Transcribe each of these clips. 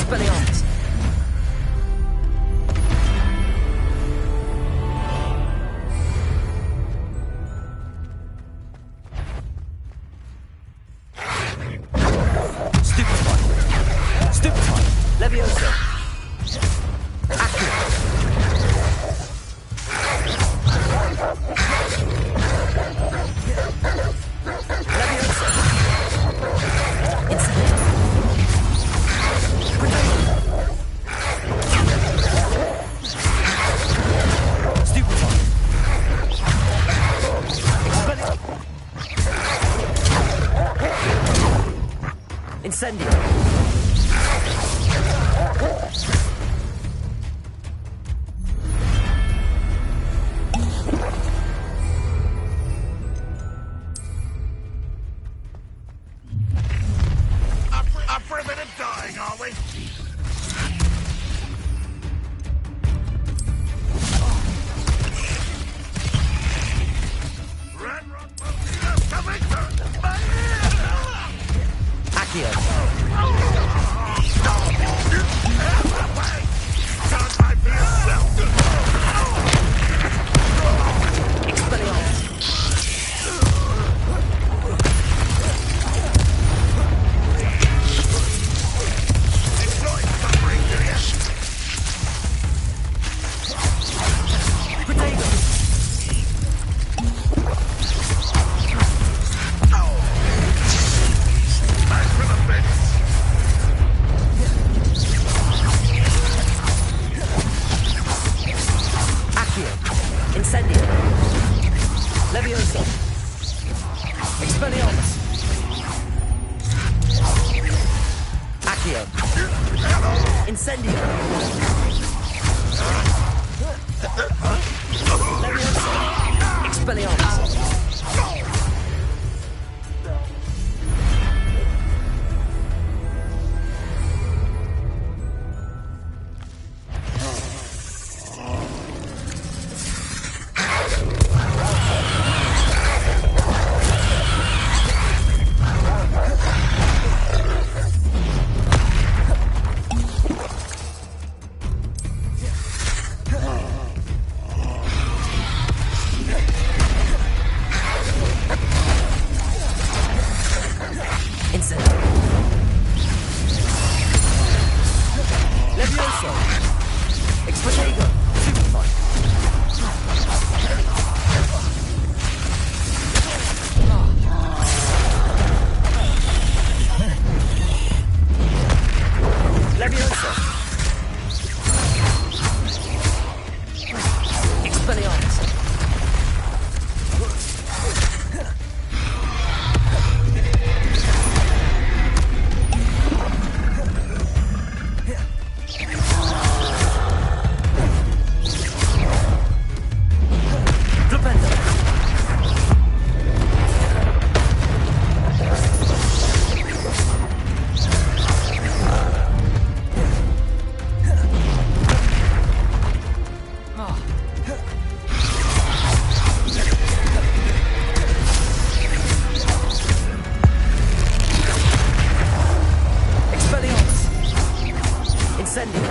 Expelliarmus. Levioso. Accio. Levioso. Incendio. Stupefy. Incendio. Up for a bit of dying, are we? Run, coming from my ear! Accio. Can't I be yourself? Expelliarmus. Enjoy suffering, do you? Protego. Back for the bits. Accio. Incendio. Levioso. Expelliarmus. Accio. Incendio. Levioso. Expelliarmus. Incendio. Levioso. Expelligo. Stupefy. Levioso. Expelliarmus. Flipendo. Expelliarmus. Incendio.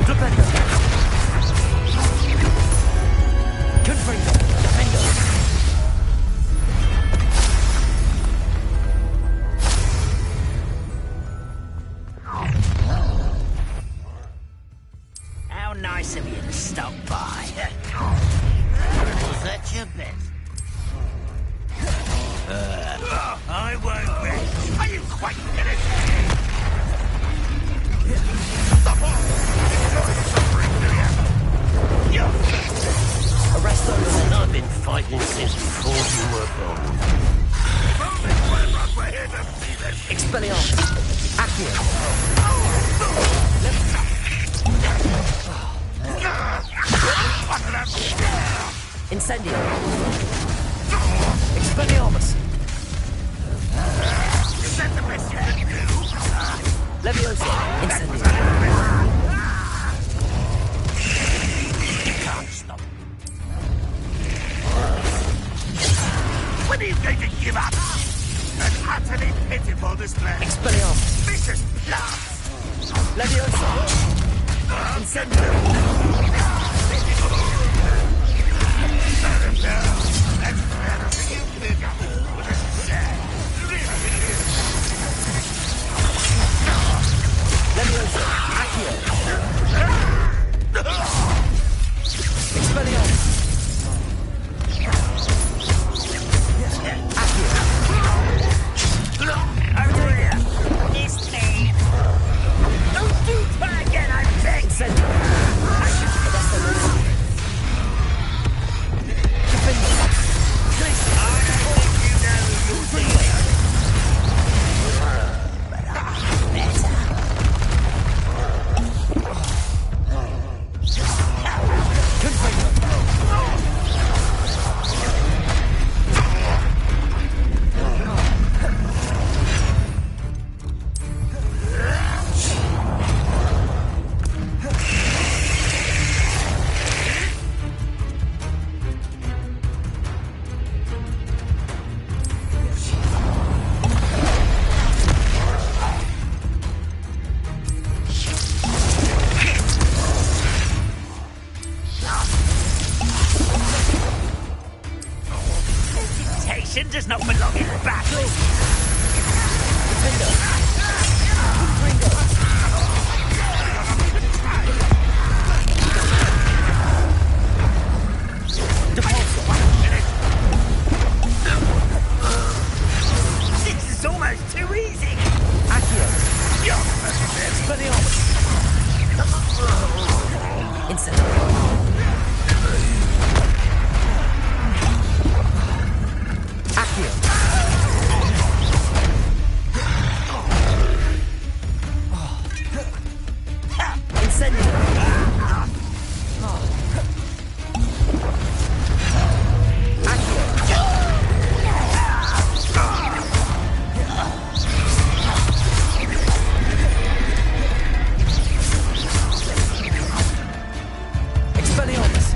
Flipendo. Confringo. Defendo. How nice of you to stop by. Was that your bet? I won't bet. Are you quite finished? Stop off! Enjoy suffering, do you? Arresto. I've been fighting since before you were born. If only Glenrock were here to see this. Expelliarmus. Accio. Incendio. Expelliarmus. Is that the best you can do? Levioso. Incendio. Can't stop. When are you going to give up? And have utterly pitiful display. Expelliarmus. Vicious plants. Leviosa. Incendio. Leviosa. Accio. Expelliarmus. Accio. Over here. It's me. Don't do that again, I beg. Incendio. Arresto Lucio. Defendo. Glacier. I don't think you know who you're dealing with. But I'm better. Confringo. Temptation does not belong in battle. Defendo. Confringo. Depulso. This is almost too easy. Accio. Expelliarmus. Incendio. Accio. Incendio. Accio. Expelliarmus.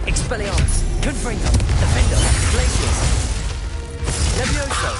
Expelliarmus. Confringo. Defendo. Glacius. Levioso.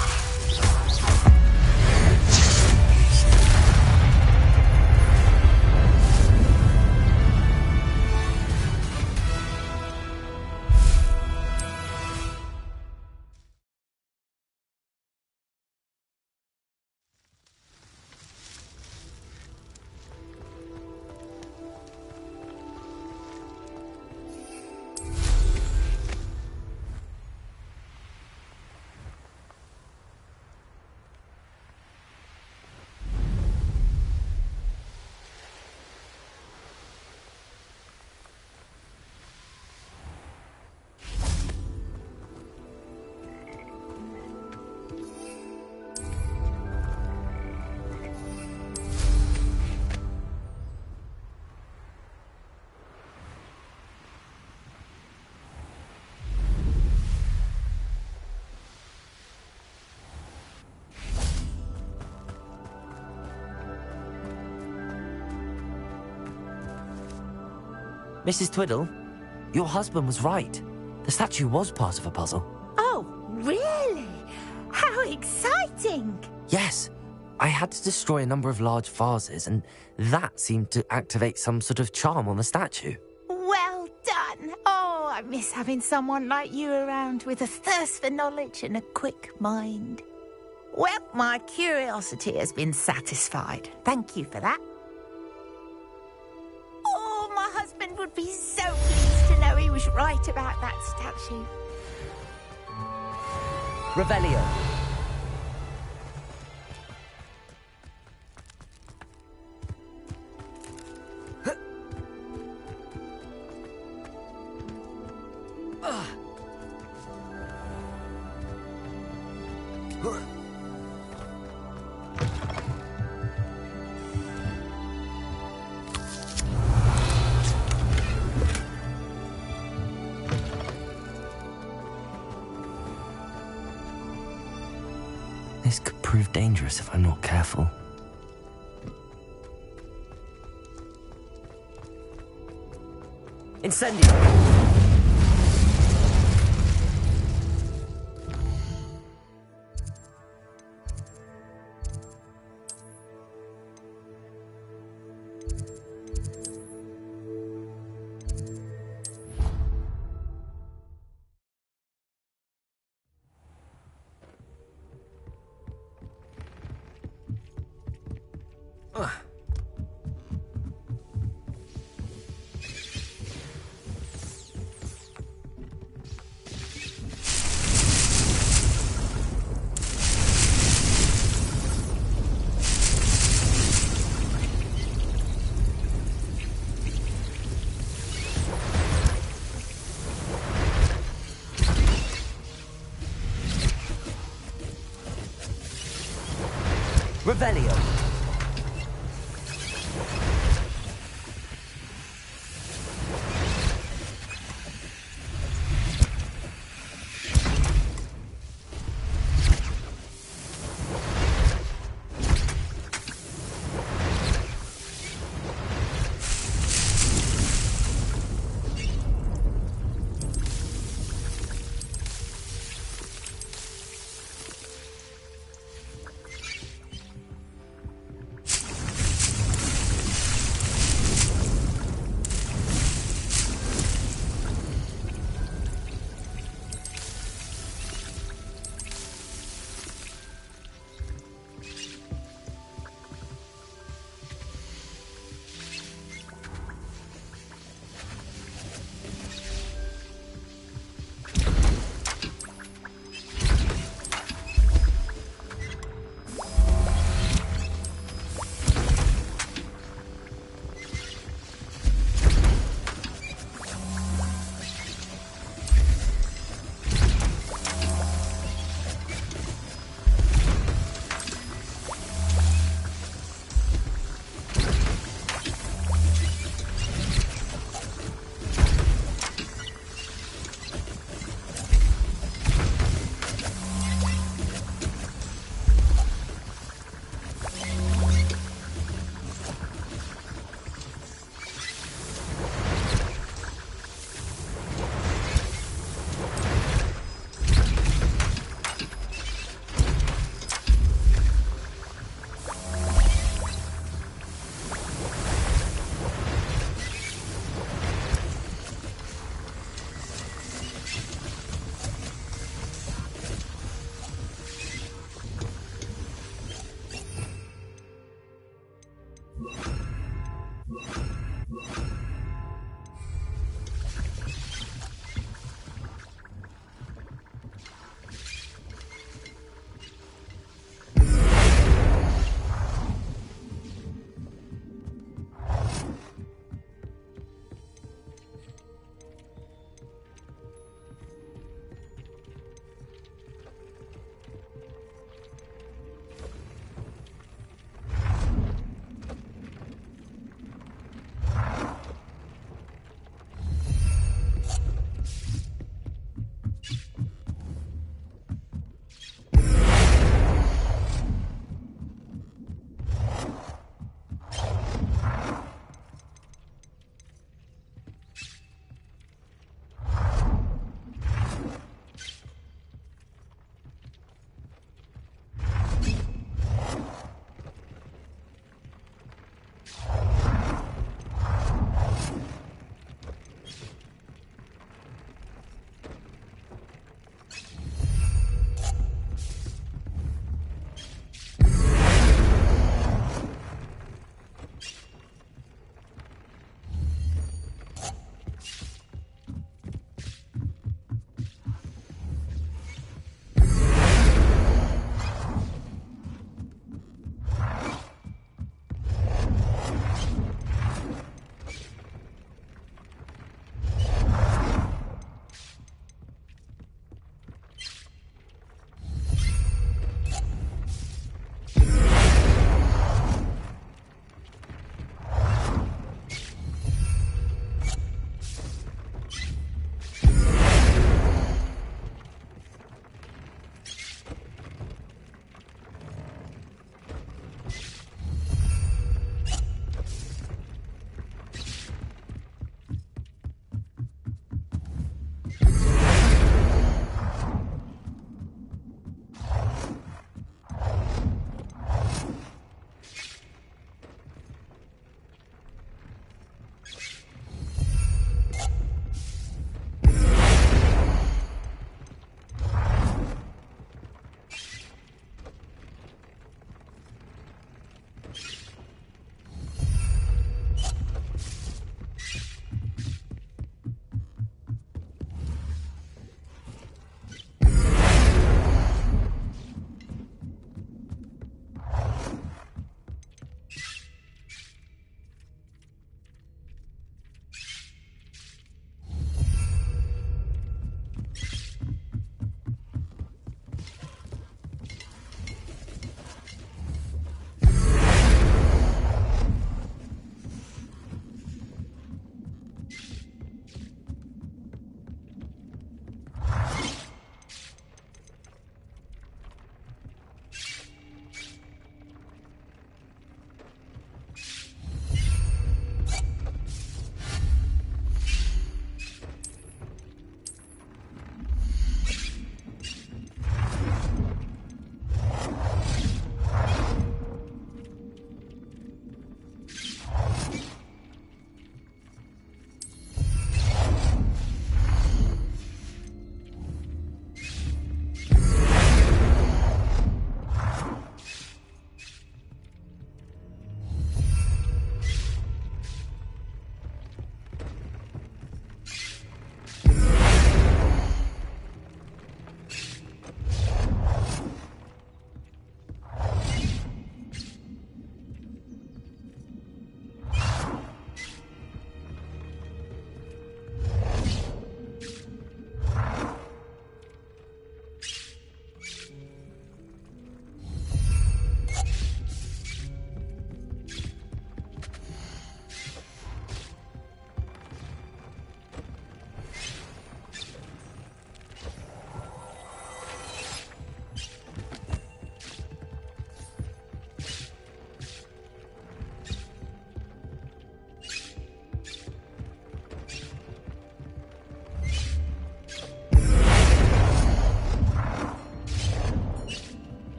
Mrs. Twiddle, your husband was right. The statue was part of a puzzle. Oh, really? How exciting! Yes, I had to destroy a number of large vases, and that seemed to activate some sort of charm on the statue. Well done. Oh, I miss having someone like you around with a thirst for knowledge and a quick mind. Well, my curiosity has been satisfied. Thank you for that. Oh, my husband would be so pleased to know he was right about that statue. Revelio. This could prove dangerous if I'm not careful. Incendio! Revelio.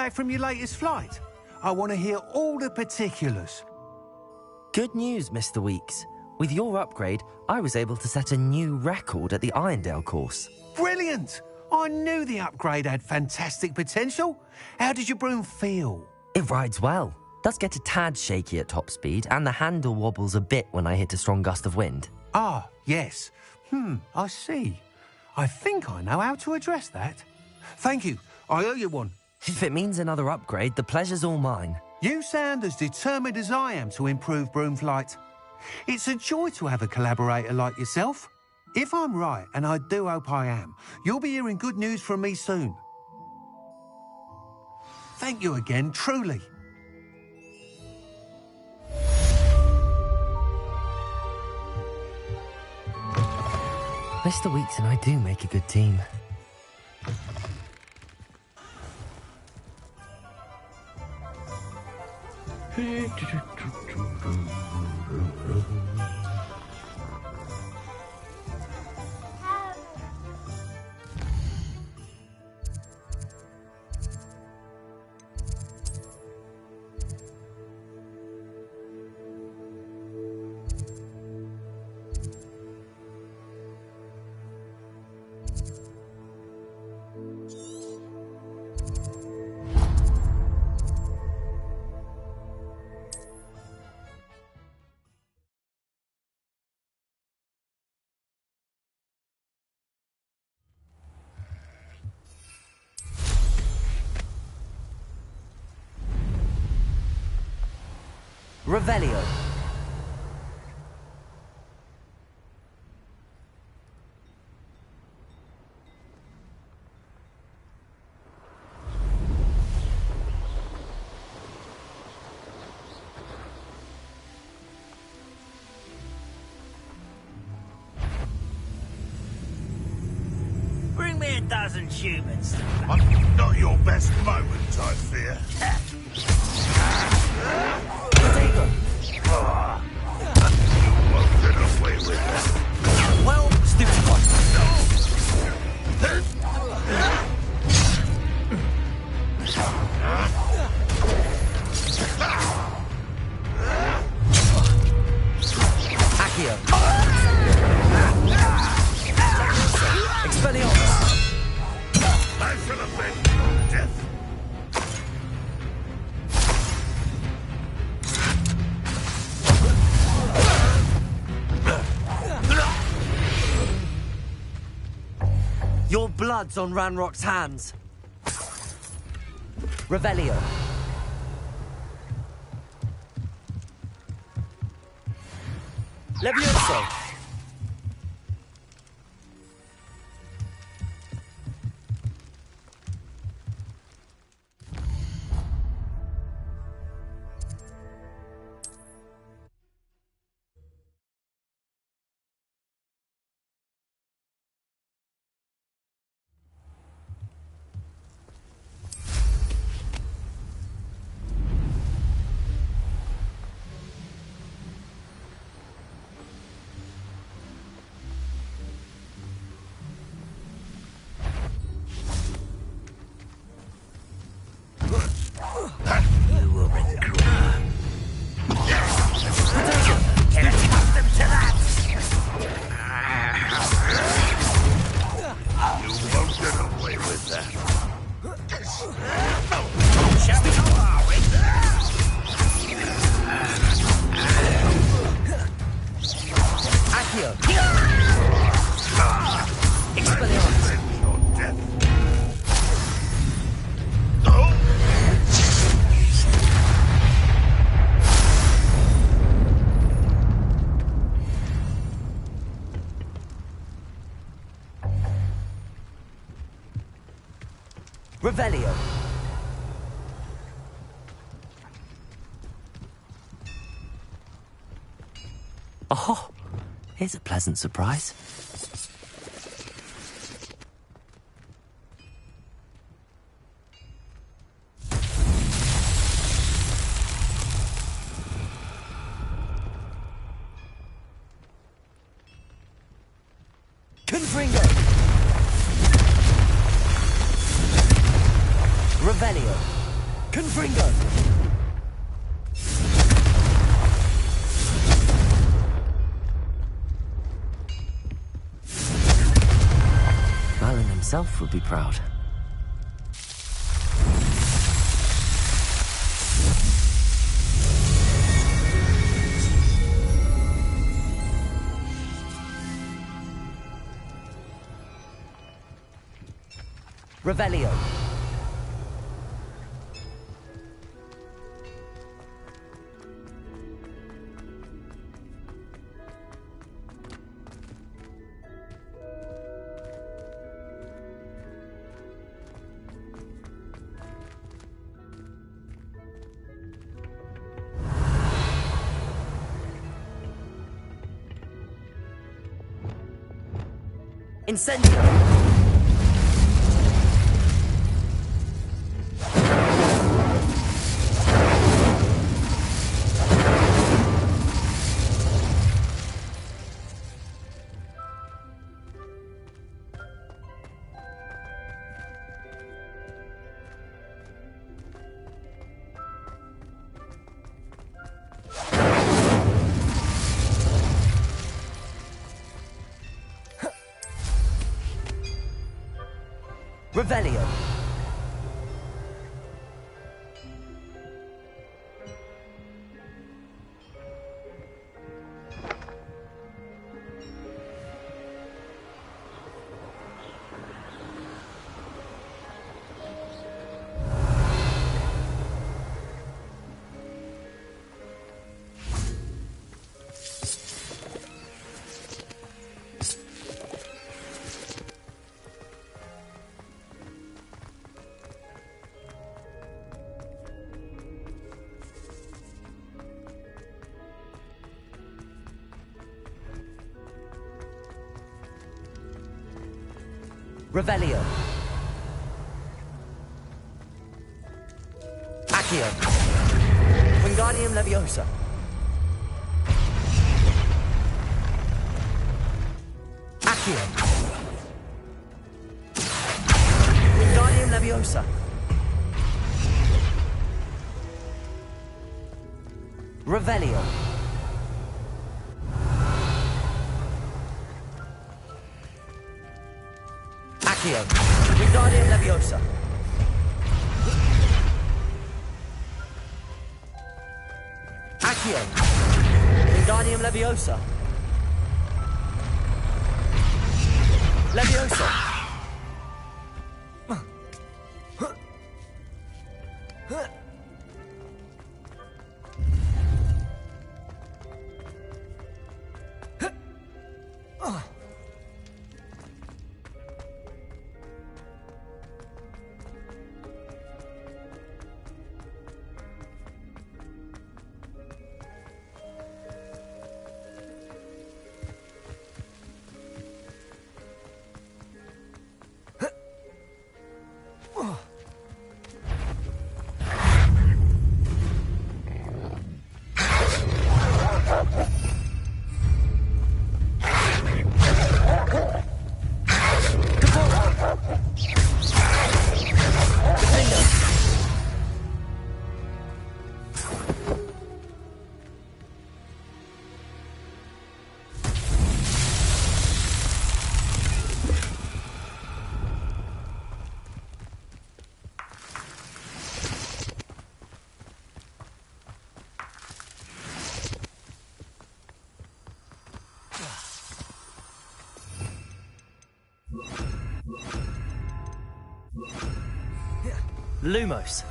back from your latest flight? I want to hear all the particulars. Good news, Mr. Weeks. With your upgrade, I was able to set a new record at the Irondale course. Brilliant! I knew the upgrade had fantastic potential. How did your broom feel? It rides well. Does get a tad shaky at top speed, and the handle wobbles a bit when I hit a strong gust of wind. Ah, yes. I see. I think I know how to address that. Thank you. I owe you one. If it means another upgrade, the pleasure's all mine. You sound as determined as I am to improve broom flight. It's a joy to have a collaborator like yourself. If I'm right, and I do hope I am, you'll be hearing good news from me soon. Thank you again, truly. Mr. Weeks and I do make a good team. Revelio. Bring me a dozen humans. Not your best moment, I fear. You won't get away with that. Well, stupid one. Accio. Expelliarmus. I shall avenge your death. Your blood's on Ranrock's hands. Revelio. Levioso. You will regret. Get accustomed to that. You won't get away with that. Shall we go, are we? Accio. I Expelliarmus. avenge your death. Oh! Revelio. Oh, here's a pleasant surprise. Confringo. Revelio. Confringo! Balin himself would be proud. Revelio. Incendio. Revelio. Revelio. Accio. Wingardium Leviosa. Accio. Wingardium Leviosa. Revelio. Accio. Wingardium Leviosa. Accio. Wingardium Leviosa. Leviosa. Lumos.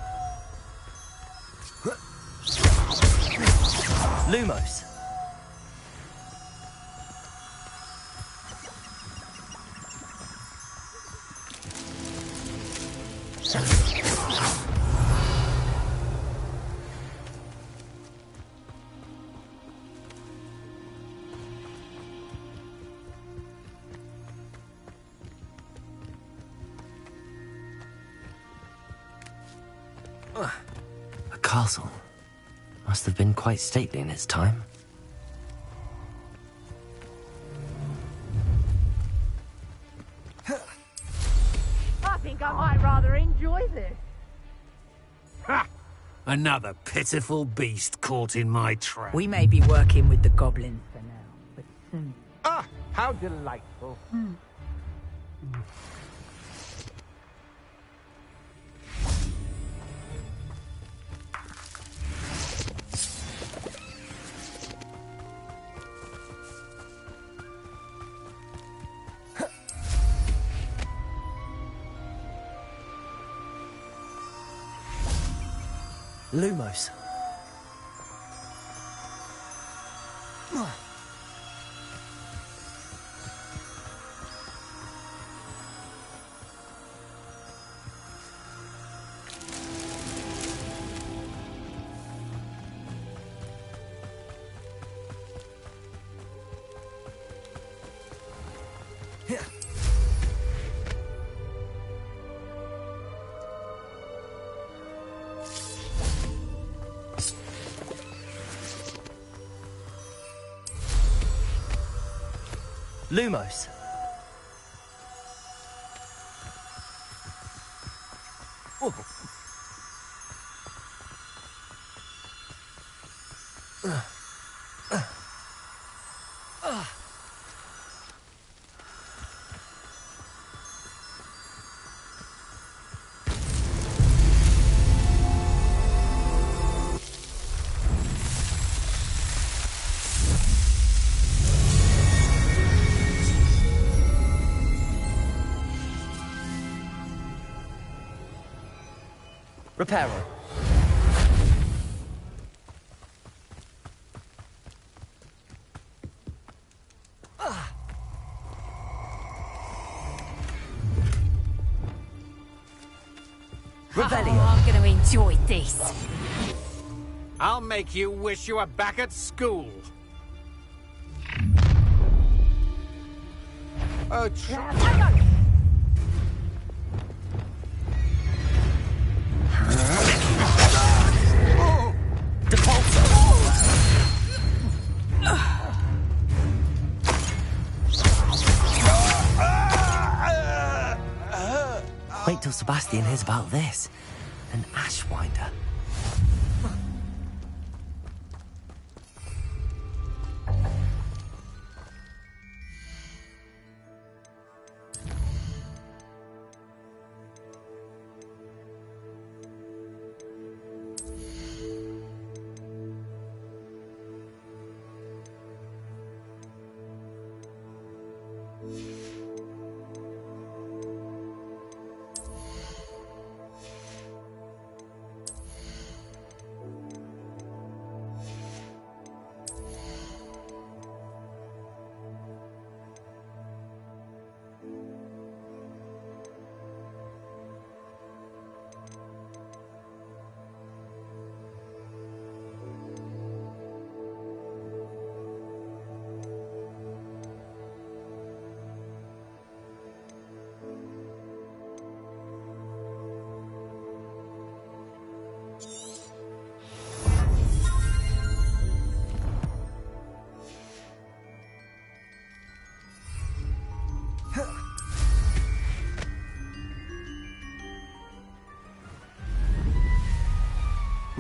Lumos. A castle. Must have been quite stately in its time. I think I might rather enjoy this. Ha! Another pitiful beast caught in my trap. We may be working with the goblins for now, but soon. Ah, how delightful. Lumos. Lumos. Reparo. Revelio. Oh, I'm going to enjoy this. I'll make you wish you were back at school. Oh, Wait till Sebastian hears about this. An Ashwinder.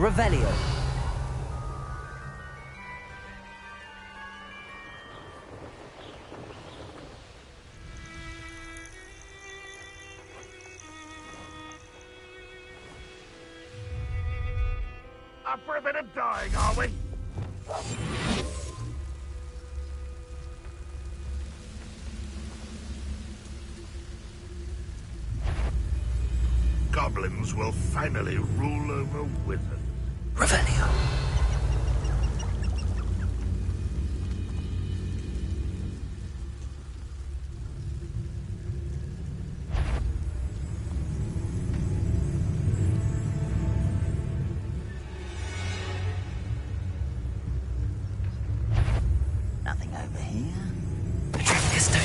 Revelio. Up for a bit of dying, are we? Goblins will finally rule over wizards. Revelio. Nothing over here.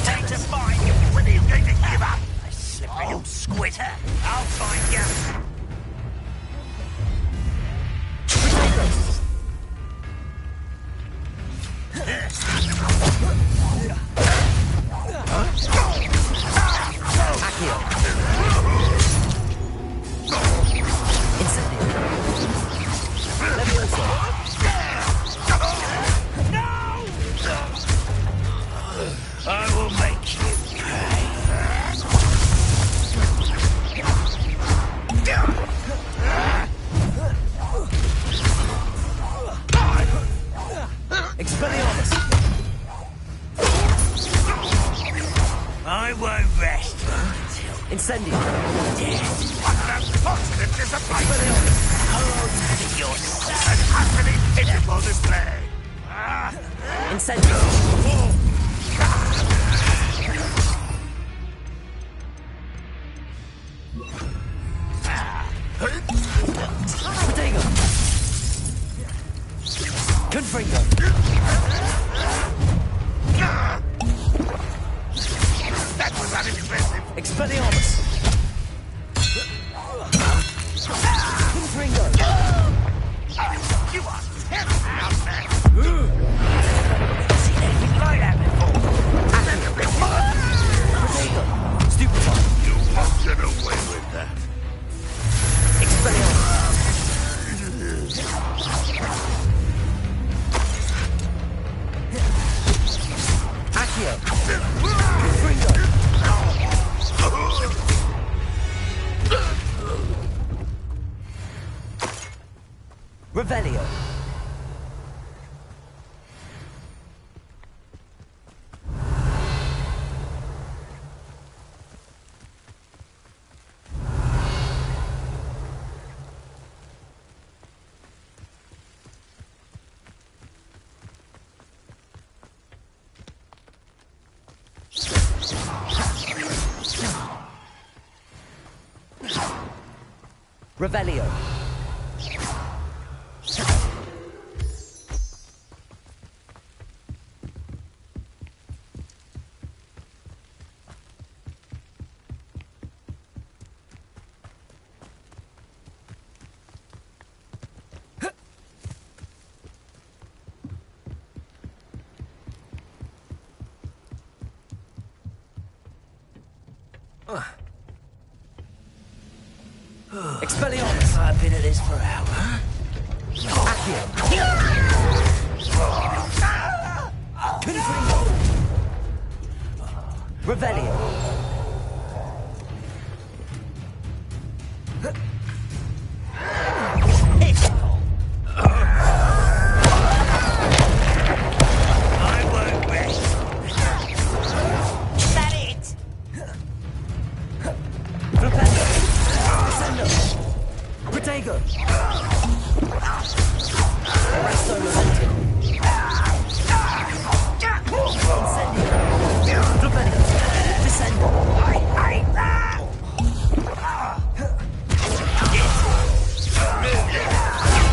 Take to find you. When are you going to give up? A slippery old squitter. I'll find you. Incendio. rest until Incendio. What a positive disappointment! hold your son. An utterly pitiful display! Incendio. Protego. Confringo. That was unimpressive! Expelliarmus. Confringo. You are terrible out there! Seen anything like that before. Protego. Stupefy. You won't get away with that. Expelliarmus. Accio. Confringo. Revelio. Revelio. Expelliarmus. I've been at this for hours. Accio. Confringo. Revelio. I won't rest. Is that it? Flipendo. Descendo. Protego. Resto Momentum. Incendio. Flipendo. Descendo.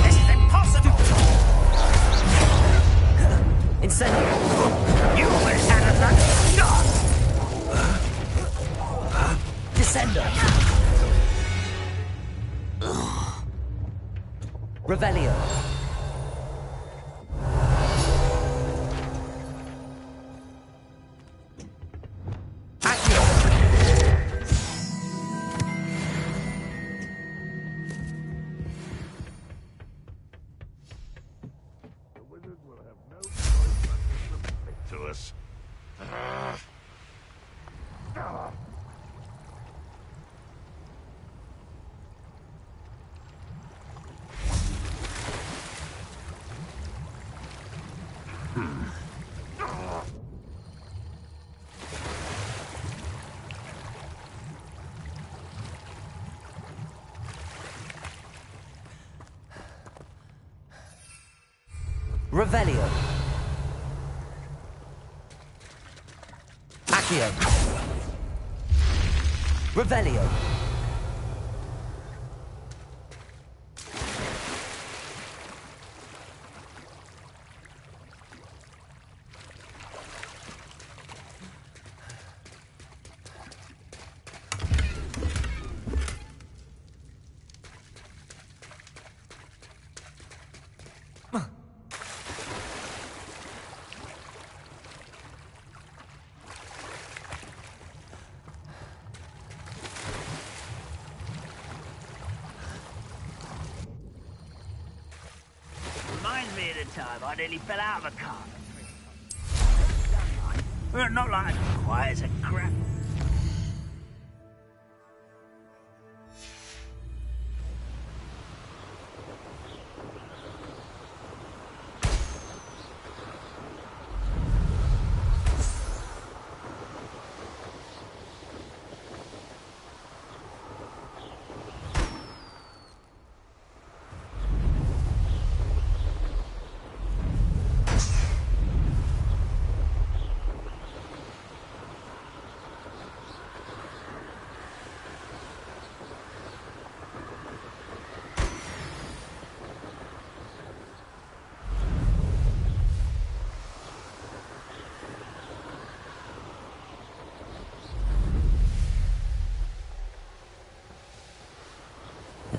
This is impossible. Incendio. You will have another shot. Descendo. Revelio. Accio. The wizard will have no choice but to submit to us. Revelio. Accio. Revelio. Reminds me of the time I nearly fell out of a car. Well, not like as quiet as a crap.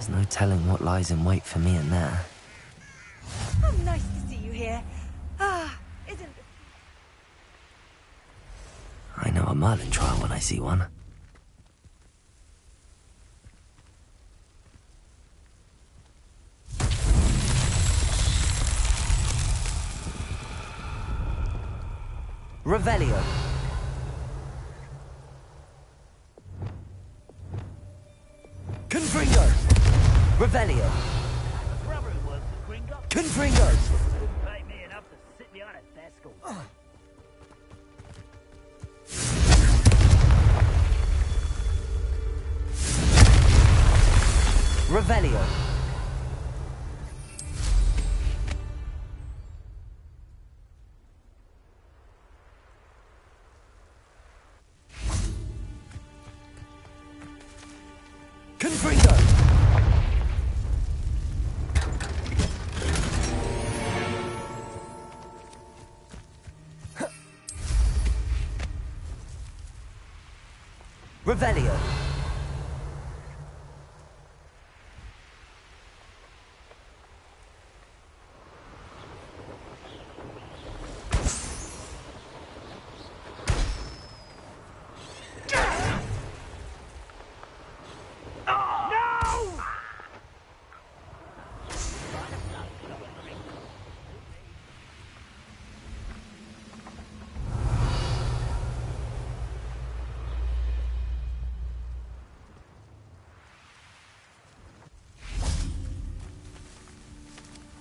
There's no telling what lies in wait for me in there. Oh, nice to see you here. Ah, isn't it? I know a Merlin trial when I see one. Revelio. Confringo. Revelio. Confringo. Pay me enough to sit behind a desk all day. Revelio. Confringo. Revelio.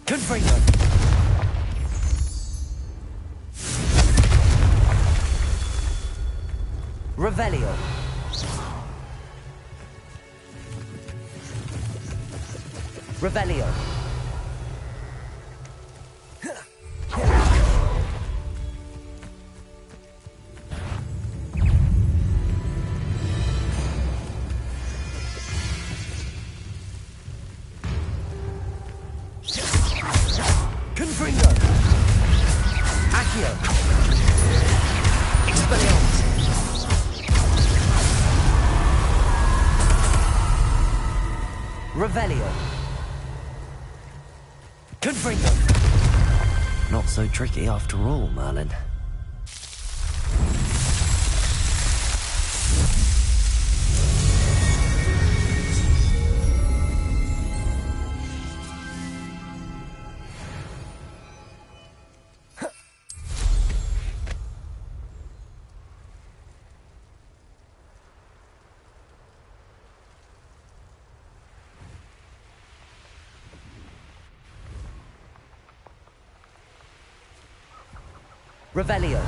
Confringo. Revelio. Revelio. Confringo. Accio. Expelliarmus. Revelio. Confringo. Not so tricky after all, Merlin. Revelio.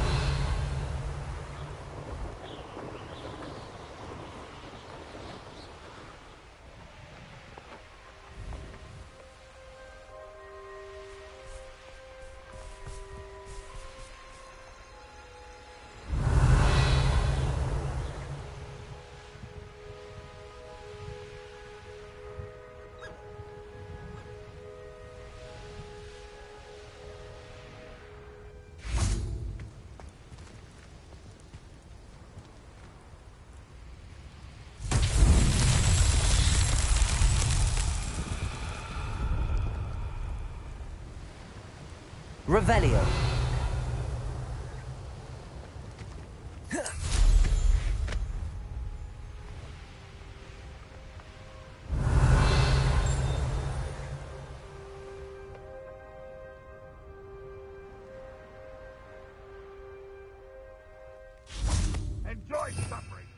Revelio. Enjoy suffering.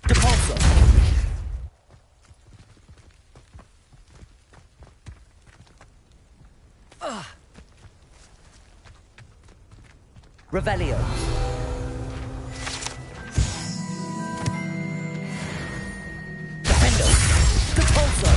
Depulso. Revelio. Defendo. Depulso.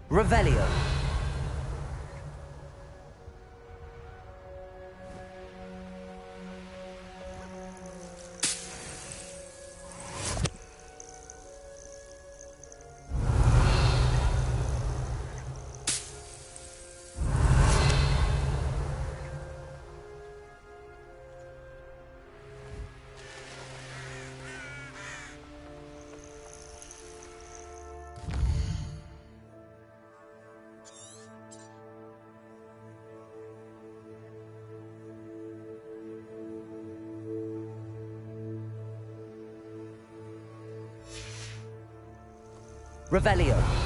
Revelio. Revelio.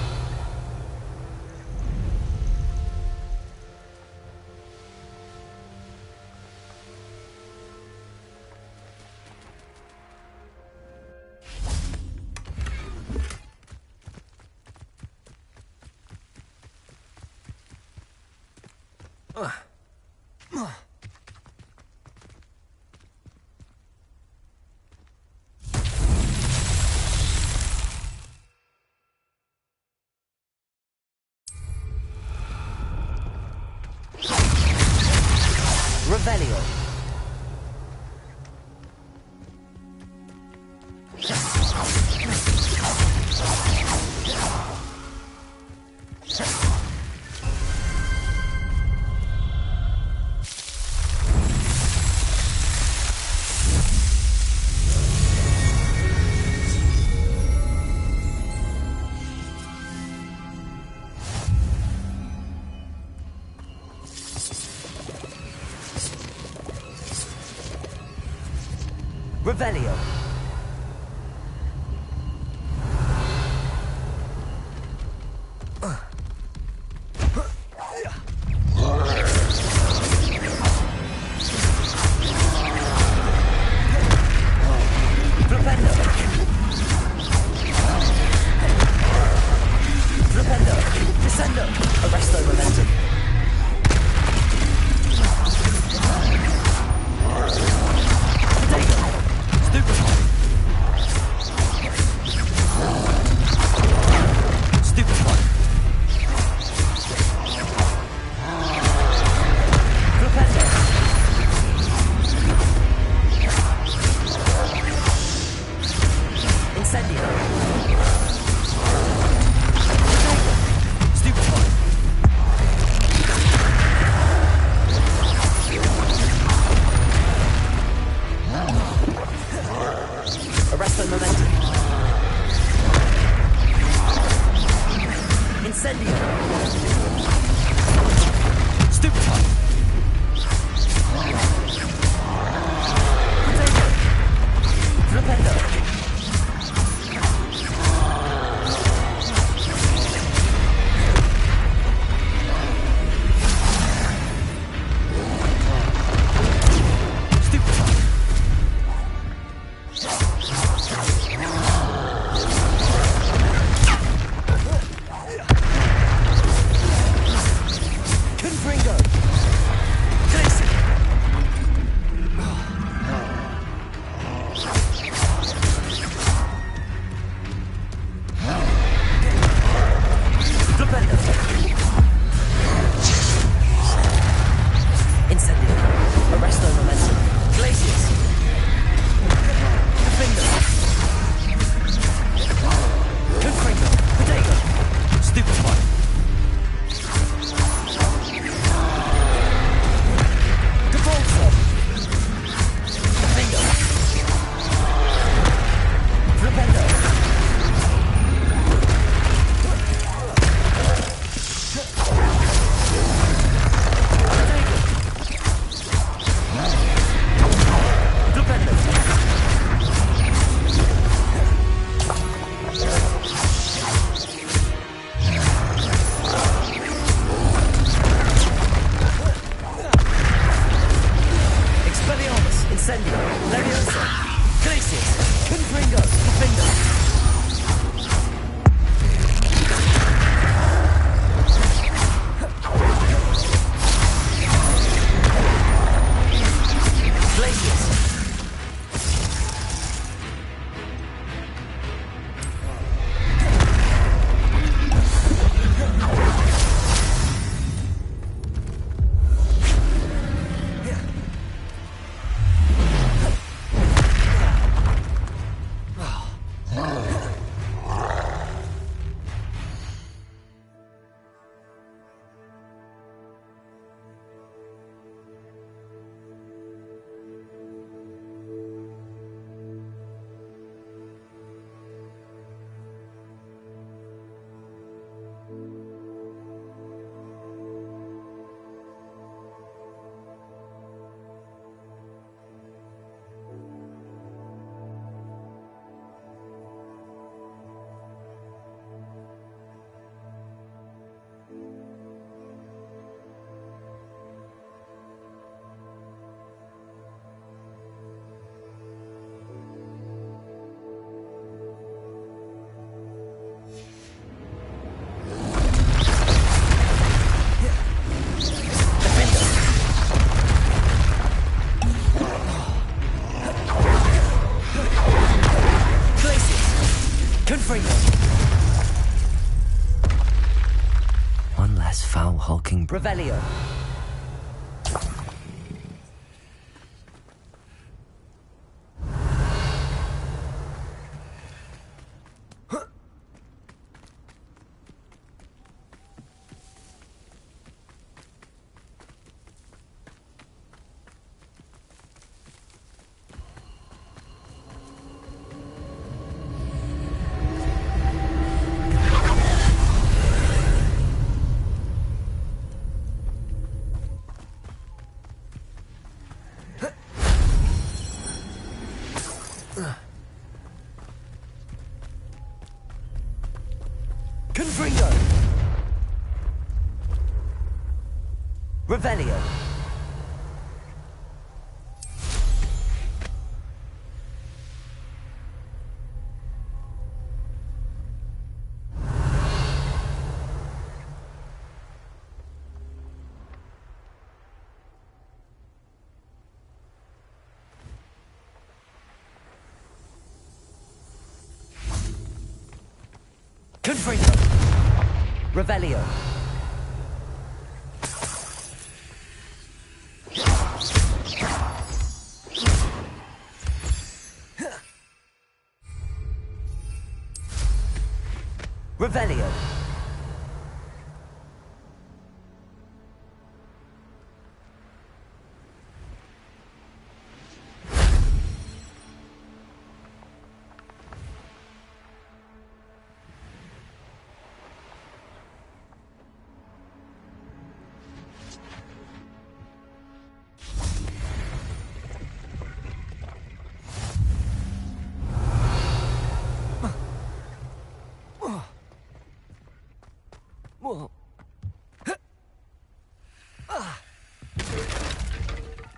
Revelio. Revelio. hulking... Revelio. Confringo. Revelio. Confringo. Revelio. Revelio.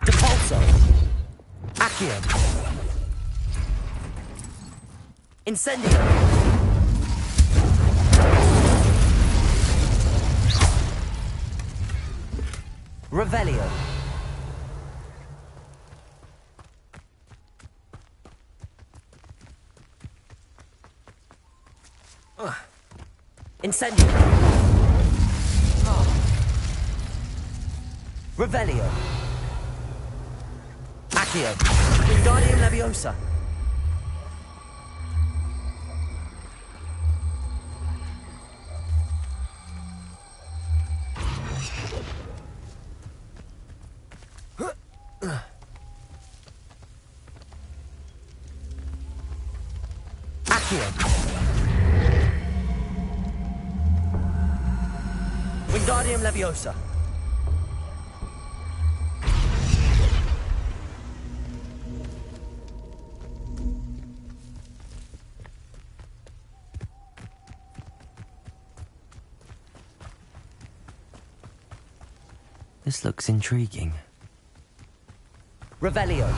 Depulso. Accio. Incendio. Revelio. Incendio. Revelio. Accio. Wingardium Leviosa. Accio. Wingardium Leviosa. This looks intriguing. Revelio.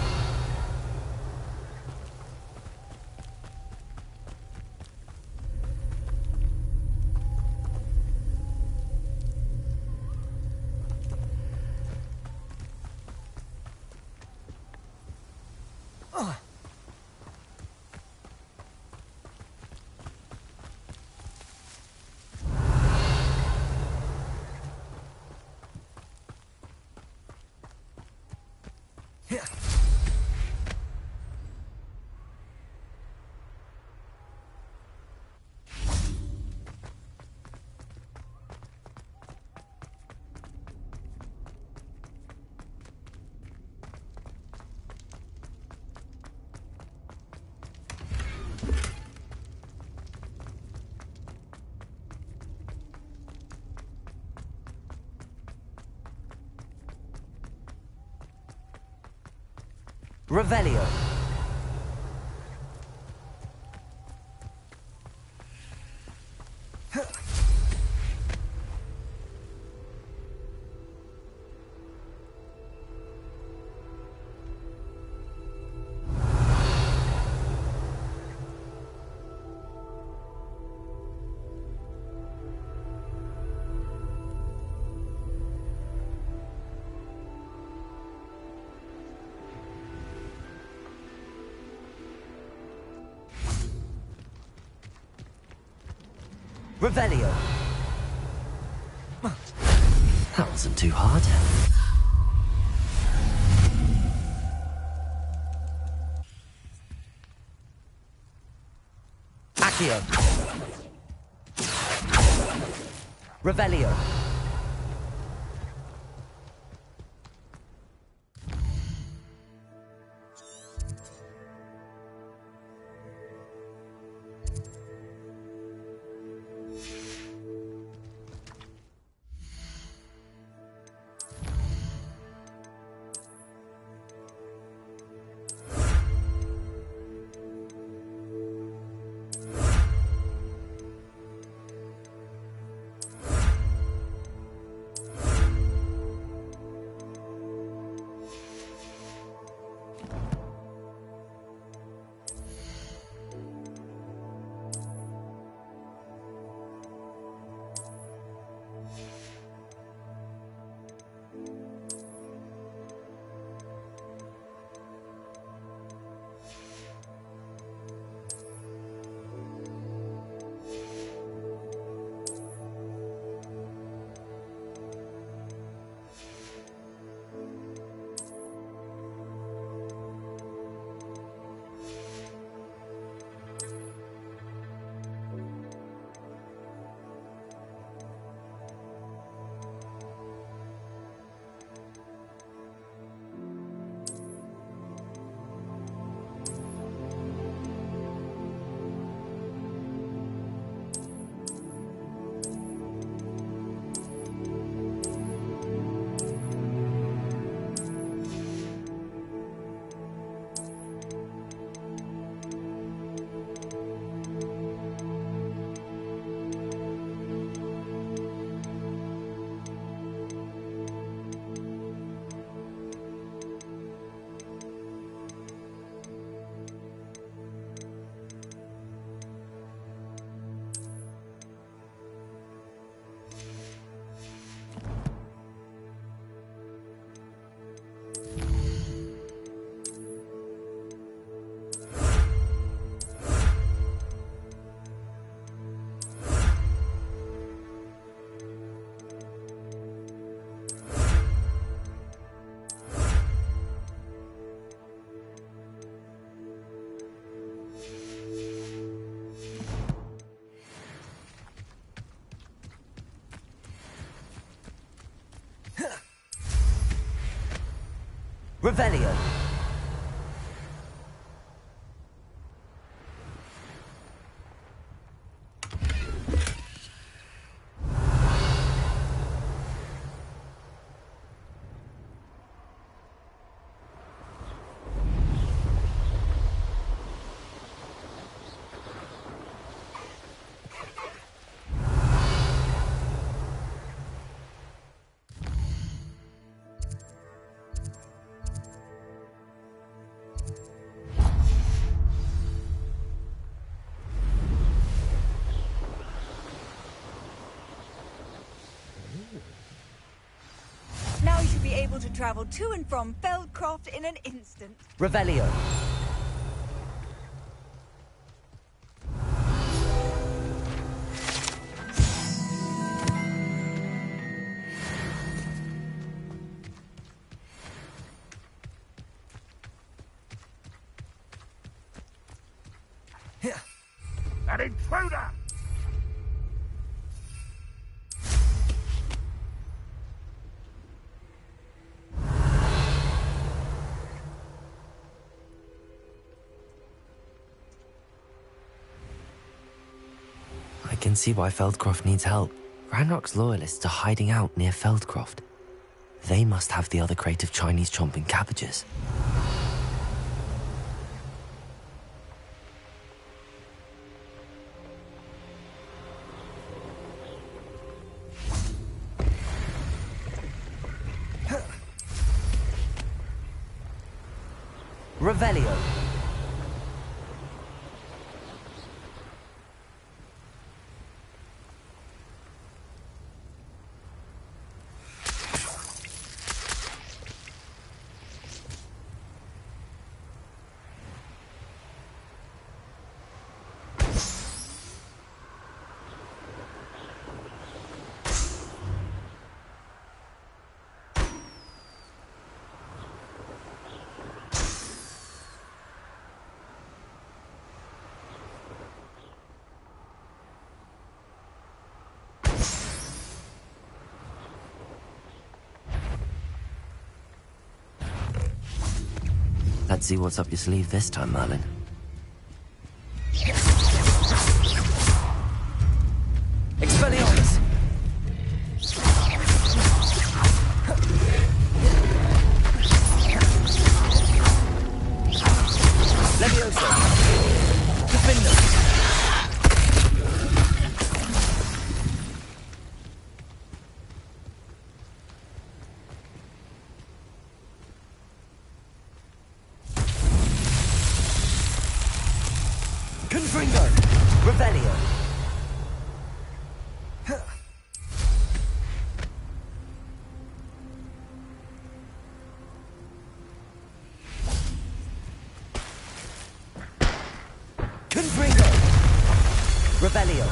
Revelio. Revelio. That wasn't too hard. Accio. Revelio. Revelio. Now you should be able to travel to and from Feldcroft in an instant. Revelio. An intruder! I can see why Feldcroft needs help. Ranrock's loyalists are hiding out near Feldcroft. They must have the other crate of Chinese chomping cabbages. Revelio. Let's see what's up your sleeve this time, Merlin. Expelliarmus! Levioso! Defender! Confringo! Revelio! Confringo! Revelio!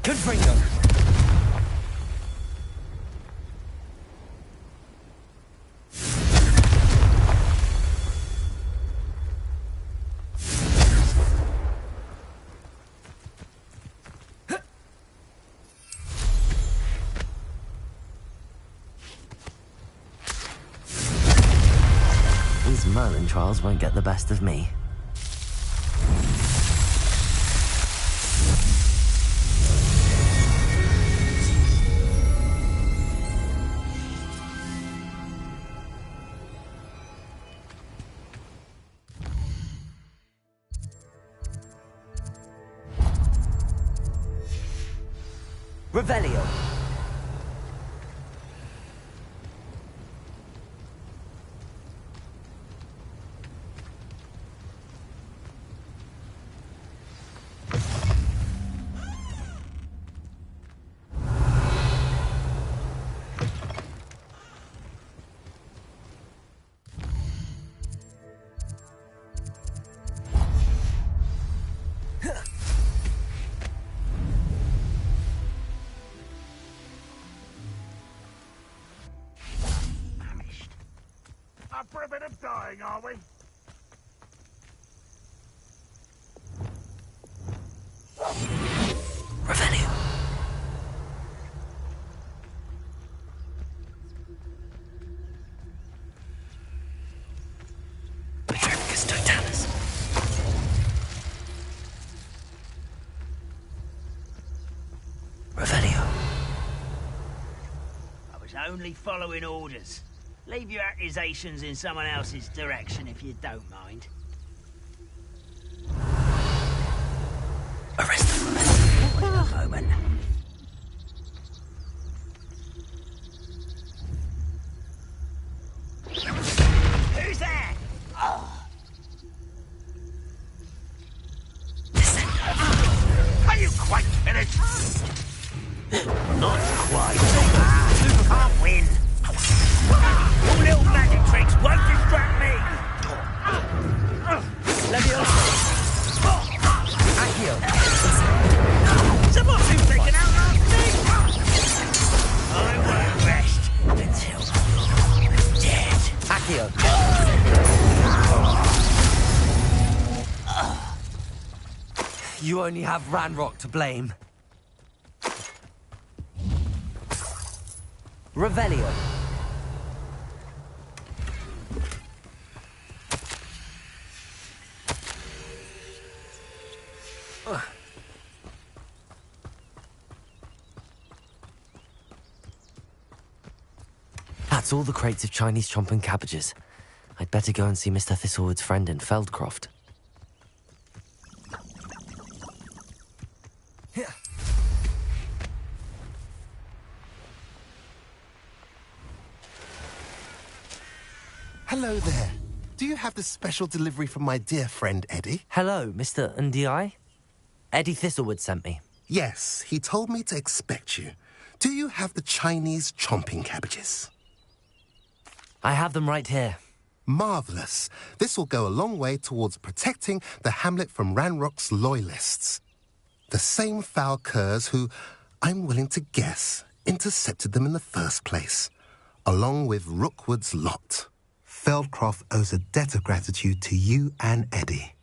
Confringo! These Merlin trials won't get the best of me. Revelio! Up for a bit of dying, are we? Revelio. Petricus Totalus. Revelio. I was only following orders. Leave your accusations in someone else's direction if you don't mind. Arrest them. Wait a moment. Who's there? Oh. Are you quite finished? Not quite. You can't win. Your little magic tricks won't distract me! Levioso! Accio! Someone's who's taken out last thing! I won't rest until you're dead. Accio! You only have Ranrock to blame. Revelio! That's all the crates of Chinese chomping cabbages. I'd better go and see Mr. Thistlewood's friend in Feldcroft. Hello there. Do you have the special delivery from my dear friend Eddie? Hello, Mr. Ndi? Eddie Thistlewood sent me. Yes, he told me to expect you. Do you have the Chinese chomping cabbages? I have them right here. Marvellous. This will go a long way towards protecting the hamlet from Ranrock's loyalists. The same foul curs who, I'm willing to guess, intercepted them in the first place, along with Rookwood's lot. Feldcroft owes a debt of gratitude to you and Eddie.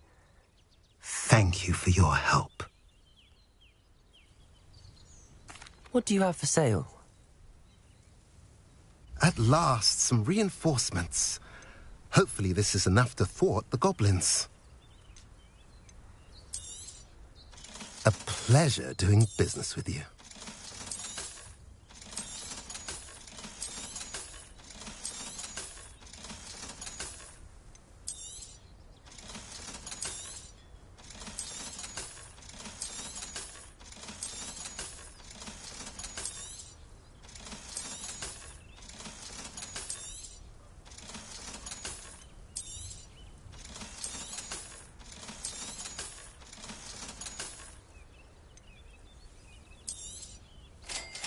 Thank you for your help. What do you have for sale? At last, some reinforcements. Hopefully this is enough to thwart the goblins. A pleasure doing business with you.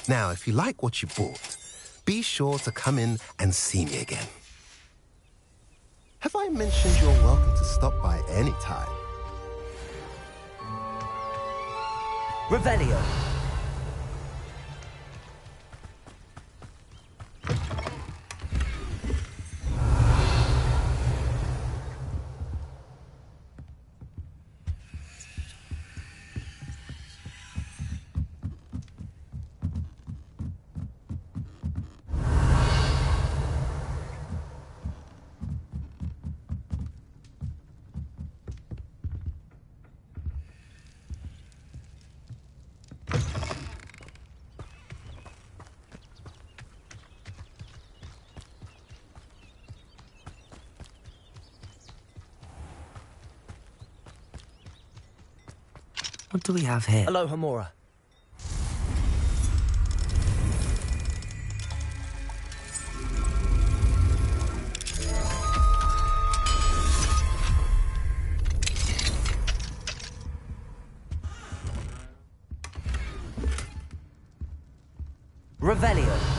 Now, if you like what you bought, be sure to come in and see me again. Have I mentioned you're welcome to stop by any time? Revelio. What do we have here? Aloha Mora. Revelio.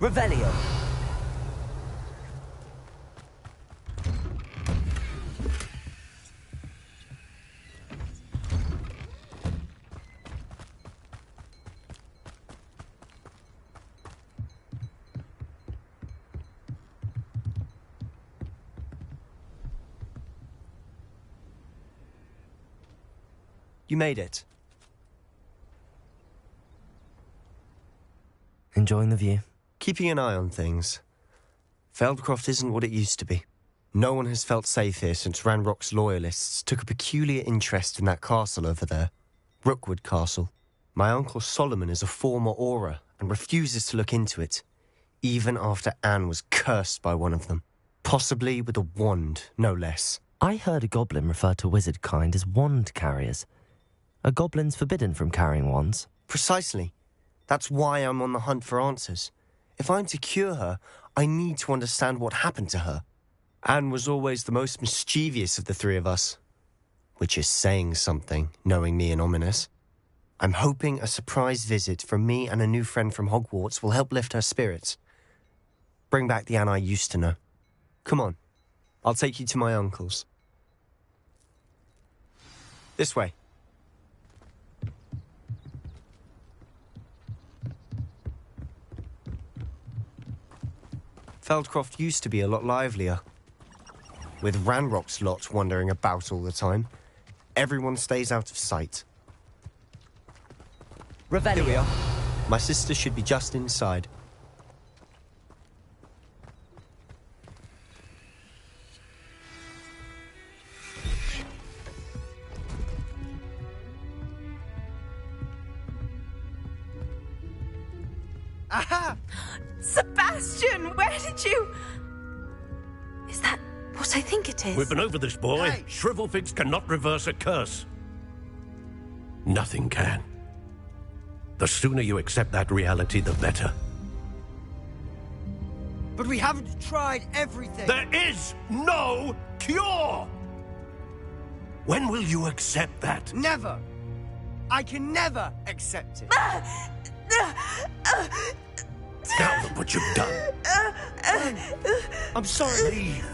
Revelio. You made it. Enjoying the view? Keeping an eye on things. Feldcroft isn't what it used to be. No one has felt safe here since Ranrock's loyalists took a peculiar interest in that castle over there. Rookwood Castle. My uncle Solomon is a former Auror and refuses to look into it, even after Anne was cursed by one of them. Possibly with a wand, no less. I heard a goblin refer to wizard kind as wand carriers. Are goblins forbidden from carrying wands? Precisely. That's why I'm on the hunt for answers. If I'm to cure her, I need to understand what happened to her. Anne was always the most mischievous of the three of us. Which is saying something, knowing me and Ominous. I'm hoping a surprise visit from me and a new friend from Hogwarts will help lift her spirits. Bring back the Anne I used to know. Come on, I'll take you to my uncle's. This way. Feldcroft used to be a lot livelier. With Ranrock's lot wandering about all the time, everyone stays out of sight. Revelio. Here we are. My sister should be just inside. Aha! Sebastian, where did you... Is that what I think it is. We've been over this, boy. Hey. Shrivelfigs cannot reverse a curse. Nothing can. The sooner you accept that reality, the better. But we haven't tried everything. There is no cure! When will you accept that? Never. I can never accept it. Now look what you've done. I'm sorry. Leave.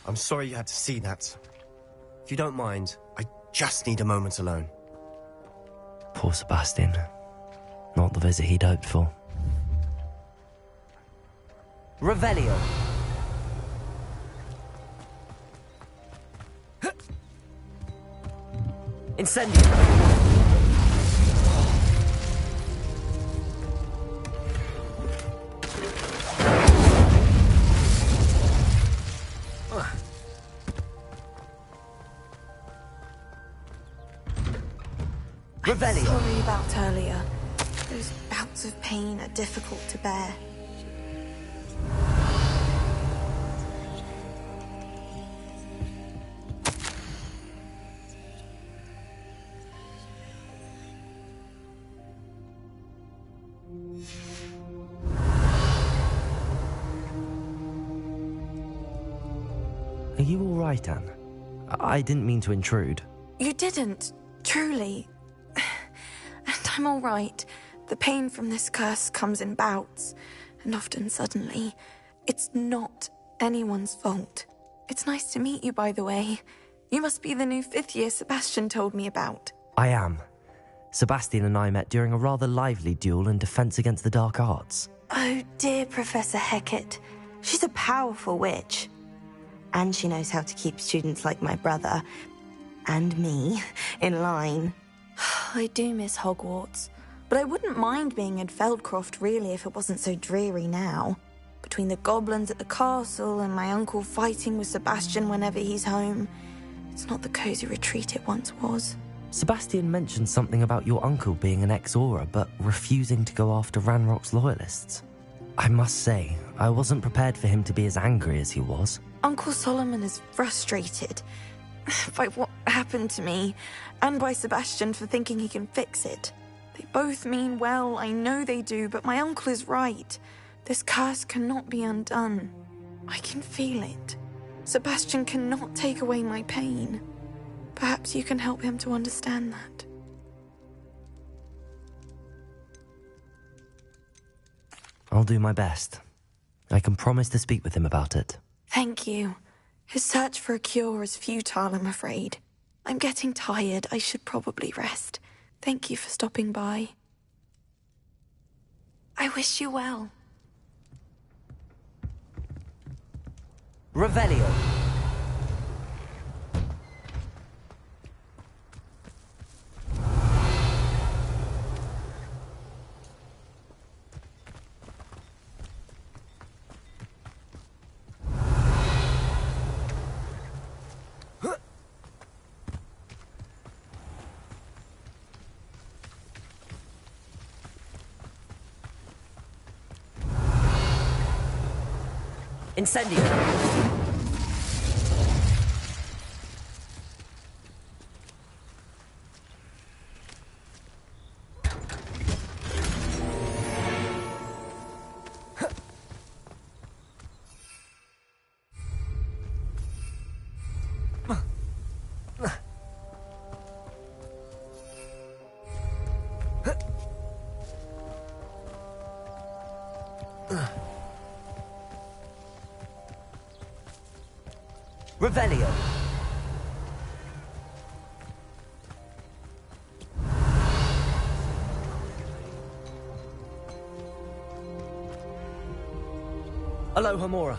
I'm sorry you had to see that. If you don't mind, I just need a moment alone. Poor Sebastian. Not the visit he'd hoped for. Revelio. Incendio. Revelio. Sorry about earlier. Those bouts of pain are difficult to bear. Are you all right, Anne? I didn't mean to intrude. You didn't, truly. And I'm all right. The pain from this curse comes in bouts, and often suddenly. It's not anyone's fault. It's nice to meet you, by the way. You must be the new 5th year Sebastian told me about. I am. Sebastian and I met during a rather lively duel in Defense Against the Dark Arts. Oh, dear Professor Hecat. She's a powerful witch. And she knows how to keep students like my brother, and me, in line. I do miss Hogwarts, but I wouldn't mind being in Feldcroft, really, if it wasn't so dreary now. Between the goblins at the castle and my uncle fighting with Sebastian whenever he's home, it's not the cozy retreat it once was. Sebastian mentioned something about your uncle being an ex-Auror, but refusing to go after Ranrock's loyalists. I must say, I wasn't prepared for him to be as angry as he was. Uncle Solomon is frustrated by what happened to me, and by Sebastian for thinking he can fix it. They both mean well, I know they do, but my uncle is right. This curse cannot be undone. I can feel it. Sebastian cannot take away my pain. Perhaps you can help him to understand that. I'll do my best. I can promise to speak with him about it. Thank you. His search for a cure is futile, I'm afraid. I'm getting tired. I should probably rest. Thank you for stopping by. I wish you well. Revelio. Incendio. Revelio. Aloha Mora.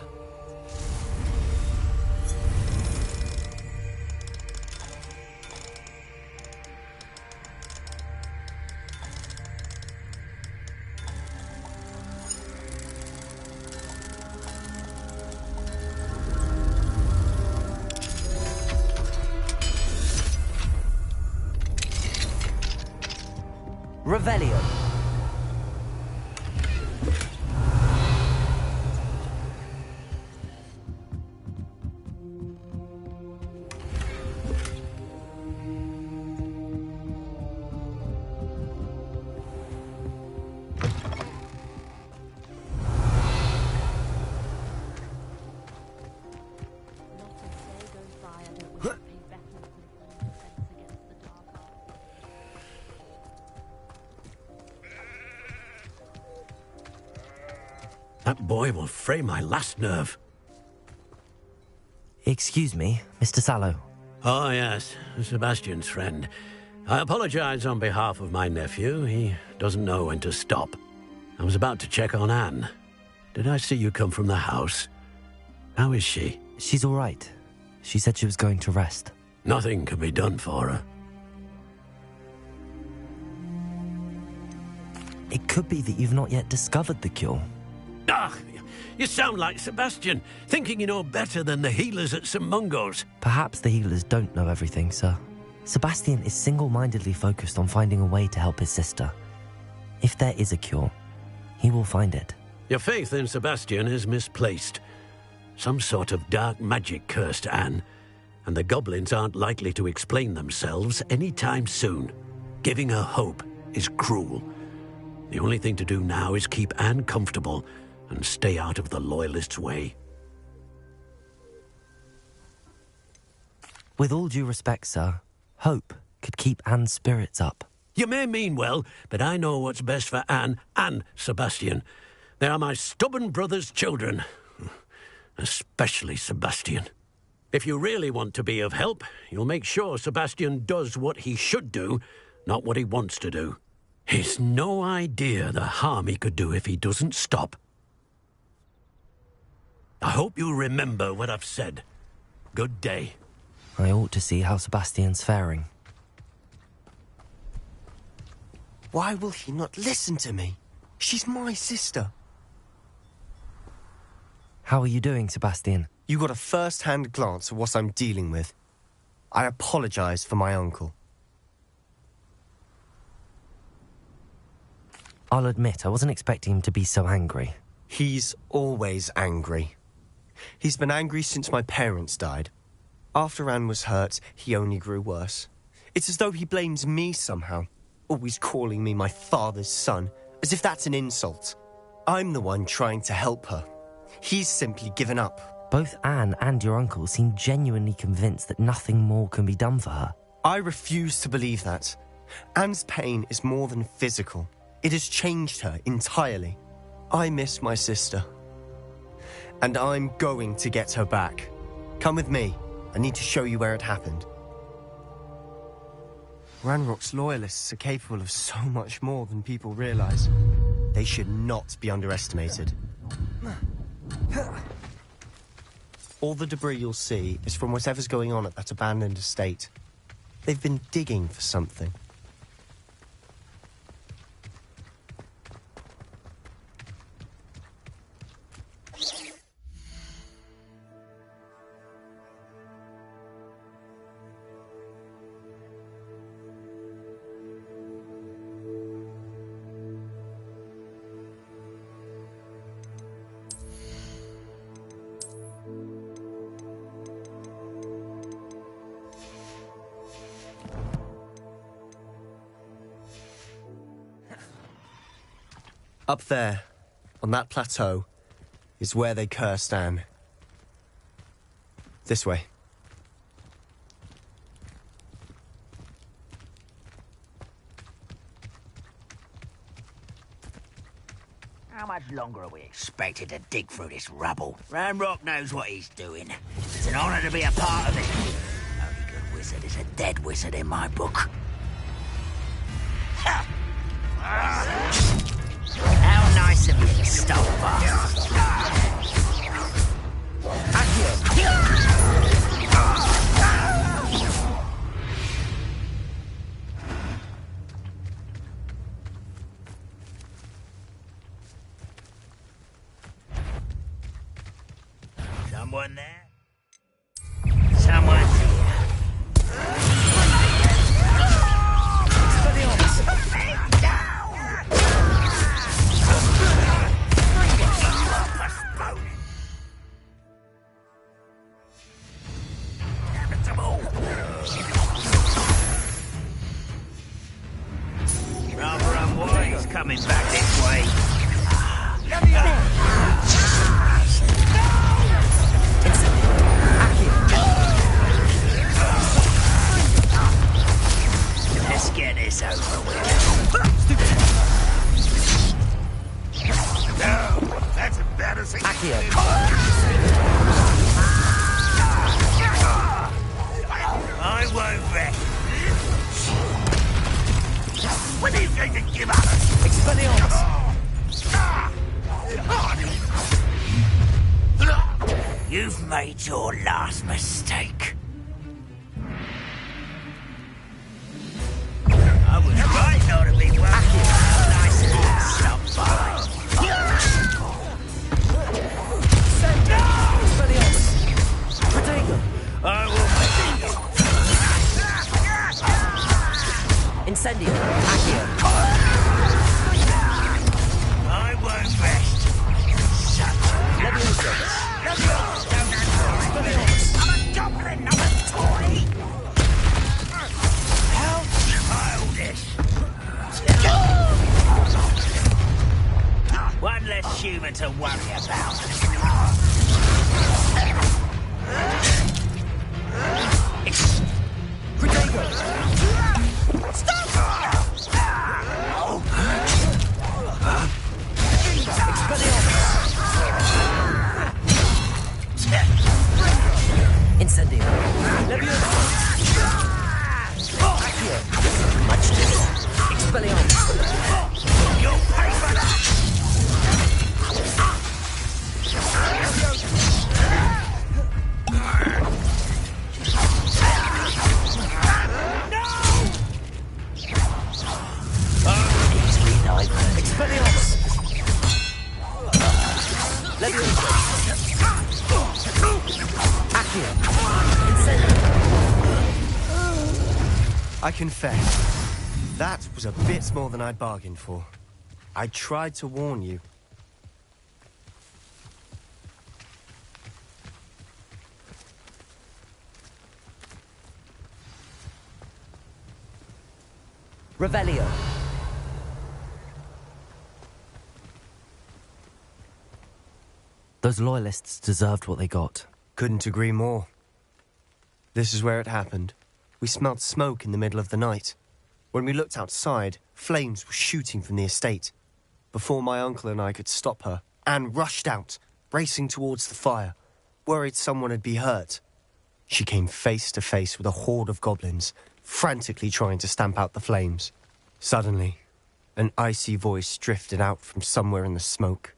Revelio. That boy will fray my last nerve. Excuse me, Mr. Sallow. Oh, yes, Sebastian's friend. I apologize on behalf of my nephew. He doesn't know when to stop. I was about to check on Anne. Did I see you come from the house? How is she? She's all right. She said she was going to rest. Nothing can be done for her. It could be that you've not yet discovered the cure. Ah, you sound like Sebastian, thinking you know better than the healers at St. Mungo's. Perhaps the healers don't know everything, sir. Sebastian is single-mindedly focused on finding a way to help his sister. If there is a cure, he will find it. Your faith in Sebastian is misplaced. Some sort of dark magic cursed Anne, and the goblins aren't likely to explain themselves anytime soon. Giving her hope is cruel. The only thing to do now is keep Anne comfortable and stay out of the Loyalists' way. With all due respect, sir, hope could keep Anne's spirits up. You may mean well, but I know what's best for Anne and Sebastian. They are my stubborn brother's children. Especially Sebastian. If you really want to be of help, you'll make sure Sebastian does what he should do, not what he wants to do. He's no idea the harm he could do if he doesn't stop. I hope you remember what I've said. Good day. I ought to see how Sebastian's faring. Why will he not listen to me? She's my sister. How are you doing, Sebastian? You got a first-hand glance at what I'm dealing with. I apologize for my uncle. I'll admit, I wasn't expecting him to be so angry. He's always angry. He's been angry since my parents died. After Anne was hurt, he only grew worse. It's as though he blames me somehow, always calling me my father's son, as if that's an insult. I'm the one trying to help her. He's simply given up. Both Anne and your uncle seem genuinely convinced that nothing more can be done for her. I refuse to believe that. Anne's pain is more than physical. It has changed her entirely. I miss my sister. And I'm going to get her back. Come with me. I need to show you where it happened. Ranrock's Loyalists are capable of so much more than people realize. They should not be underestimated. All the debris you'll see is from whatever's going on at that abandoned estate. They've been digging for something. Up there, on that plateau, is where they cursed Anne. This way. How much longer are we expected to dig through this rubble? Ranrock knows what he's doing. It's an honor to be a part of it. Only good wizard is a dead wizard in my book. Ha! How nice of you to stop us. Someone there? Someone's here. For the officer. Accio. I won't rest. When are you going to give up? Expelliarmus! You've made your last mistake. I was right not to be worried. Nice and stop by. Expelliarmus! Protego! I will make Incendio! Accio! I won't rest. Levioso! Expelliarmus! I'm a goblin, not a toy! How childish! One less human to worry about. Protego! Incendio! Levioso! Accio! Much too. Expelliarmus! You'll pay for that! Expelliarmus! Levioso! Accio! Incendio! I confess, that was a bit more than I bargained for. I tried to warn you. Revelio! Those loyalists deserved what they got. Couldn't agree more. This is where it happened. We smelled smoke in the middle of the night. When we looked outside, flames were shooting from the estate. Before my uncle and I could stop her, Anne rushed out, racing towards the fire, worried someone had been hurt. She came face to face with a horde of goblins, frantically trying to stamp out the flames. Suddenly, an icy voice drifted out from somewhere in the smoke.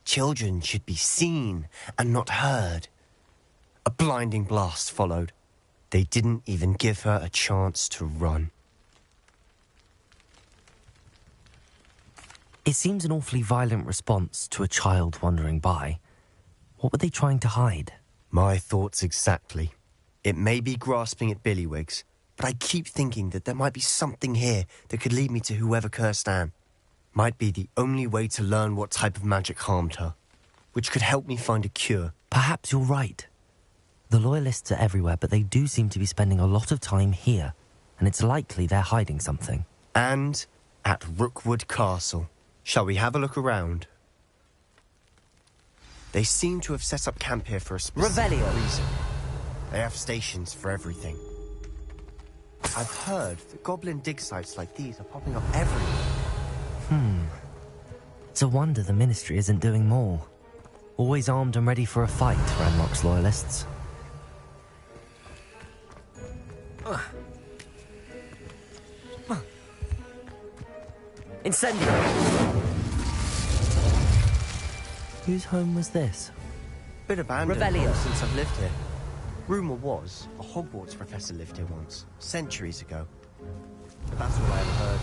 Children should be seen and not heard. A blinding blast followed. They didn't even give her a chance to run. It seems an awfully violent response to a child wandering by. What were they trying to hide? My thoughts exactly. It may be grasping at Billywigs, but I keep thinking that there might be something here that could lead me to whoever cursed Anne. Might be the only way to learn what type of magic harmed her, which could help me find a cure. Perhaps you're right. The Loyalists are everywhere, but they do seem to be spending a lot of time here, and it's likely they're hiding something. And at Rookwood Castle. Shall we have a look around? They seem to have set up camp here for a specific reason. They have stations for everything. I've heard that goblin dig sites like these are popping up everywhere. It's a wonder the Ministry isn't doing more. Always armed and ready for a fight, Ranrock's Loyalists. Incendio! Whose home was this? Bit abandoned Revelio. since I've lived here. Rumour was a Hogwarts professor lived here once, centuries ago. But that's all I ever heard.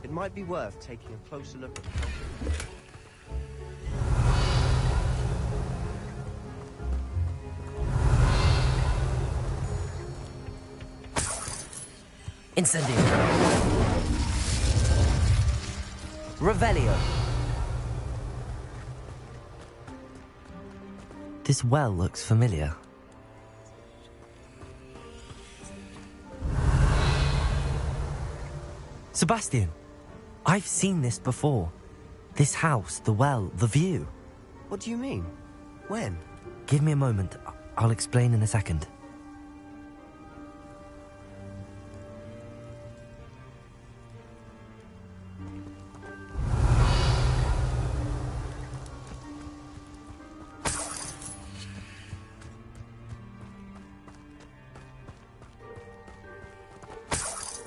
It might be worth taking a closer look at the property. Incendio! Revelio! This well looks familiar. Sebastian! I've seen this before. This house, the well, the view. What do you mean? When? Give me a moment. I'll explain in a second.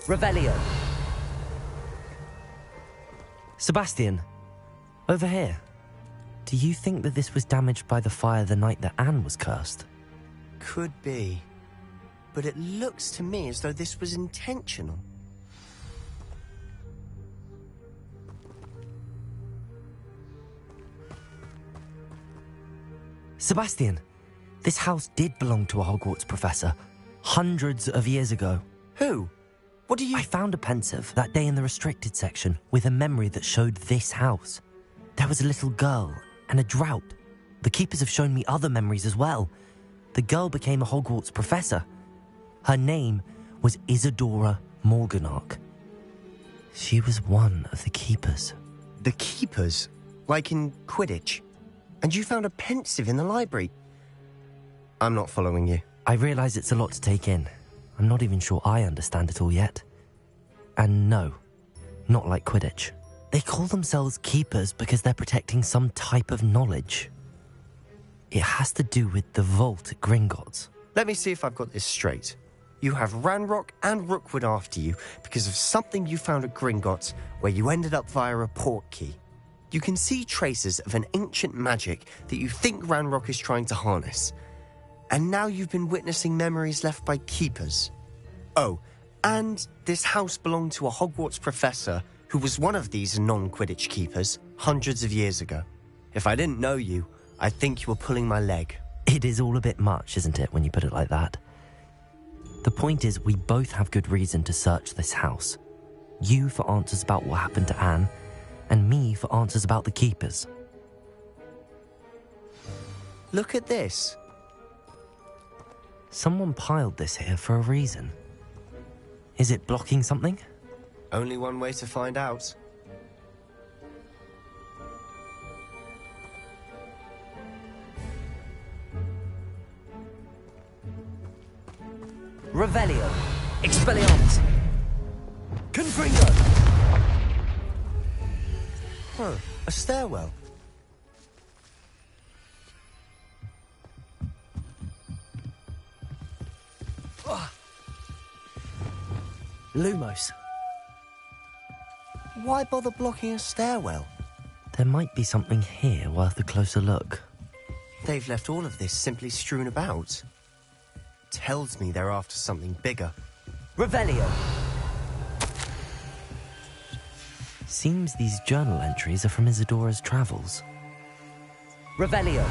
Revelio. Sebastian, over here. Do you think that this was damaged by the fire the night that Anne was cursed? Could be. But it looks to me as though this was intentional. Sebastian, this house did belong to a Hogwarts professor, hundreds of years ago. Who? What do you... I found a pensive that day in the restricted section with a memory that showed this house. There was a little girl and a drought. The keepers have shown me other memories as well. The girl became a Hogwarts professor. Her name was Isadora Morganach. She was one of the keepers. The keepers? Like in Quidditch? And you found a pensive in the library? I'm not following you. I realise it's a lot to take in. I'm not even sure I understand it all yet. And no, not like Quidditch. They call themselves keepers because they're protecting some type of knowledge. It has to do with the vault at Gringotts. Let me see if I've got this straight. You have Ranrock and Rookwood after you because of something you found at Gringotts where you ended up via a port key. You can see traces of an ancient magic that you think Ranrock is trying to harness. And now you've been witnessing memories left by keepers. Oh, and this house belonged to a Hogwarts professor who was one of these non-Quidditch keepers hundreds of years ago. If I didn't know you, I'd think you were pulling my leg. It is all a bit much, isn't it, when you put it like that? The point is, we both have good reason to search this house. You for answers about what happened to Anne, and me for answers about the keepers. Look at this. Someone piled this here for a reason. Is it blocking something? Only one way to find out. Revelio. Expelliarmus. Confringo. Huh, a stairwell. Lumos. Why bother blocking a stairwell? There might be something here worth a closer look. They've left all of this simply strewn about. Tells me they're after something bigger. Revelio. Seems these journal entries are from Isadora's travels. Revelio.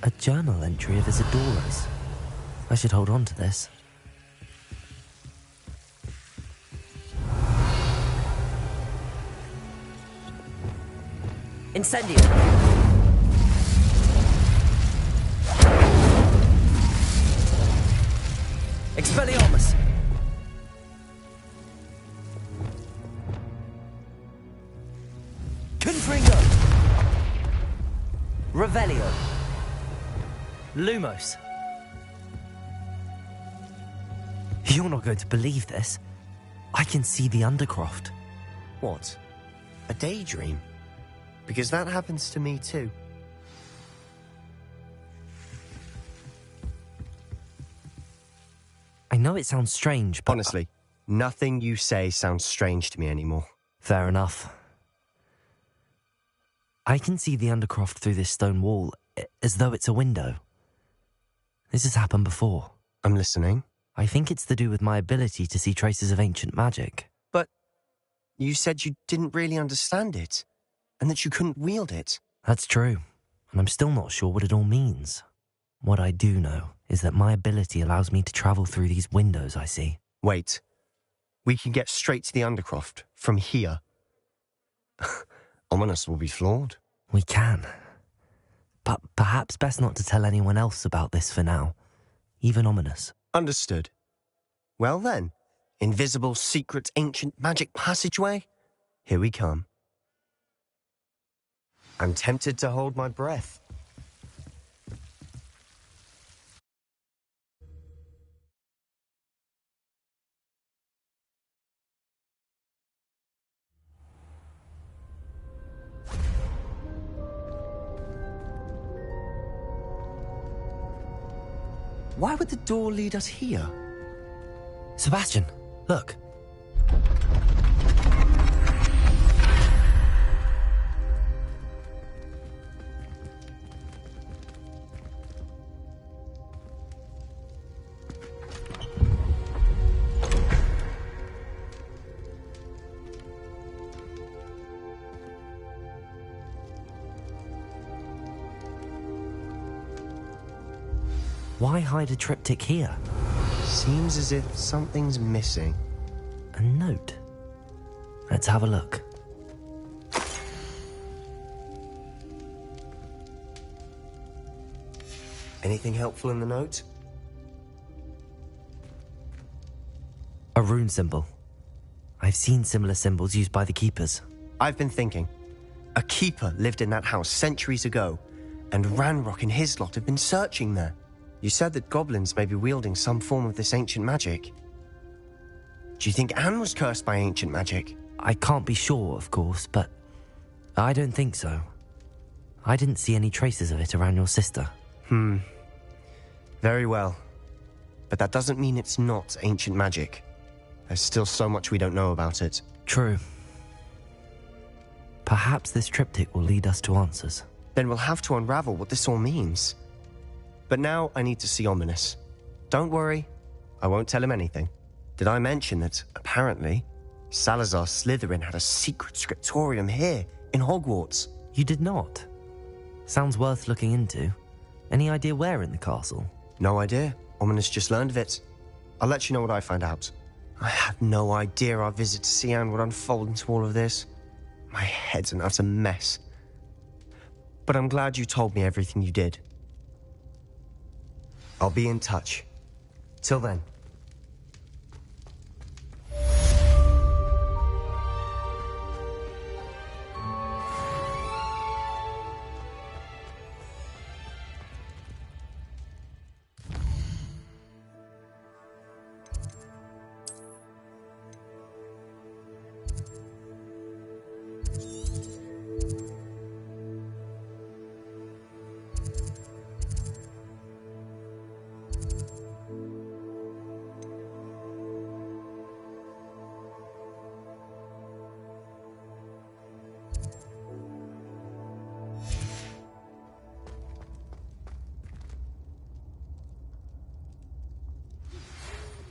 A journal entry of Isadora's. I should hold on to this. Incendio. Expelliarmus. Confringo. Revelio. Lumos. You're not going to believe this. I can see the Undercroft. What? A daydream? Because that happens to me too. I know it sounds strange, but... Honestly, nothing you say sounds strange to me anymore. Fair enough. I can see the Undercroft through this stone wall, as though it's a window. This has happened before. I'm listening. I think it's to do with my ability to see traces of ancient magic. But you said you didn't really understand it, and that you couldn't wield it. That's true, and I'm still not sure what it all means. What I do know is that my ability allows me to travel through these windows I see. Wait. We can get straight to the Undercroft from here. Ominous will be flawed. We can. But perhaps best not to tell anyone else about this for now. Even Ominous. Understood. Well then, invisible, secret, ancient magic passageway? Here we come. I'm tempted to hold my breath. Why would the door lead us here? Sebastian, look. Why hide a triptych here? Seems as if something's missing. A note. Let's have a look. Anything helpful in the note? A rune symbol. I've seen similar symbols used by the keepers. I've been thinking. A keeper lived in that house centuries ago, and Ranrock and his lot have been searching there. You said that goblins may be wielding some form of this ancient magic. Do you think Anne was cursed by ancient magic? I can't be sure, of course, but I don't think so. I didn't see any traces of it around your sister. Very well. But that doesn't mean it's not ancient magic. There's still so much we don't know about it. True. Perhaps this triptych will lead us to answers. Then we'll have to unravel what this all means. But now I need to see Ominous. Don't worry, I won't tell him anything. Did I mention that, apparently, Salazar Slytherin had a secret scriptorium here, in Hogwarts? You did not? Sounds worth looking into. Any idea where in the castle? No idea. Ominous just learned of it. I'll let you know what I find out. I had no idea our visit to Sian would unfold into all of this. My head's an utter mess. But I'm glad you told me everything you did. I'll be in touch. Till then.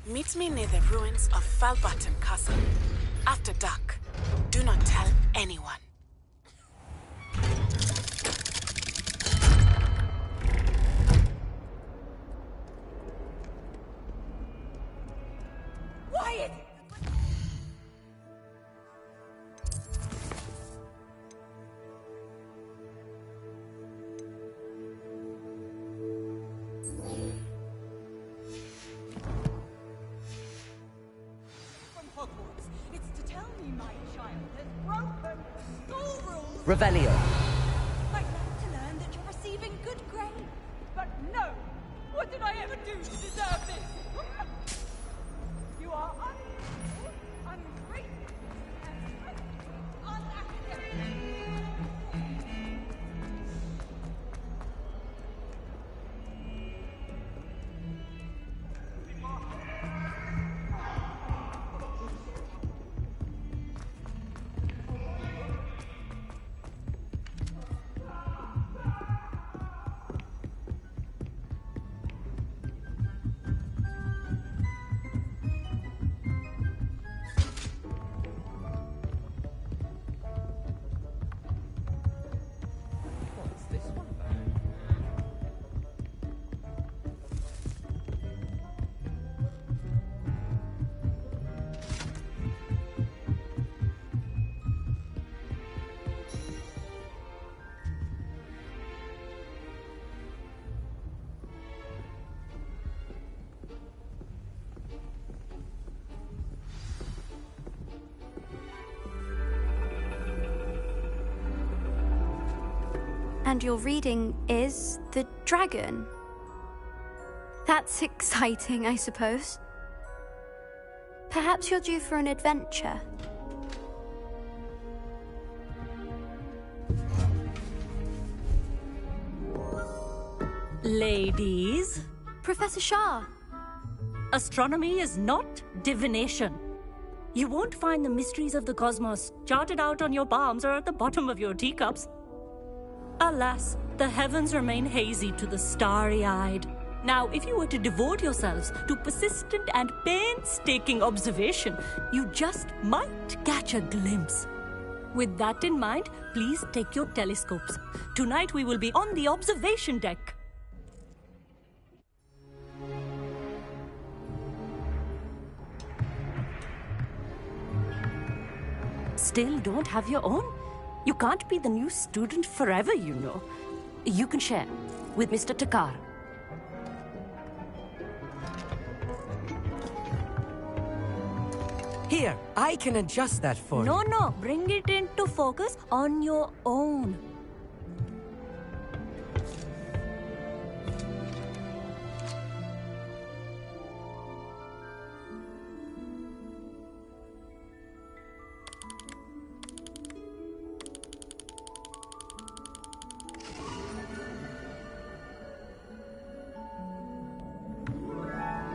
Meet me near the ruins of Falbutton Castle. After dark. Do not tell anyone. Wyatt! Revelio. I'd like to learn that you're receiving good grades. But no! What did I ever do to deserve this? You are ungrateful, and unacademic. And your reading is The Dragon. That's exciting, I suppose. Perhaps you're due for an adventure. Ladies? Professor Shah. astronomy is not divination. You won't find the mysteries of the cosmos charted out on your palms or at the bottom of your teacups. Alas, the heavens remain hazy to the starry-eyed. Now, if you were to devote yourselves to persistent and painstaking observation, you just might catch a glimpse. With that in mind, please take your telescopes. Tonight we will be on the observation deck. Still don't have your own? You can't be the new student forever, you know. You can share with Mr. Takar. Here, I can adjust that for you. No, bring it into focus on your own.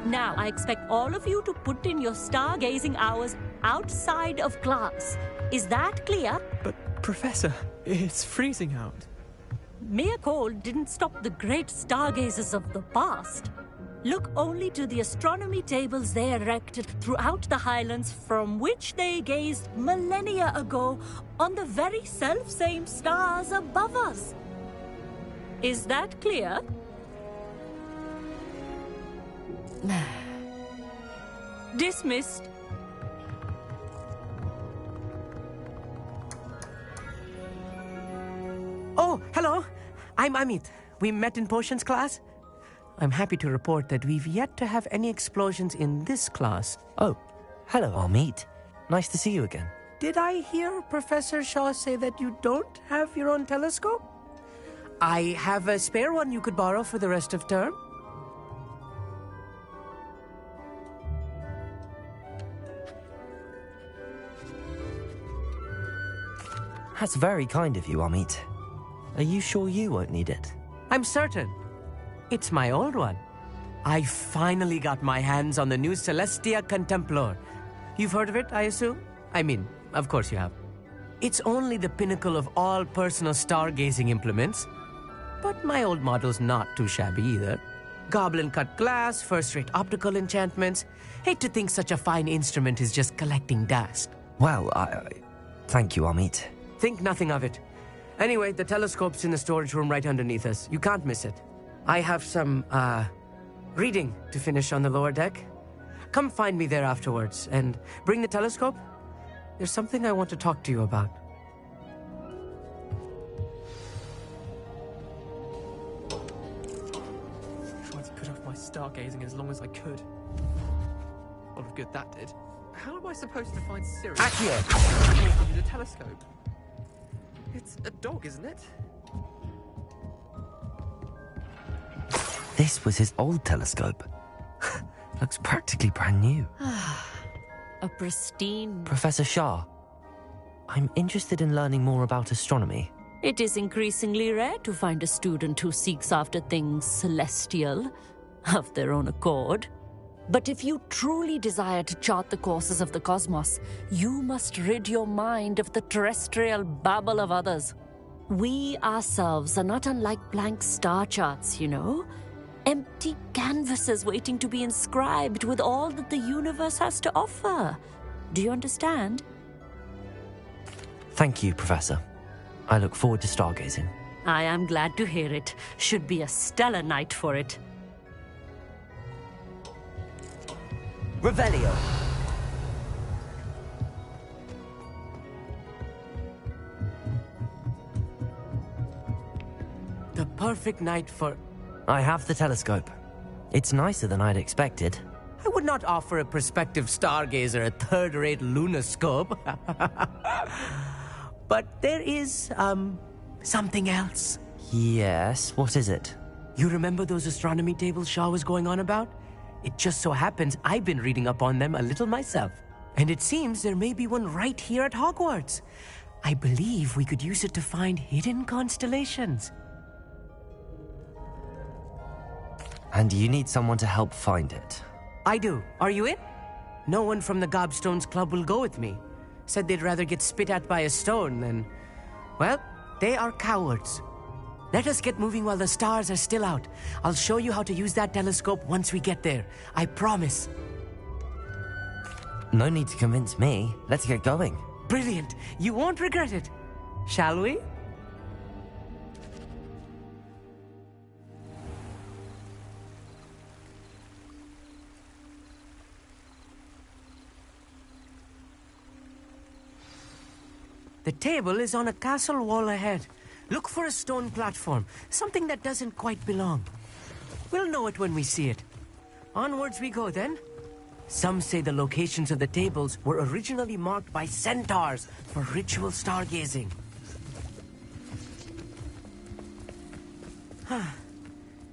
Now, I expect all of you to put in your stargazing hours outside of class. Is that clear? But, Professor, it's freezing out. Mere cold didn't stop the great stargazers of the past. Look only to the astronomy tables they erected throughout the Highlands from which they gazed millennia ago on the very self-same stars above us. Is that clear? Dismissed. Oh, hello. I'm Amit. We met in potions class. I'm happy to report that we've yet to have any explosions in this class. Oh, hello, Amit. Nice to see you again. Did I hear Professor Shaw say that you don't have your own telescope? I have a spare one you could borrow for the rest of term. That's very kind of you, Amit. Are you sure you won't need it? I'm certain. It's my old one. I finally got my hands on the new Celestia Contemplar. You've heard of it, I assume? I mean, of course you have. It's only the pinnacle of all personal stargazing implements. But my old model's not too shabby either. Goblin-cut glass, first-rate optical enchantments. Hate to think such a fine instrument is just collecting dust. Well, thank you, Amit. Think nothing of it. Anyway, the telescope's in the storage room right underneath us. You can't miss it. I have some, reading to finish on the lower deck. Come find me there afterwards, and bring the telescope. There's something I want to talk to you about. Tried to put off my stargazing as long as I could. A lot of good that did. How am I supposed to find Sirius? Accio! With a telescope. It's a dog, isn't it? This was his old telescope. Looks practically brand new. A pristine... Professor Shah, I'm interested in learning more about astronomy. It is increasingly rare to find a student who seeks after things celestial, of their own accord. But if you truly desire to chart the courses of the cosmos, you must rid your mind of the terrestrial babble of others. We ourselves are not unlike blank star charts, you know? Empty canvases waiting to be inscribed with all that the universe has to offer. Do you understand? Thank you, Professor. I look forward to stargazing. I am glad to hear it. Should be a stellar night for it. Revelio. The perfect night for... I have the telescope. It's nicer than I'd expected. I would not offer a prospective stargazer a third-rate lunoscope. But there is, something else. Yes, what is it? You remember those astronomy tables Shaw was going on about? It just so happens I've been reading up on them a little myself. And it seems there may be one right here at Hogwarts. I believe we could use it to find hidden constellations. And you need someone to help find it. I do. Are you in? No one from the Gobstones Club will go with me. Said they'd rather get spit at by a stone than... Well, they are cowards. Let us get moving while the stars are still out. I'll show you how to use that telescope once we get there. I promise. No need to convince me. Let's get going. Brilliant. You won't regret it. Shall we? The table is on a castle wall ahead. Look for a stone platform, something that doesn't quite belong. We'll know it when we see it. Onwards we go then. Some say the locations of the tables were originally marked by centaurs for ritual stargazing.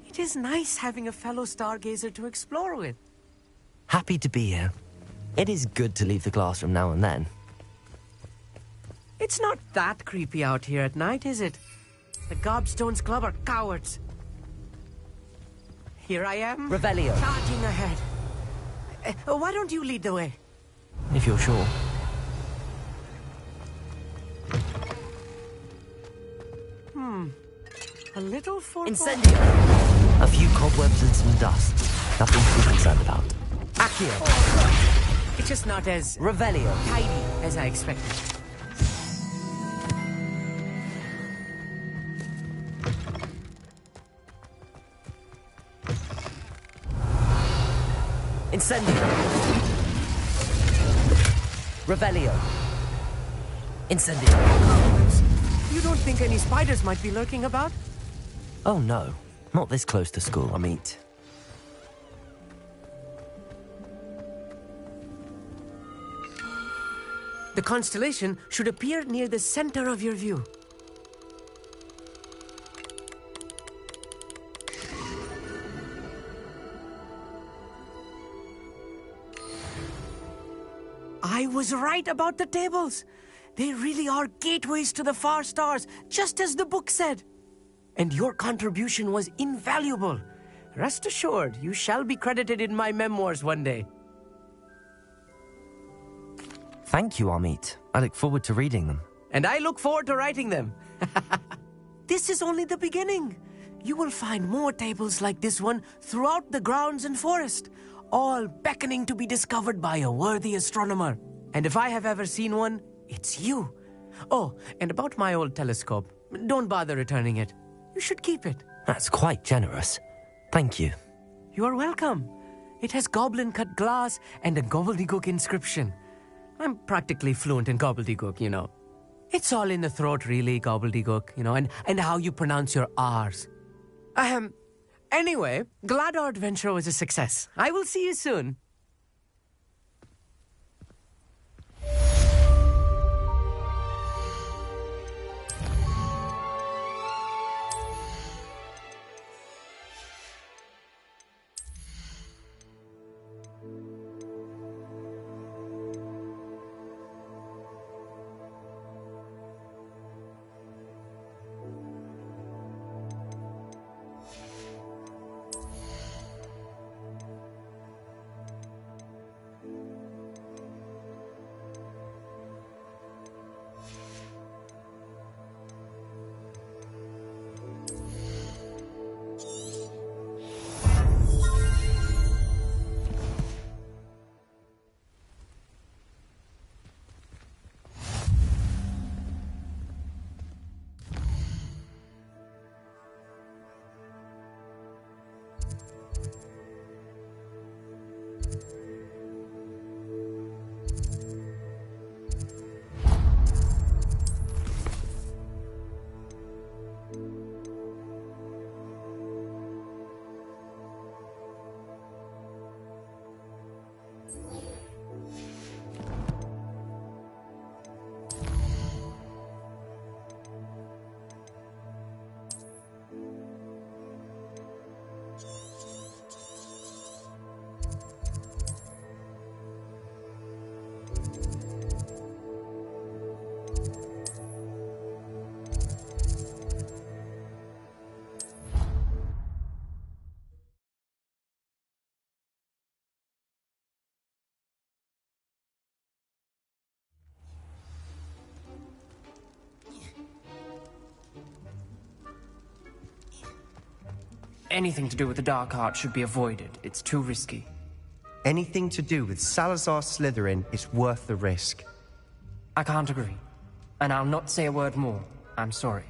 It is nice having a fellow stargazer to explore with. Happy to be here. It is good to leave the classroom now and then. It's not that creepy out here at night, is it? The Gobstones Club are cowards. Here I am. Revelio. Charging ahead. Why don't you lead the way? If you're sure. A little for... Incendio! A few cobwebs and some dust. Nothing to be concerned about. Accio. It's just not as... Revelio. Tidy as I expected. Incendio. Revelio. Incendio. You don't think any spiders might be lurking about? Oh no, not this close to school, Amit. The constellation should appear near the center of your view. I was right about the tables. They really are gateways to the far stars, just as the book said. And your contribution was invaluable. Rest assured, you shall be credited in my memoirs one day. Thank you, Amit. I look forward to reading them. And I look forward to writing them. This is only the beginning. You will find more tables like this one throughout the grounds and forest, all beckoning to be discovered by a worthy astronomer. And if I have ever seen one, it's you. Oh, and about my old telescope, don't bother returning it. You should keep it. That's quite generous. Thank you. You are welcome. It has goblin-cut glass and a gobbledygook inscription. I'm practically fluent in gobbledygook, you know. It's all in the throat, really, gobbledygook, you know, and how you pronounce your R's. Anyway, glad our adventure was a success. I will see you soon. anything to do with the Dark Art should be avoided. It's too risky. Anything to do with Salazar Slytherin is worth the risk. I can't agree. And I'll not say a word more. I'm sorry.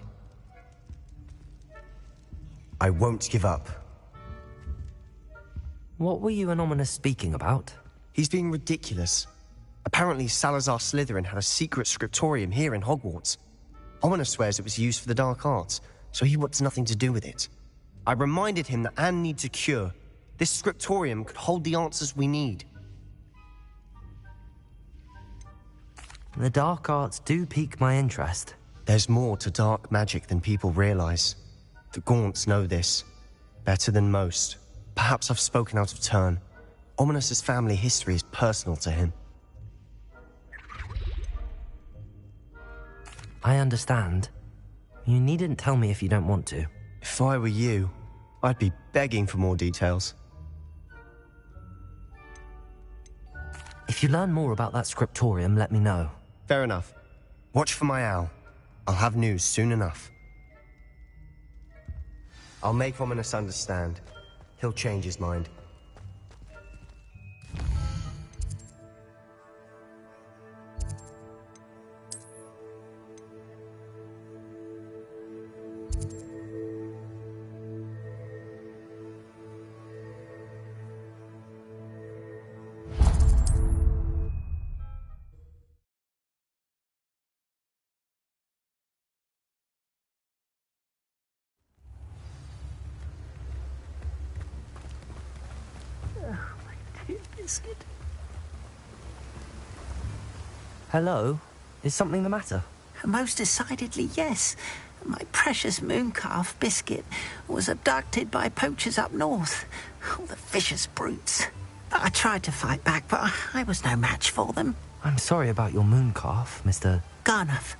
I won't give up. What were you and Ominous speaking about? He's being ridiculous. Apparently Salazar Slytherin had a secret scriptorium here in Hogwarts. Ominous swears it was used for the Dark Arts, so he wants nothing to do with it. I reminded him that Anne needs a cure. This scriptorium could hold the answers we need. The Dark Arts do pique my interest. There's more to dark magic than people realize. The Gaunts know this. Better than most. Perhaps I've spoken out of turn. Ominous's family history is personal to him. I understand. You needn't tell me if you don't want to. If I were you, I'd be begging for more details. If you learn more about that scriptorium, let me know. Fair enough. Watch for my owl. I'll have news soon enough. I'll make Ominous understand. He'll change his mind. Biscuit. Hello? Is something the matter? Most decidedly, yes. My precious mooncalf, Biscuit, was abducted by poachers up north. Oh, the vicious brutes. I tried to fight back, but I was no match for them. I'm sorry about your mooncalf, Mr. Garnuff.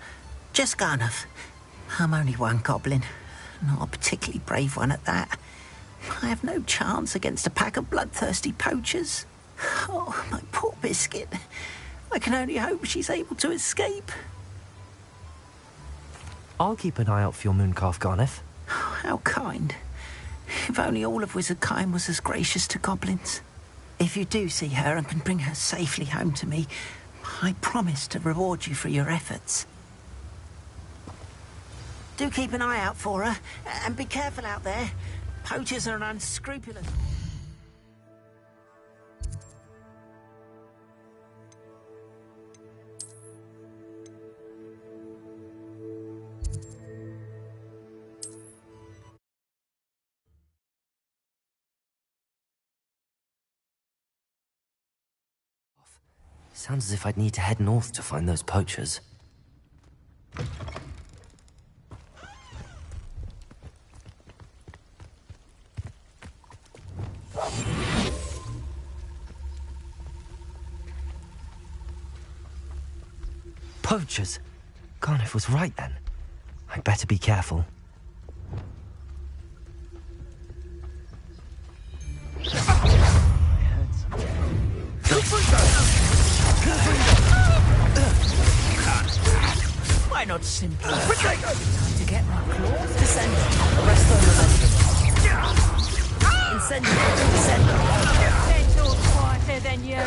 Just Garnuff. I'm only one goblin. Not a particularly brave one at that. I have no chance against a pack of bloodthirsty poachers. Oh, my poor Biscuit. I can only hope she's able to escape. I'll keep an eye out for your mooncalf, Garniff. Oh, how kind. If only all of Wizardkind was as gracious to goblins. If you do see her and can bring her safely home to me, I promise to reward you for your efforts. Do keep an eye out for her, and be careful out there. Poachers are unscrupulous. Sounds as if I'd need to head north to find those poachers. Poachers? Garniff was right then. I'd better be careful. Why not simply to get my claws? Descend. Rest on the Incendiary. Descend. They're not quieter than you.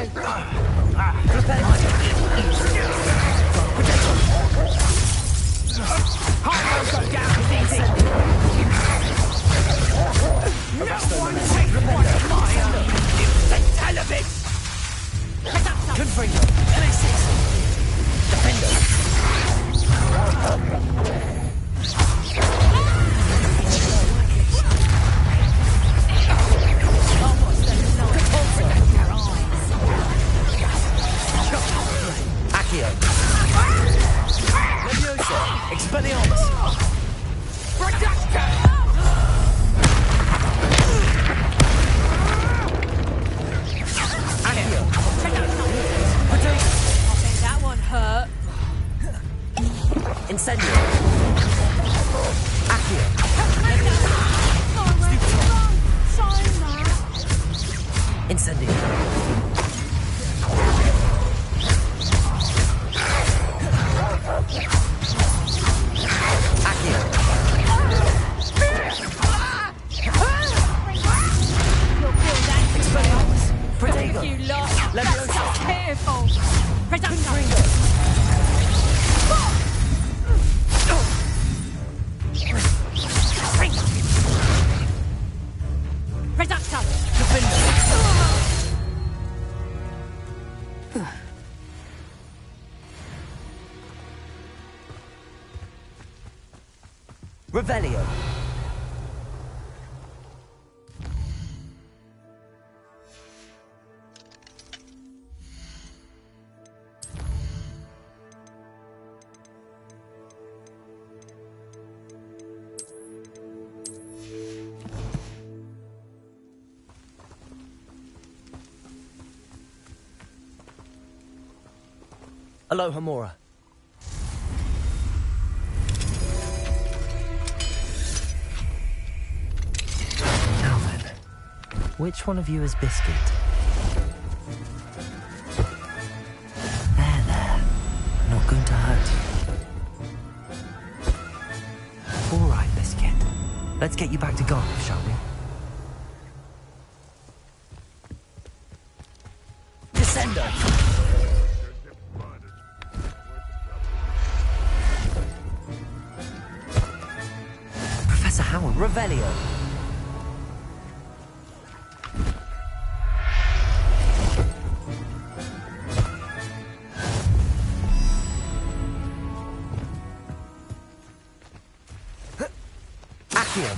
Hard go down with these. No one takes one of my own. The television. Confringo. LA6. Defender. Accio. Leviosa. Expelliarmus. Accio. I think that one hurt. Incendio. Accio. Incendio. Accio. Revelio. Aloha Mora. Now then, which one of you is Biscuit? There. Not going to hurt you. All right, Biscuit. Let's get you back to Garth, shall we? Descender! Professor Howard, Revelio. Accio.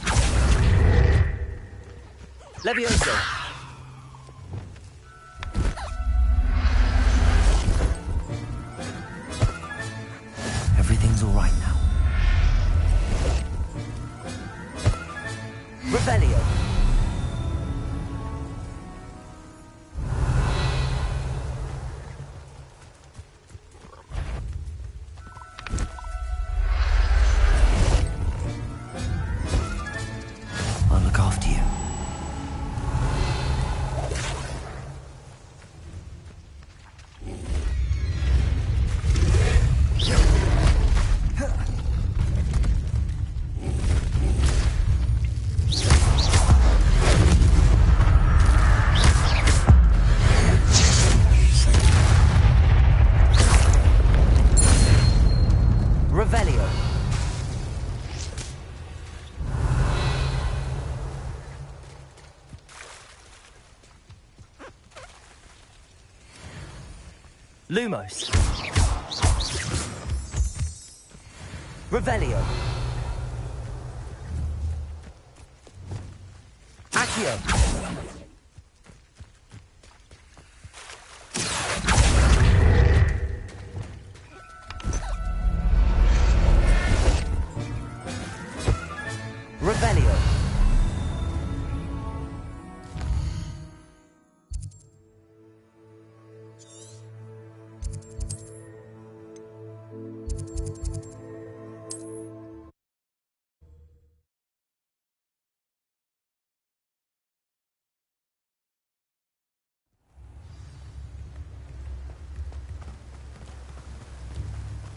Levioso. Everything's all right now. Revelio. I'll look after you. Revelio. Lumos. Revelio. Accio. Revelio.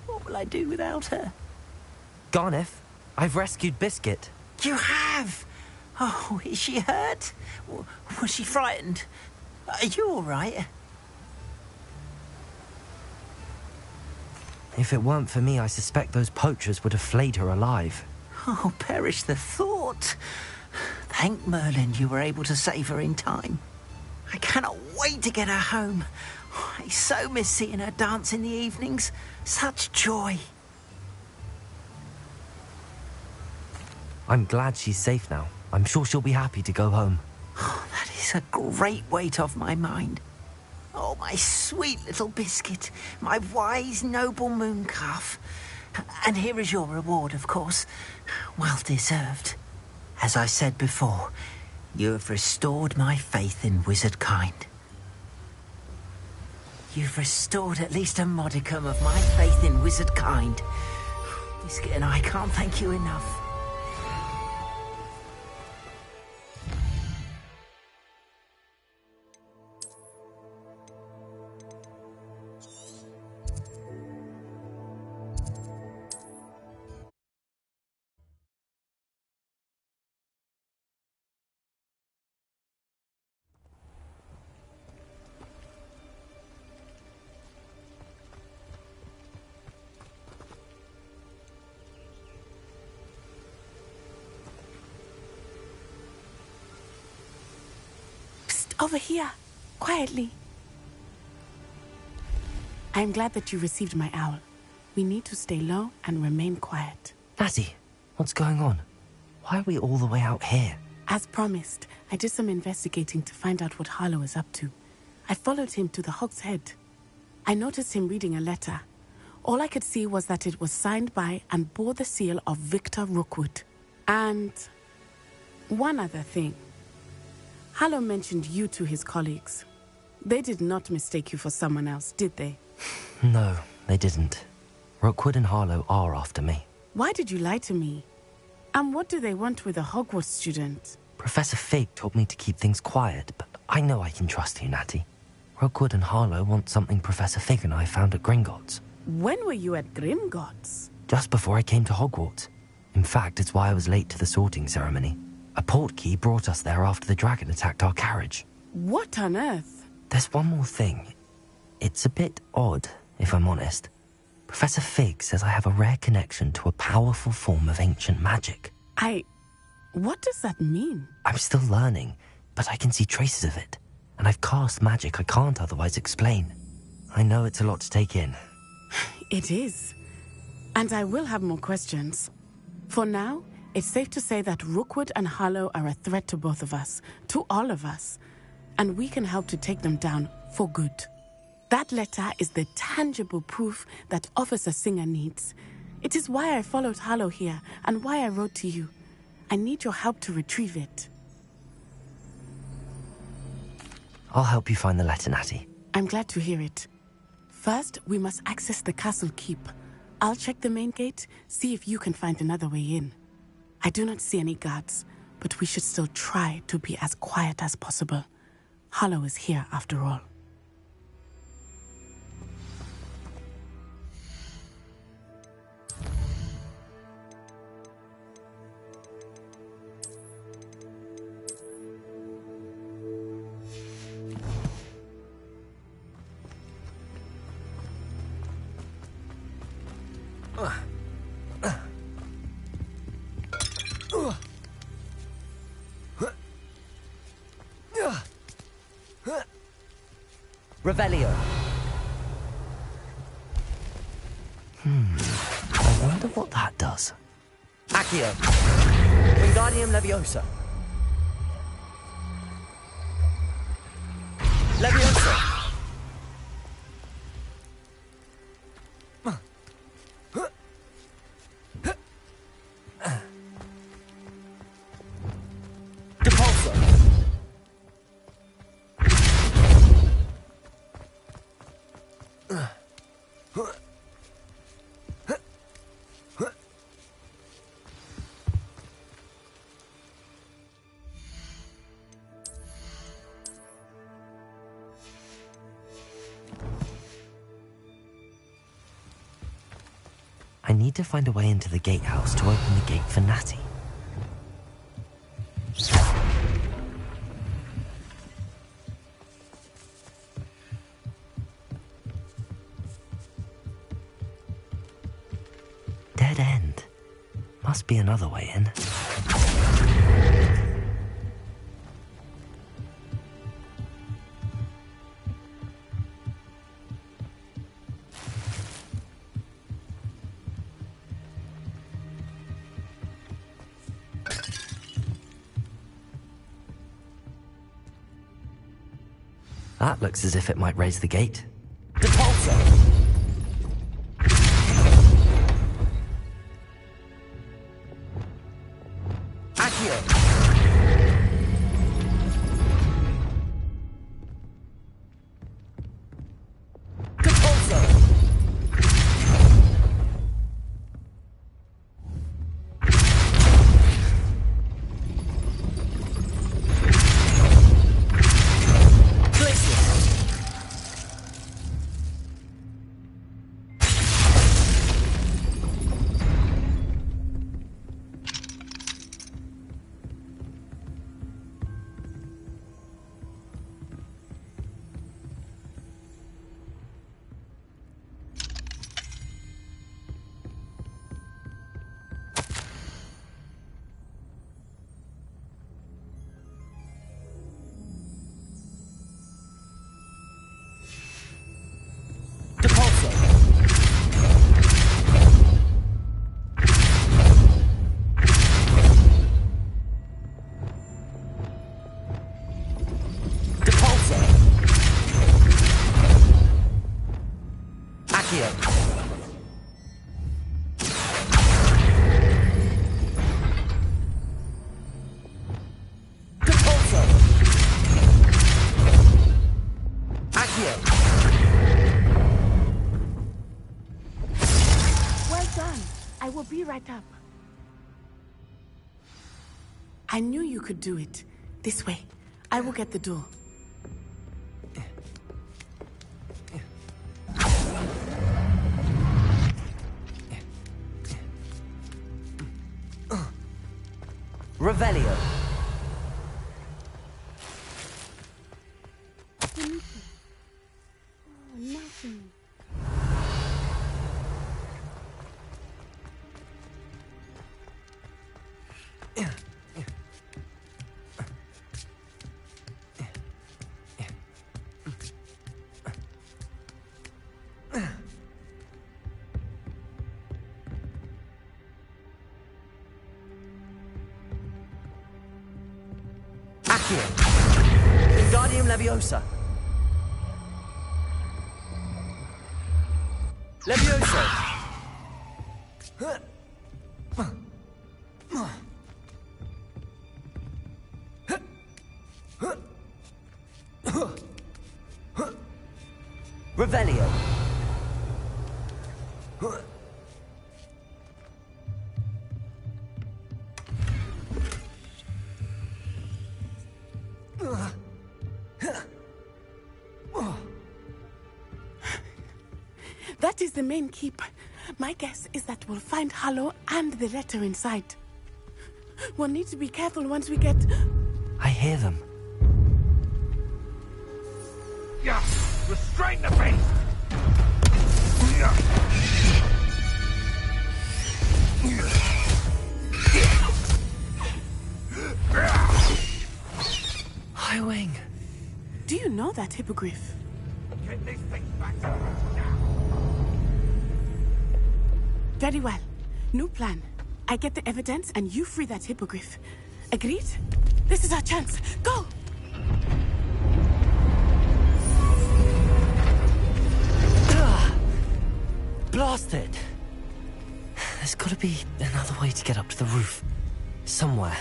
What will I do without her? Garneth, I've rescued Biscuit. You have? Oh, is she hurt? Was she frightened? Are you all right? If it weren't for me, I suspect those poachers would have flayed her alive. Oh, perish the thought. Thank Merlin you were able to save her in time. I cannot wait to get her home. I so miss seeing her dance in the evenings. Such joy. I'm glad she's safe now. I'm sure she'll be happy to go home. Oh, that is a great weight off my mind. Oh, my sweet little Biscuit, my wise, noble moon calf. And here is your reward, of course. Well deserved. As I said before, you have restored my faith in wizard kind. You've restored at least a modicum of my faith in wizard kind. Biscuit and I can't thank you enough. Over here, quietly. I'm glad that you received my owl. We need to stay low and remain quiet. Lassie, What's going on? Why are we all the way out here? As promised, I did some investigating to find out what Harlow is up to. I followed him to the Hog's Head. I noticed him reading a letter. All I could see was that it was signed by and bore the seal of Victor Rookwood. And one other thing. Harlow mentioned you to his colleagues. They did not mistake you for someone else, did they? No, they didn't. Rookwood and Harlow are after me. Why did you lie to me? And what do they want with a Hogwarts student? Professor Fig told me to keep things quiet, but I know I can trust you, Natty. Rookwood and Harlow want something Professor Fig and I found at Gringotts. When were you at Gringotts? Just before I came to Hogwarts. In fact, it's why I was late to the sorting ceremony. A portkey brought us there after the dragon attacked our carriage. What on earth? There's one more thing. It's a bit odd, if I'm honest. Professor Fig says I have a rare connection to a powerful form of ancient magic. What does that mean? I'm still learning, but I can see traces of it. And I've cast magic I can't otherwise explain. I know it's a lot to take in. It is. And I will have more questions. For now, it's safe to say that Rookwood and Harlow are a threat to both of us, to all of us. And we can help to take them down for good. That letter is the tangible proof that Officer Singer needs. It is why I followed Harlow here and why I wrote to you. I need your help to retrieve it. I'll help you find the letter, Natty. I'm glad to hear it. First, we must access the castle keep. I'll check the main gate, see if you can find another way in. I do not see any guards, but we should still try to be as quiet as possible. Harlow is here after all. Revelio. I wonder what that does. Accio. Wingardium Leviosa. Leviosa. Depulso. I need to find a way into the gatehouse to open the gate for Natty. Dead end. Must be another way in. That looks as if it might raise the gate. Depulso. Accio. I will be right up. I knew you could do it. This way. I will get the door. Revelio. Nothing. Accio. Wingardium Leviosa. Levioso. Revelio. That is the main keep. My guess is that we'll find Hollow and the letter inside. We'll need to be careful once we get... I hear them. Yeah! Restrain the beast! Highwing. Do you know that hippogriff? Get this thing back to now! Very well. New plan. I get the evidence and you free that hippogriff. Agreed? This is our chance. Go! Blast it! There's gotta be another way to get up to the roof. Somewhere.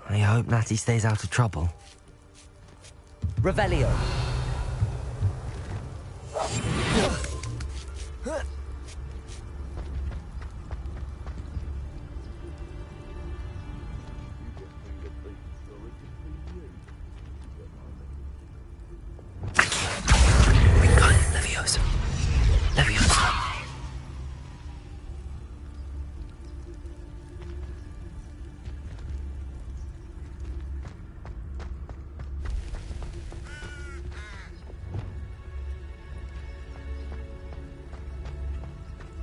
I hope Natty stays out of trouble. Revelio. Leviosa. Leviosa.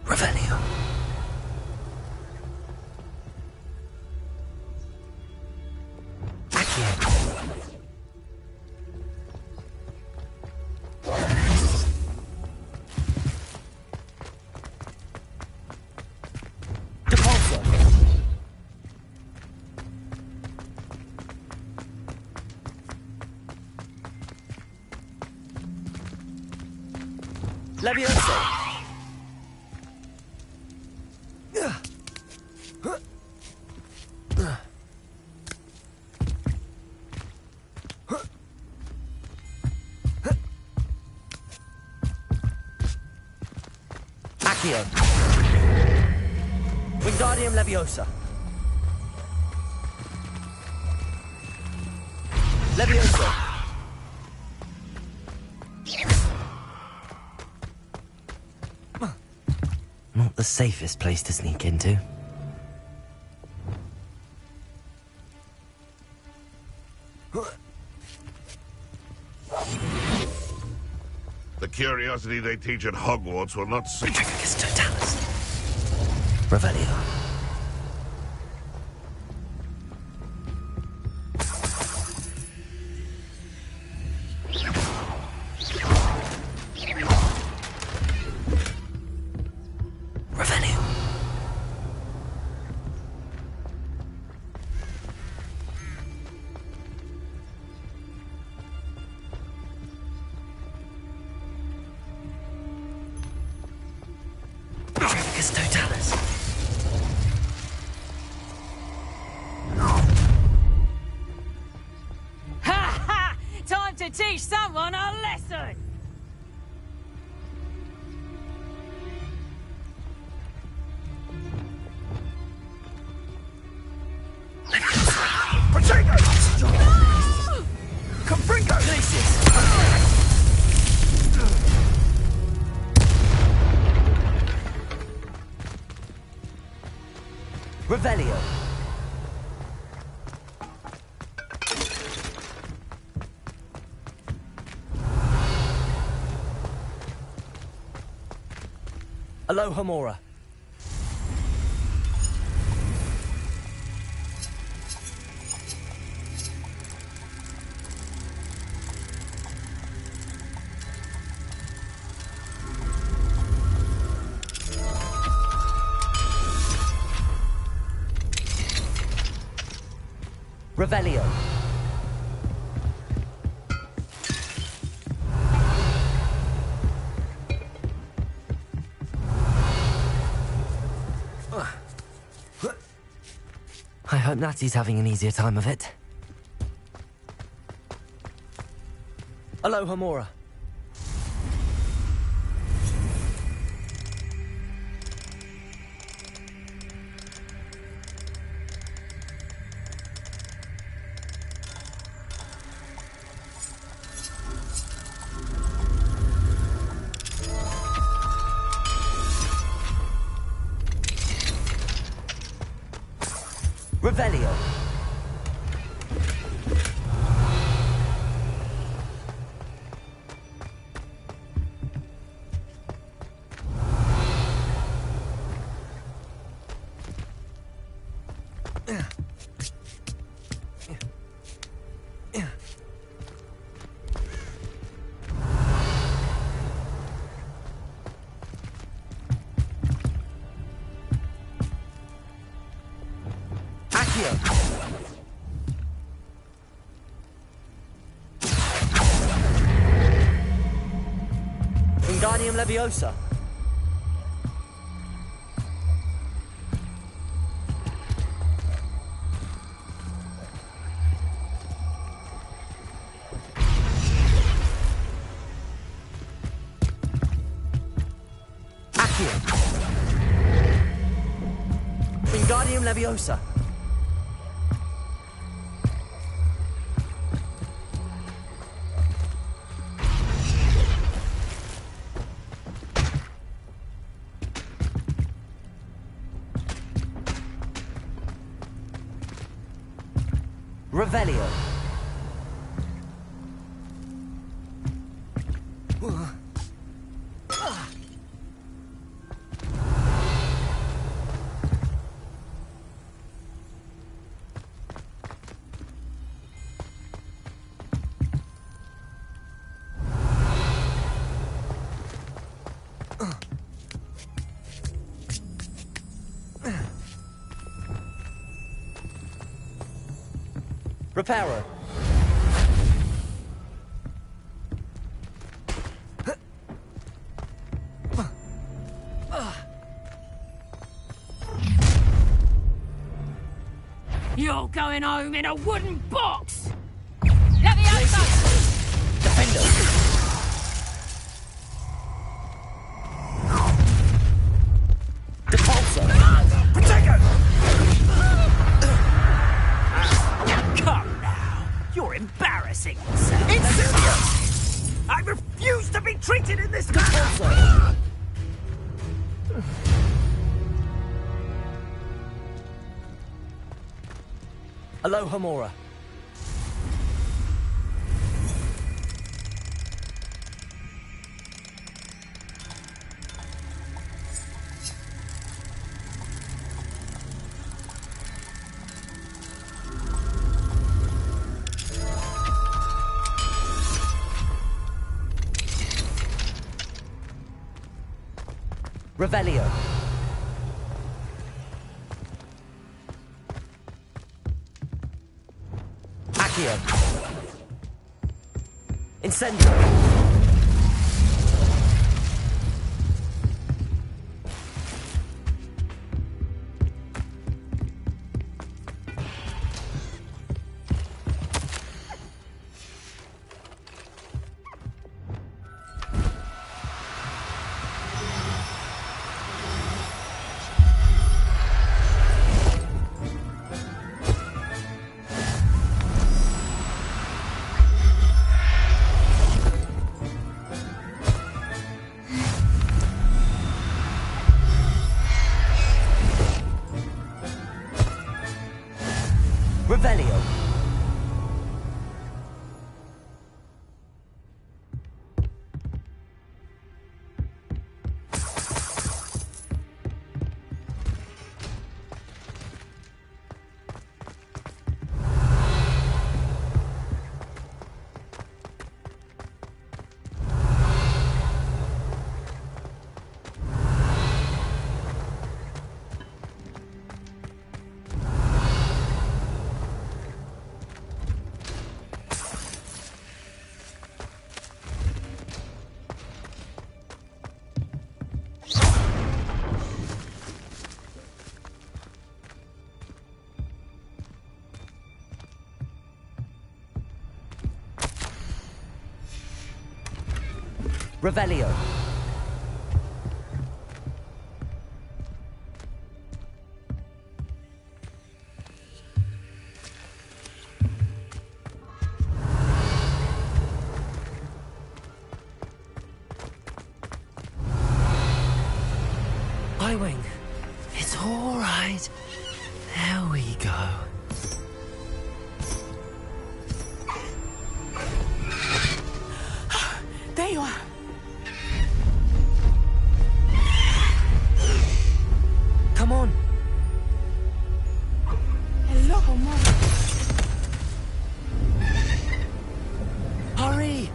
Revelio. Levioso. Accio. Wingardium Leviosa. Levioso. Not the safest place to sneak into. The curiosity they teach at Hogwarts will not see. Revelio. To teach someone a lesson! Revelio. Alohomora. Revelio. I hope Natty's having an easier time of it. Alohomora. Revelio. Wingardium Leviosa. Accio. Wingardium Leviosa. Revelio. Reparo. You're going home in a wooden box! Leviosa! Defender. Depulso. Protego! Come now. You're embarrassing yourself. Incendious! I refuse to be treated in this manner! Alohomora. Revelio. Accio. Incendio. Revelio. Highwing, it's all right. There we go. There you are. Come on. Hello, Mom. Hurry!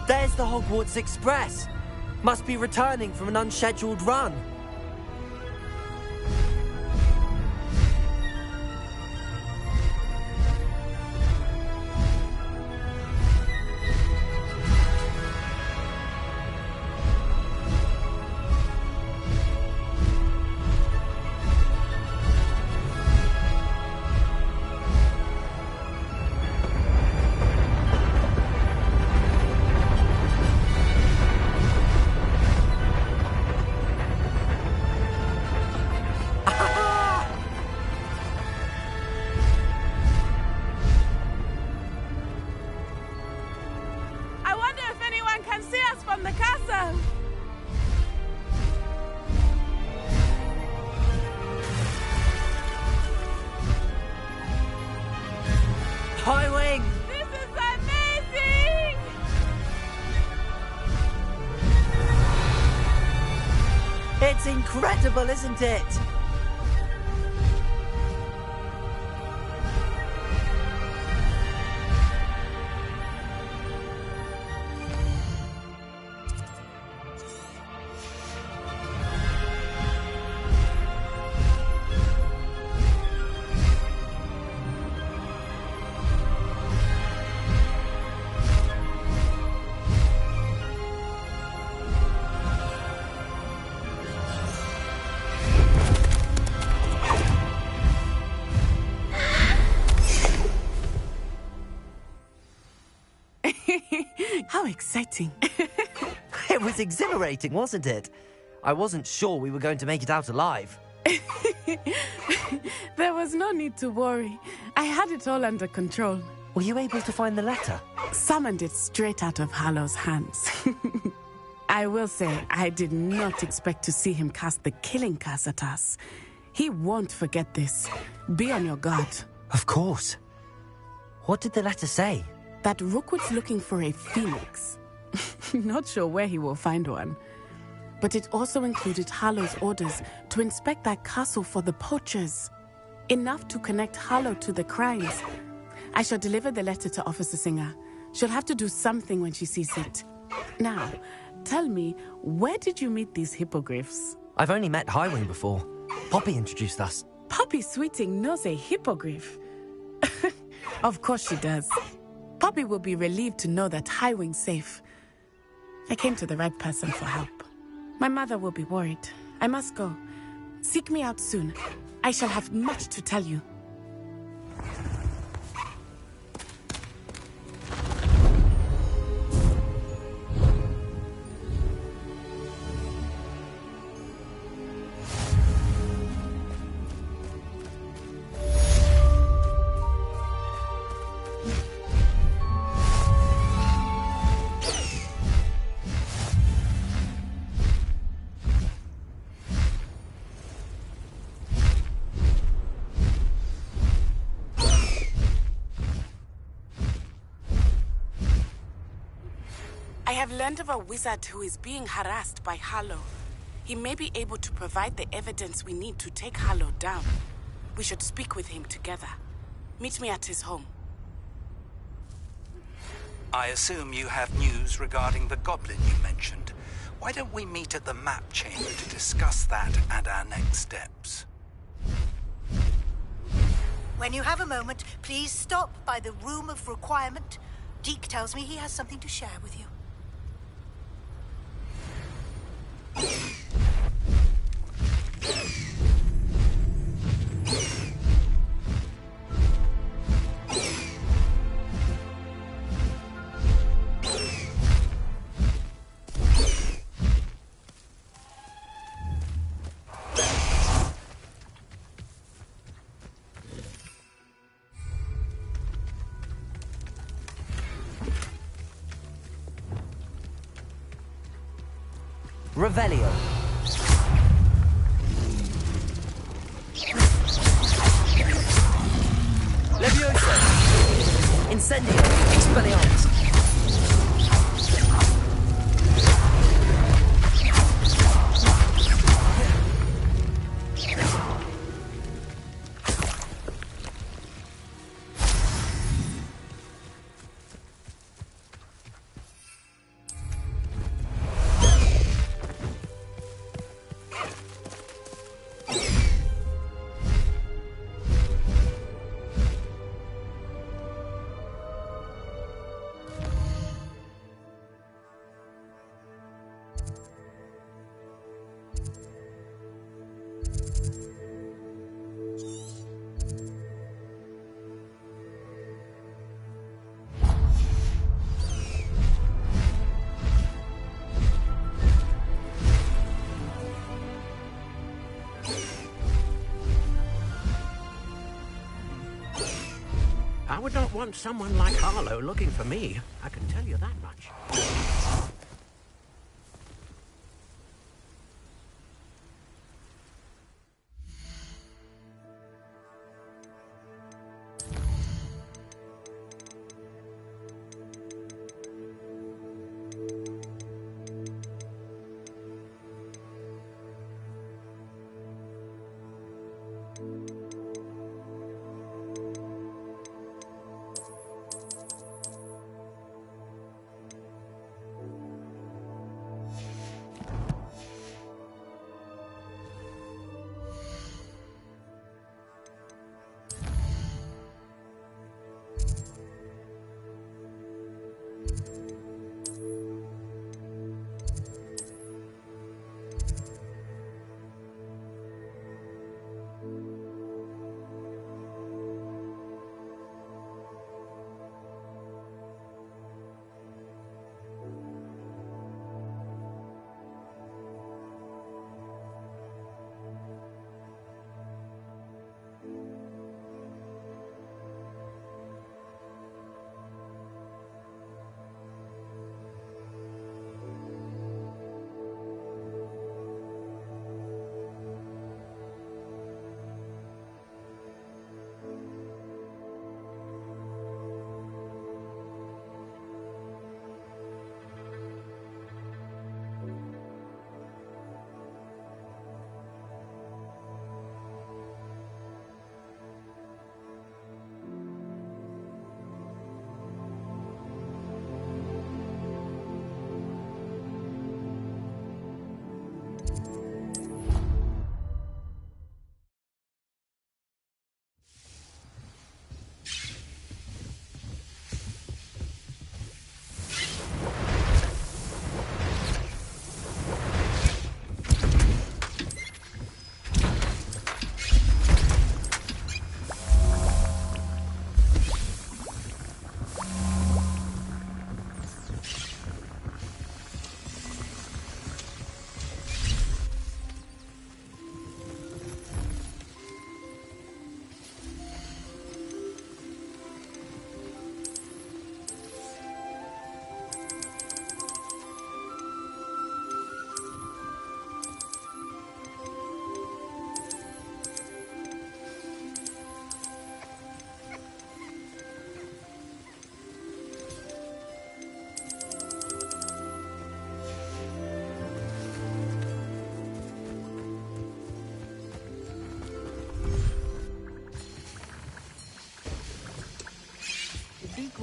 There's the Hogwarts Express. Must be returning from an unscheduled run. I wonder if anyone can see us from the castle. Highwing! This is amazing! It's incredible, isn't it? How exciting. It was exhilarating, wasn't it? I wasn't sure we were going to make it out alive. There was no need to worry. I had it all under control. Were you able to find the letter? Summoned it straight out of Hallow's hands. I will say, I did not expect to see him cast the killing curse at us. He won't forget this. Be on your guard. Of course. What did the letter say? That Rookwood's looking for a phoenix. Not sure where he will find one. But it also included Hallow's orders to inspect that castle for the poachers. Enough to connect Hallow to the crimes. I shall deliver the letter to Officer Singer. She'll have to do something when she sees it. Now, tell me, where did you meet these hippogriffs? I've only met Highwing before. Poppy introduced us. Poppy Sweeting knows a hippogriff. Of course she does. Poppy will be relieved to know that Highwing's safe. I came to the right person for help. My mother will be worried. I must go. Seek me out soon. I shall have much to tell you. have learned of a wizard who is being harassed by Harlow. He may be able to provide the evidence we need to take Harlow down. We should speak with him together. Meet me at his home. I assume you have news regarding the goblin you mentioned. Why don't we meet at the map chamber to discuss that and our next steps? When you have a moment, please stop by the Room of Requirement. Deke tells me he has something to share with you. Revelio. Levioso. Incendio. Expelliarmus. I would not want someone like Harlow looking for me. I can tell you that much.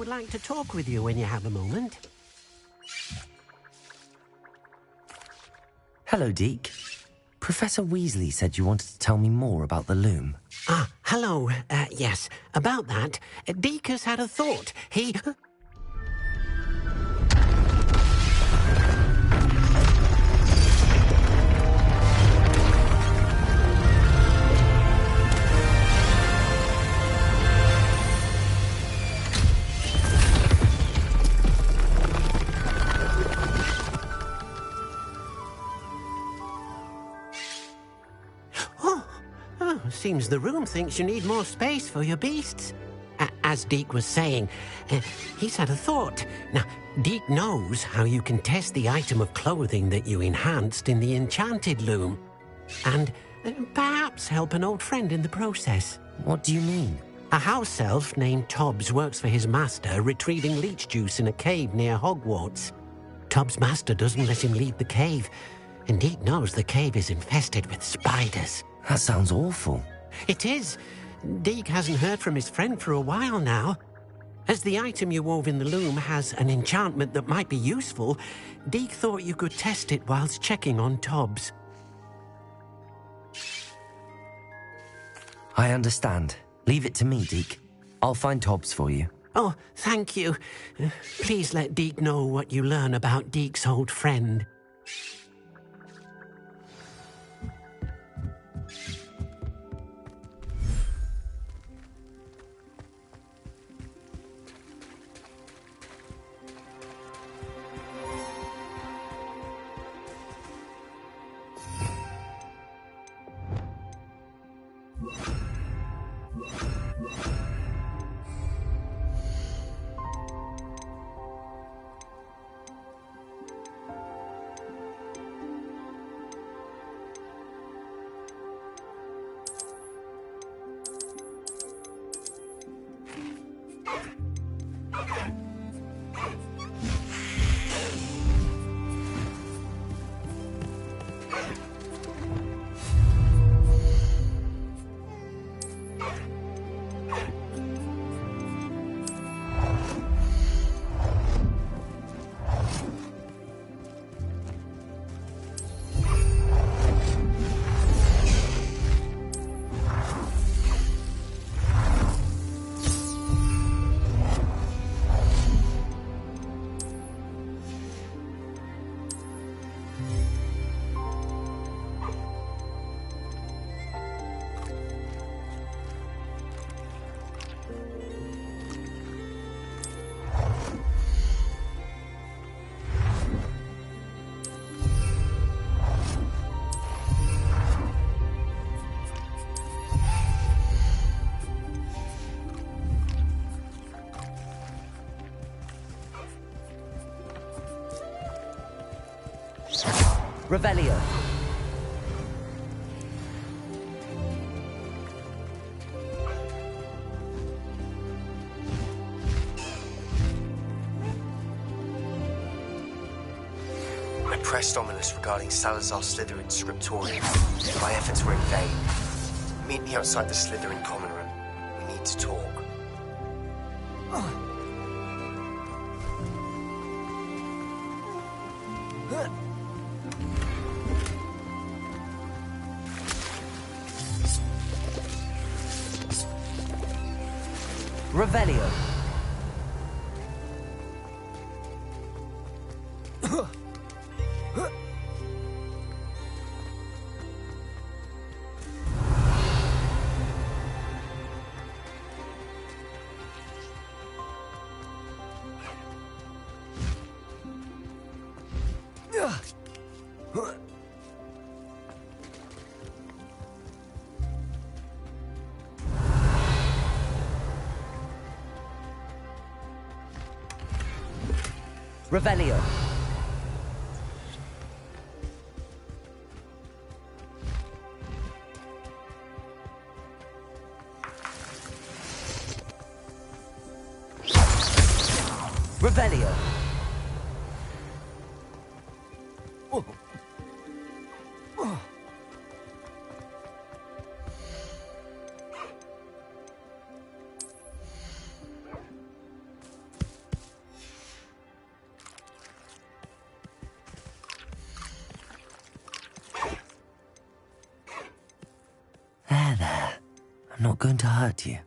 would like to talk with you when you have a moment. Hello, Deke. Professor Weasley said you wanted to tell me more about the loom. Ah, hello. Yes, about that. Deke has had a thought. He... Seems the room thinks you need more space for your beasts. As Deke was saying, he's had a thought. Now, Deke knows how you can test the item of clothing that you enhanced in the enchanted loom. And perhaps help an old friend in the process. What do you mean? A house elf named Tobbs works for his master retrieving leech juice in a cave near Hogwarts. Tobbs' master doesn't let him leave the cave, and Deke knows the cave is infested with spiders. That sounds awful. It is. Deke hasn't heard from his friend for a while now. As the item you wove in the loom has an enchantment that might be useful, Deke thought you could test it whilst checking on Tobbs. I understand. Leave it to me, Deke. I'll find Tobbs for you. Oh, thank you. Please let Deke know what you learn about Deke's old friend. Revelio. I pressed Ominous regarding Salazar Slytherin's scriptorium. My efforts were in vain. Meet me outside the Slytherin common room. We need to talk. Revelio. Revelio. Revelio. not going to hurt you.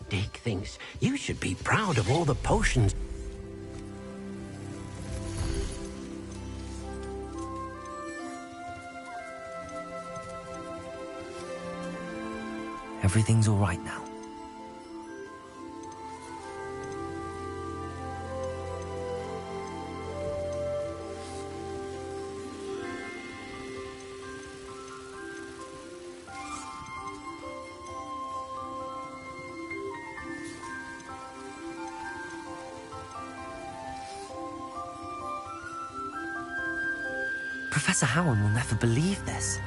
Dick thinks you should be proud of all the potions. Everything's all right now. Professor Howard will never believe this.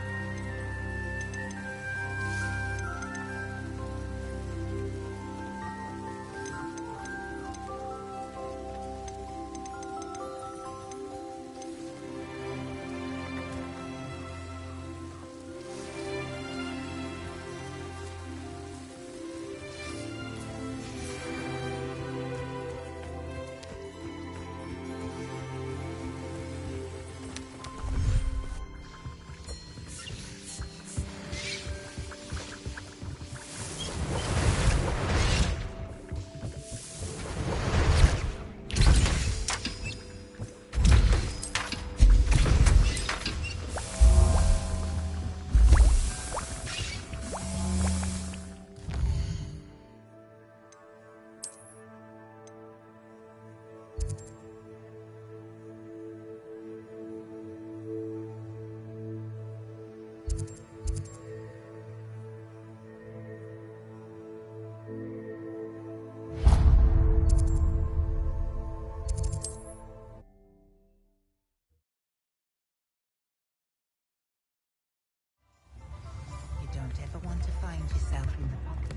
You don't ever want to find yourself in the pocket.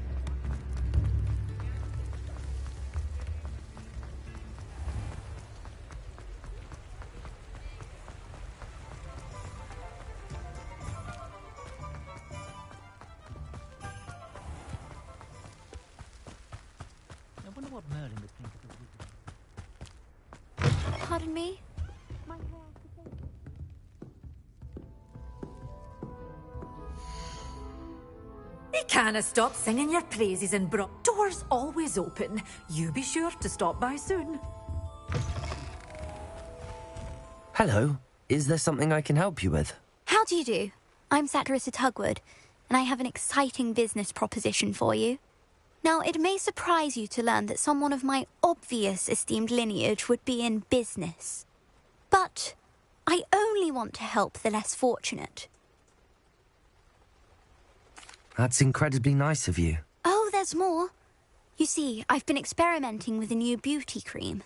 I wonder what Merlin would think of the wig. Pardon me? You canna stop singing your praises and doors always open. You be sure to stop by soon. Hello. Is there something I can help you with? How do you do? I'm Satirissa Tugwood, and I have an exciting business proposition for you. Now, it may surprise you to learn that someone of my obvious esteemed lineage would be in business. But I only want to help the less fortunate. That's incredibly nice of you. Oh, there's more. You see, I've been experimenting with a new beauty cream.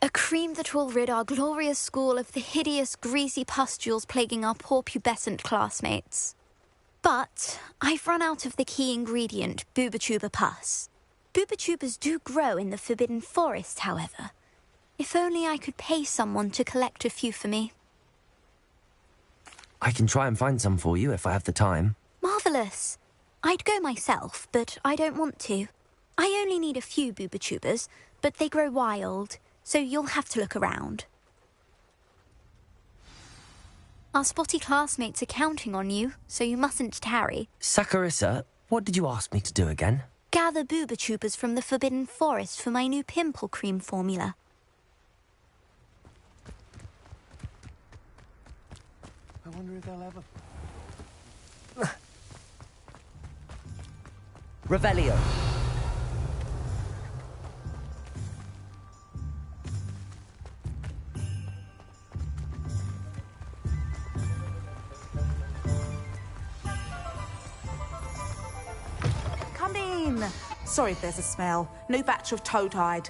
A cream that will rid our glorious school of the hideous, greasy pustules plaguing our poor pubescent classmates. But I've run out of the key ingredient, Booba-Tuber pus. Booba-Tubers do grow in the Forbidden Forest, however. If only I could pay someone to collect a few for me. I can try and find some for you if I have the time. Marvellous. I'd go myself, but I don't want to. I only need a few Booba-Tubers, but they grow wild, so you'll have to look around. Our spotty classmates are counting on you, so you mustn't tarry. Saccharissa, what did you ask me to do again? Gather Booba-Tubers from the Forbidden Forest for my new pimple cream formula. I wonder if they'll ever... Revelio. Come in. Sorry if there's a smell. New batch of toad-hide.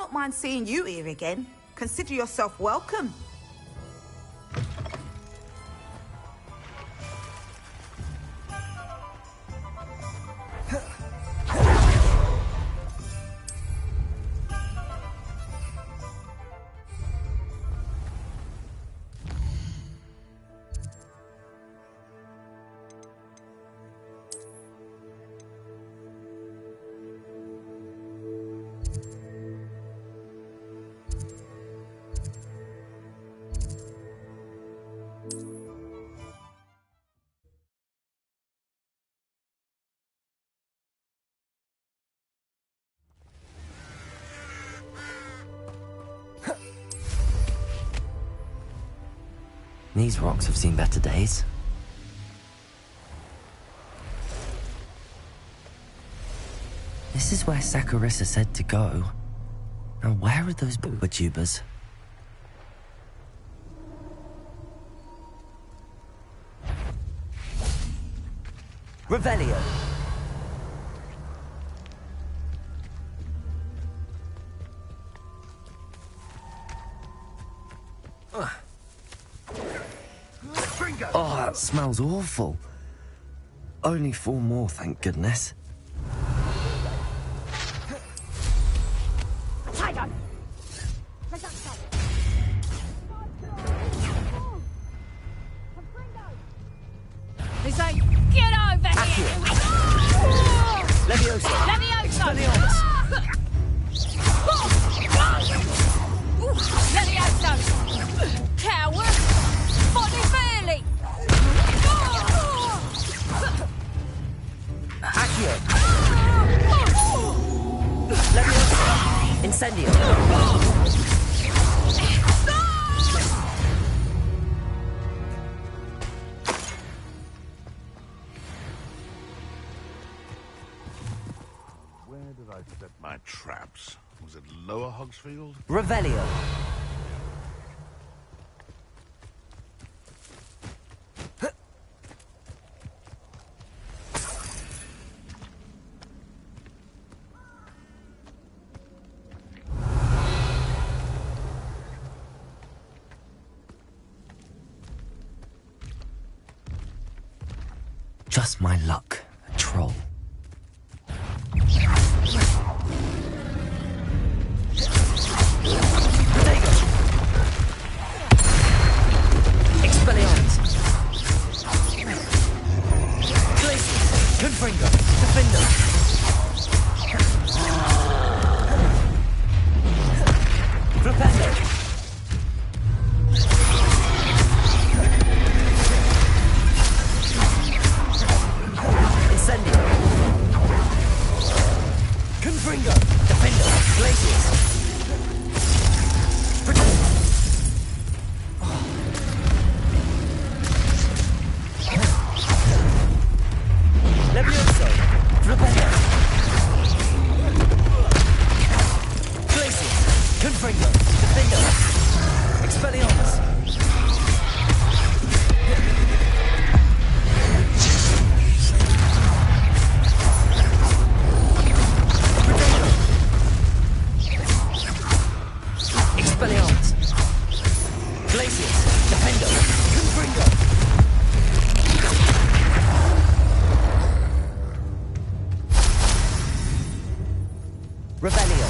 not mind seeing you here again. Consider yourself welcome. These rocks have seen better days. This is where Saccharissa said to go. Now where are those booba tubers? Revelio. Oh, that smells awful. Only 4 more, thank goodness. He's like, get over here! Levioso. Expelliarmus. Levioso! Coward! Body fairly! Accio. Levioso. Incendio. Where did I set my traps? Was it Lower Hogsfield? Revelio. Just my luck, a troll. Expelliarmus. Glacius. Confringo. Defender. Rependo. Incendio. Confringo. Defender. Glacius. Levioso. Rependo. Glacius. Confringo. Defender. Expelliarmus. Expelliarmus. Glacius. Defender. Confringo. Revelio.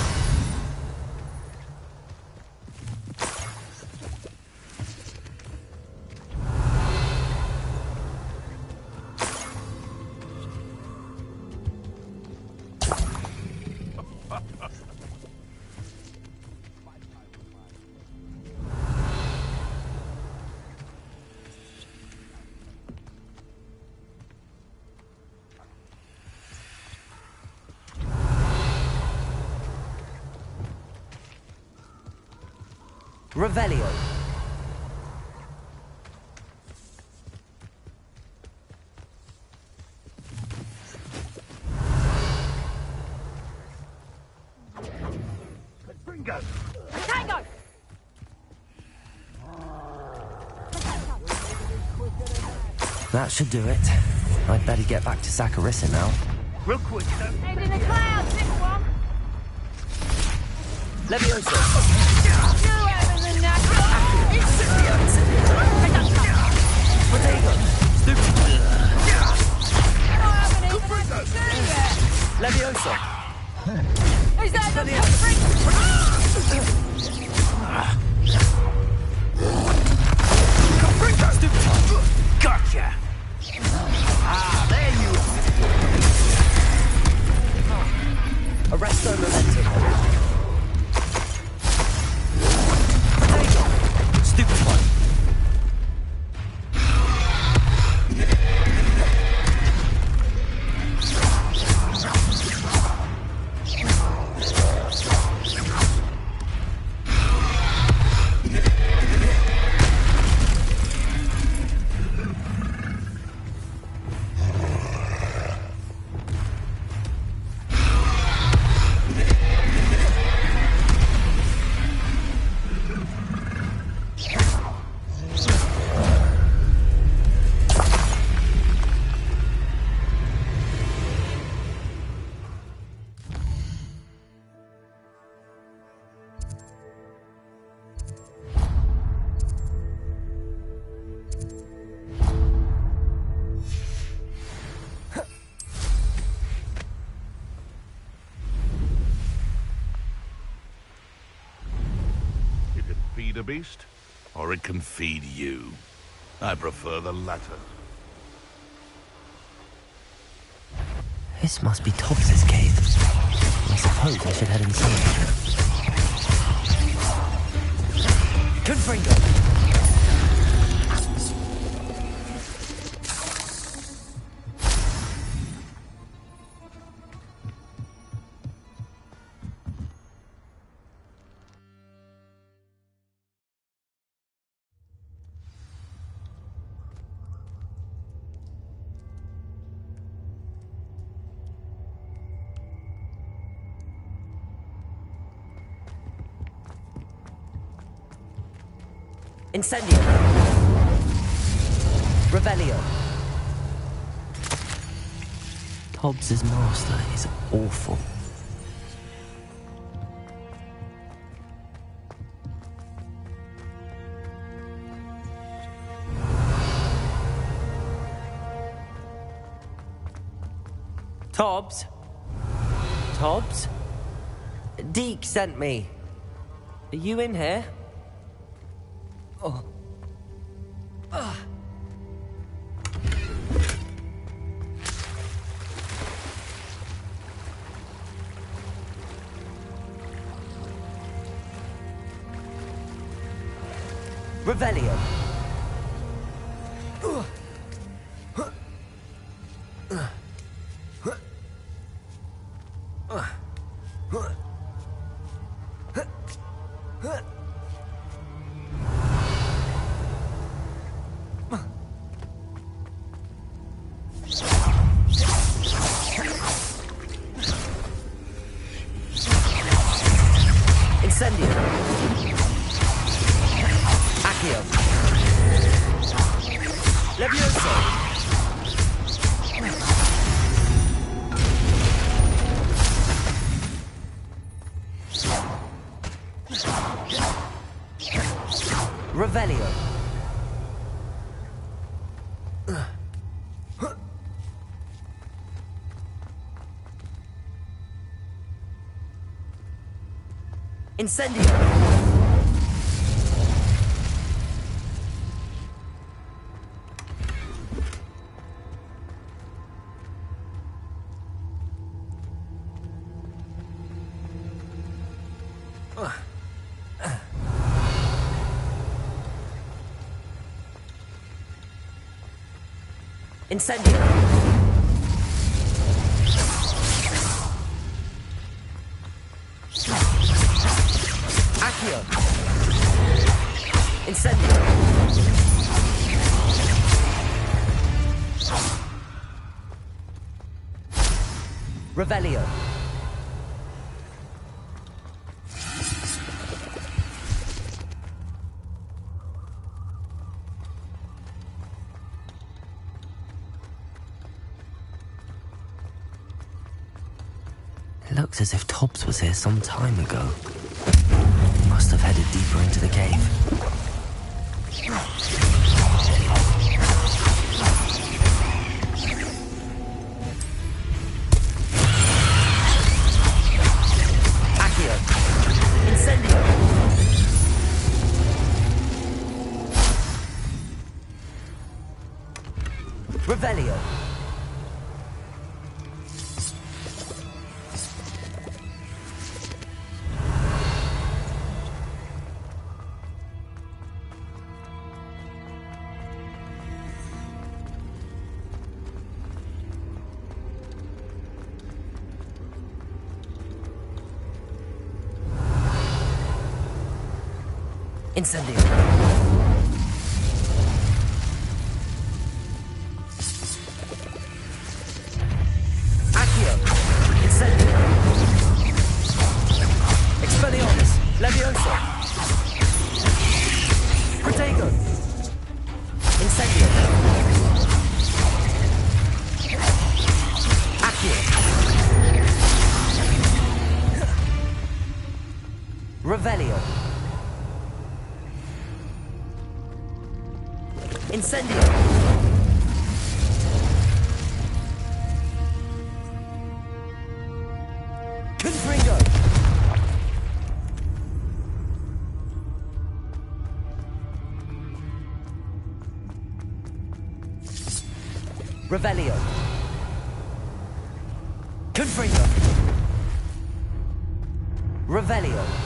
Revelio. Bingo! Tango! That should do it. I'd better get back to Saccharissa now. Real quick, Head in the clouds, little one! Levioso. You having the knack? Potato. Stupid. I haven't even had to do yet. Levioso. Is that the Stupid. Gotcha! Ah, there you are. Arresto momentum. Potato. Stupid one. Feed a beast, or it can feed you. I prefer the latter. This must be Tobbs's cave. I suppose I should head inside. Confringo. Incendio. Revelio. Tobbs's master is awful. Tobbs? Tobbs? Deke sent me. Are you in here? Oh. Revelio. Incendio. Accio. Levioso. Revelio. Incendio. Incendio. Accio. Incendio. Revelio. It looks as if Tobbs was here some time ago. must have headed deeper into the cave. Accio! Incendio! Revelio! Incendio! Accio! Incendio! Expelliarmus! Levioso! Protego! Incendio! Accio! Revelio! Incendio! Confringo! Revelio! Confringo! Revelio!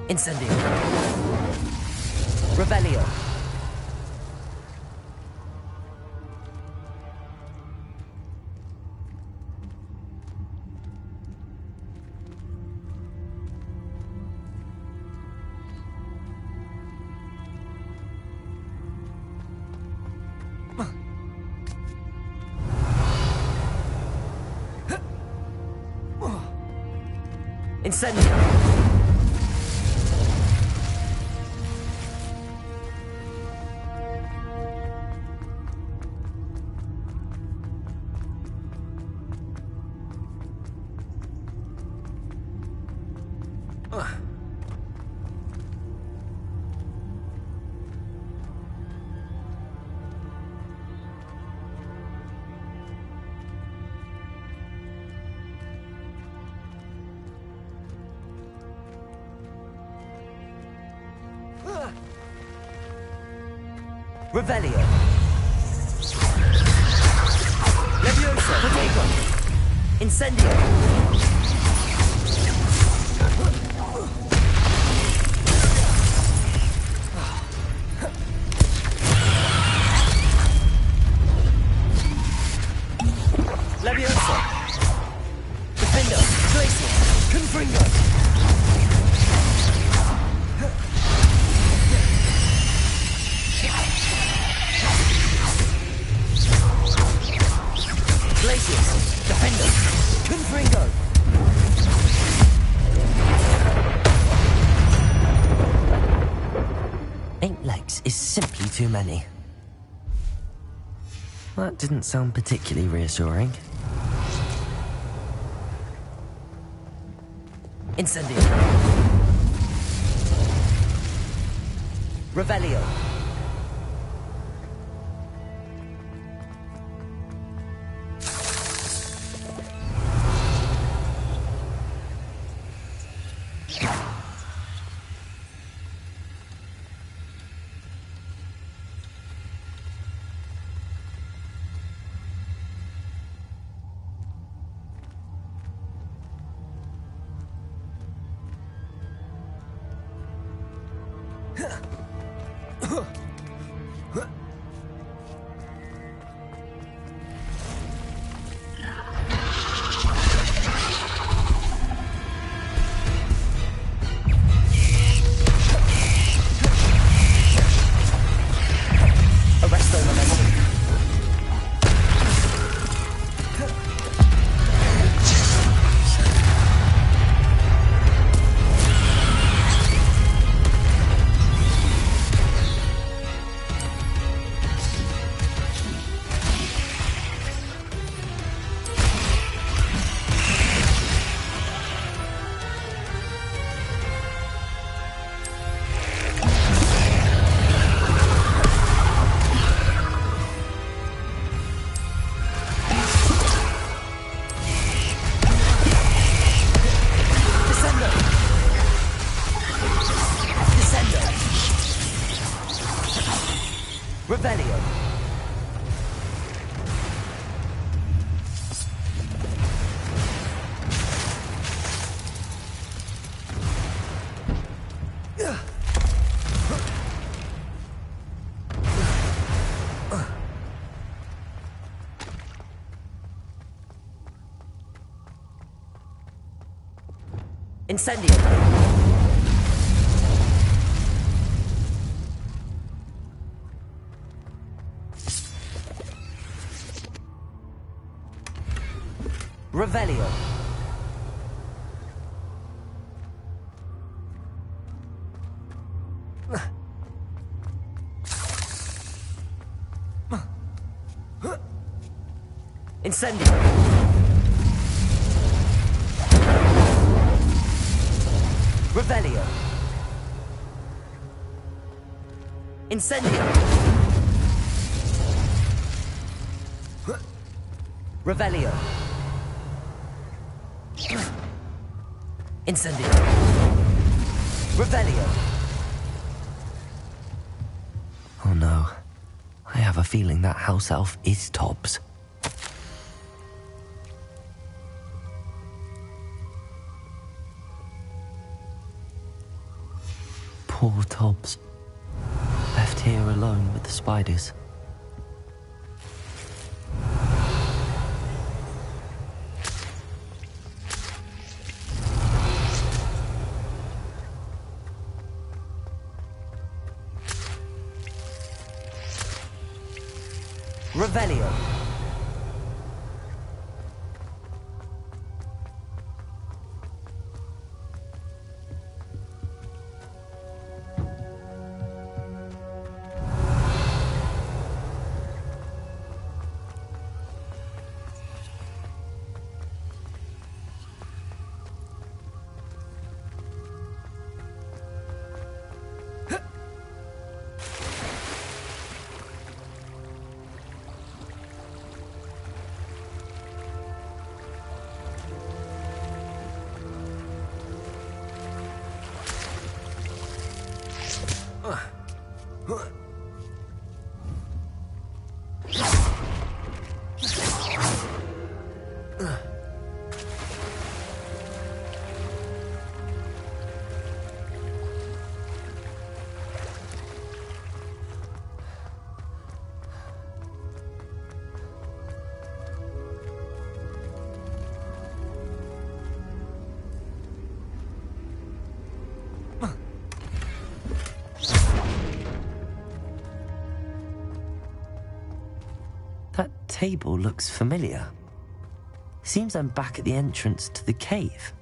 Incendio! Revelio! Incendio! Revelio! Levioso! Protego! Incendio! Levioso! Defendo! Glacial! Confringo! Glacius! Defender! Confringo! Eight legs is simply too many. That didn't sound particularly reassuring. Incendio! Revelio! Revelio. Incendio. Revelio. Incendio. Revelio. Incendio. Revelio. Incendio. Revelio. Oh no. I have a feeling that house elf is Tobbs. Poor Tobbs. Left here alone with the spiders. Revelio. That table looks familiar. Seems I'm back at the entrance to the cave.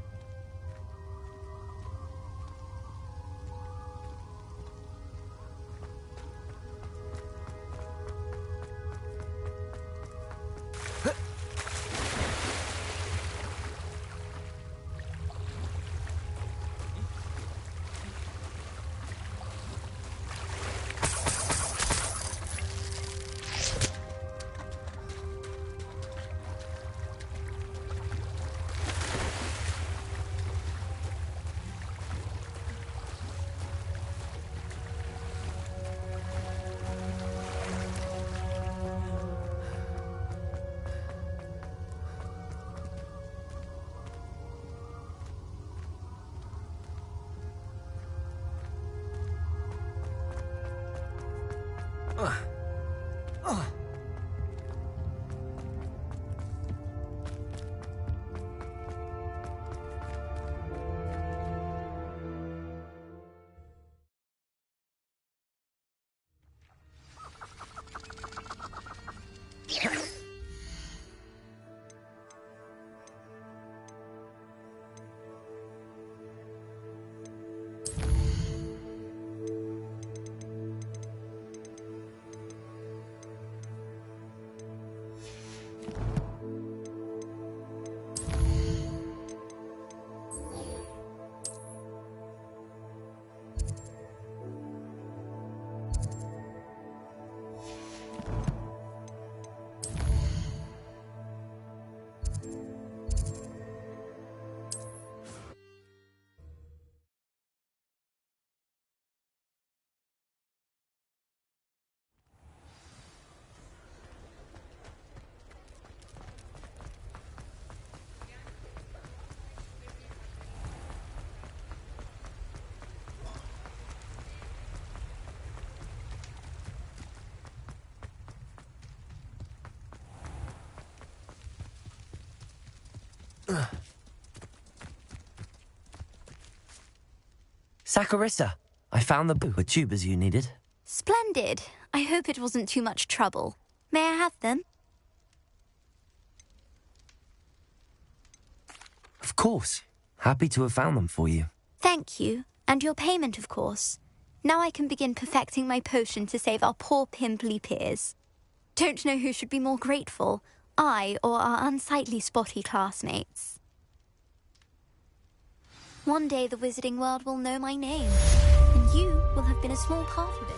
Saccharissa, I found the tubers you needed. Splendid. I hope it wasn't too much trouble. May I have them? Of course. Happy to have found them for you. Thank you. And your payment, of course. Now I can begin perfecting my potion to save our poor pimply peers. Don't know who should be more grateful, I or our unsightly spotty classmates. One day the wizarding world will know my name, and you will have been a small part of it.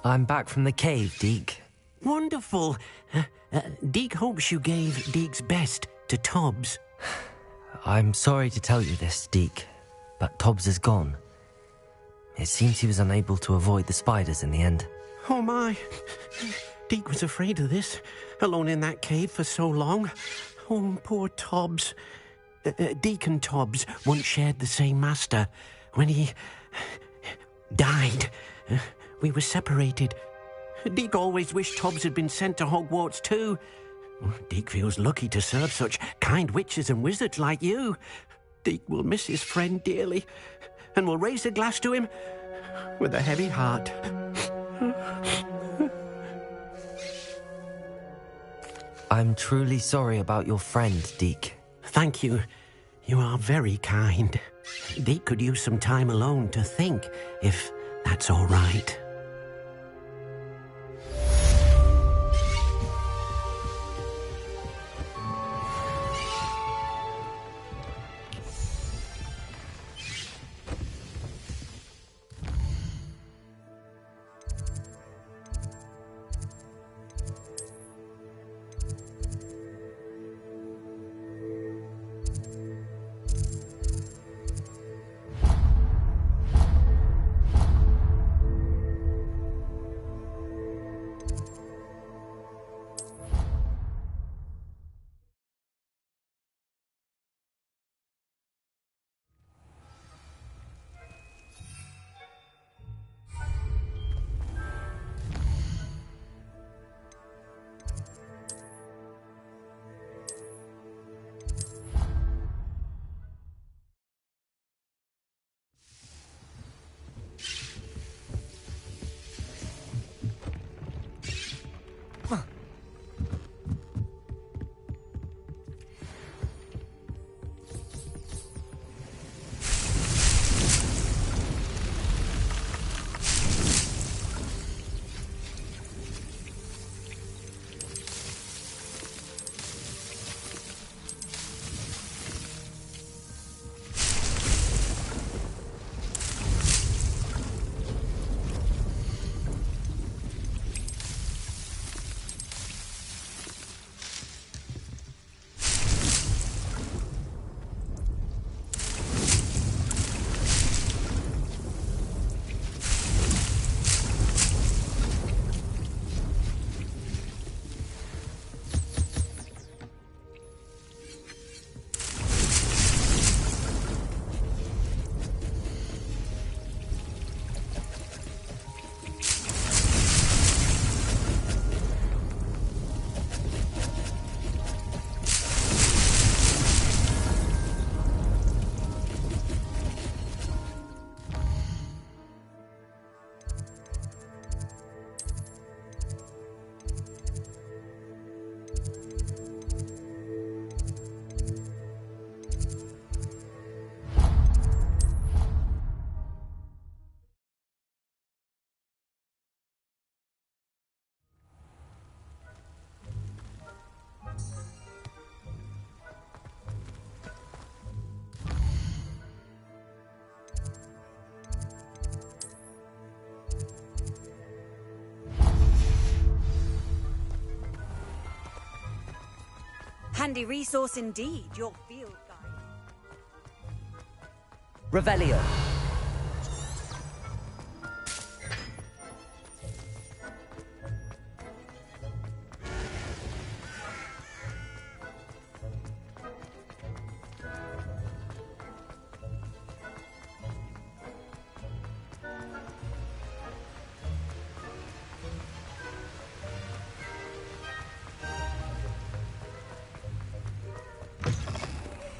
I'm back from the cave, Deke. Wonderful. Deke hopes you gave Deke's best to Tobbs. I'm sorry to tell you this, Deke, but Tobbs is gone. It seems he was unable to avoid the spiders in the end. Oh my. Deke was afraid of this, alone in that cave for so long. Oh, poor Tobbs. Deke and Tobbs once shared the same master. When he died, we were separated. Deke always wished Tobbs had been sent to Hogwarts too. Deke feels lucky to serve such kind witches and wizards like you. Deke will miss his friend dearly, and will raise a glass to him with a heavy heart. I'm truly sorry about your friend, Deke. Thank you. You are very kind. Deke could use some time alone to think, if that's all right. handy resource indeed, your field guide. Revelio.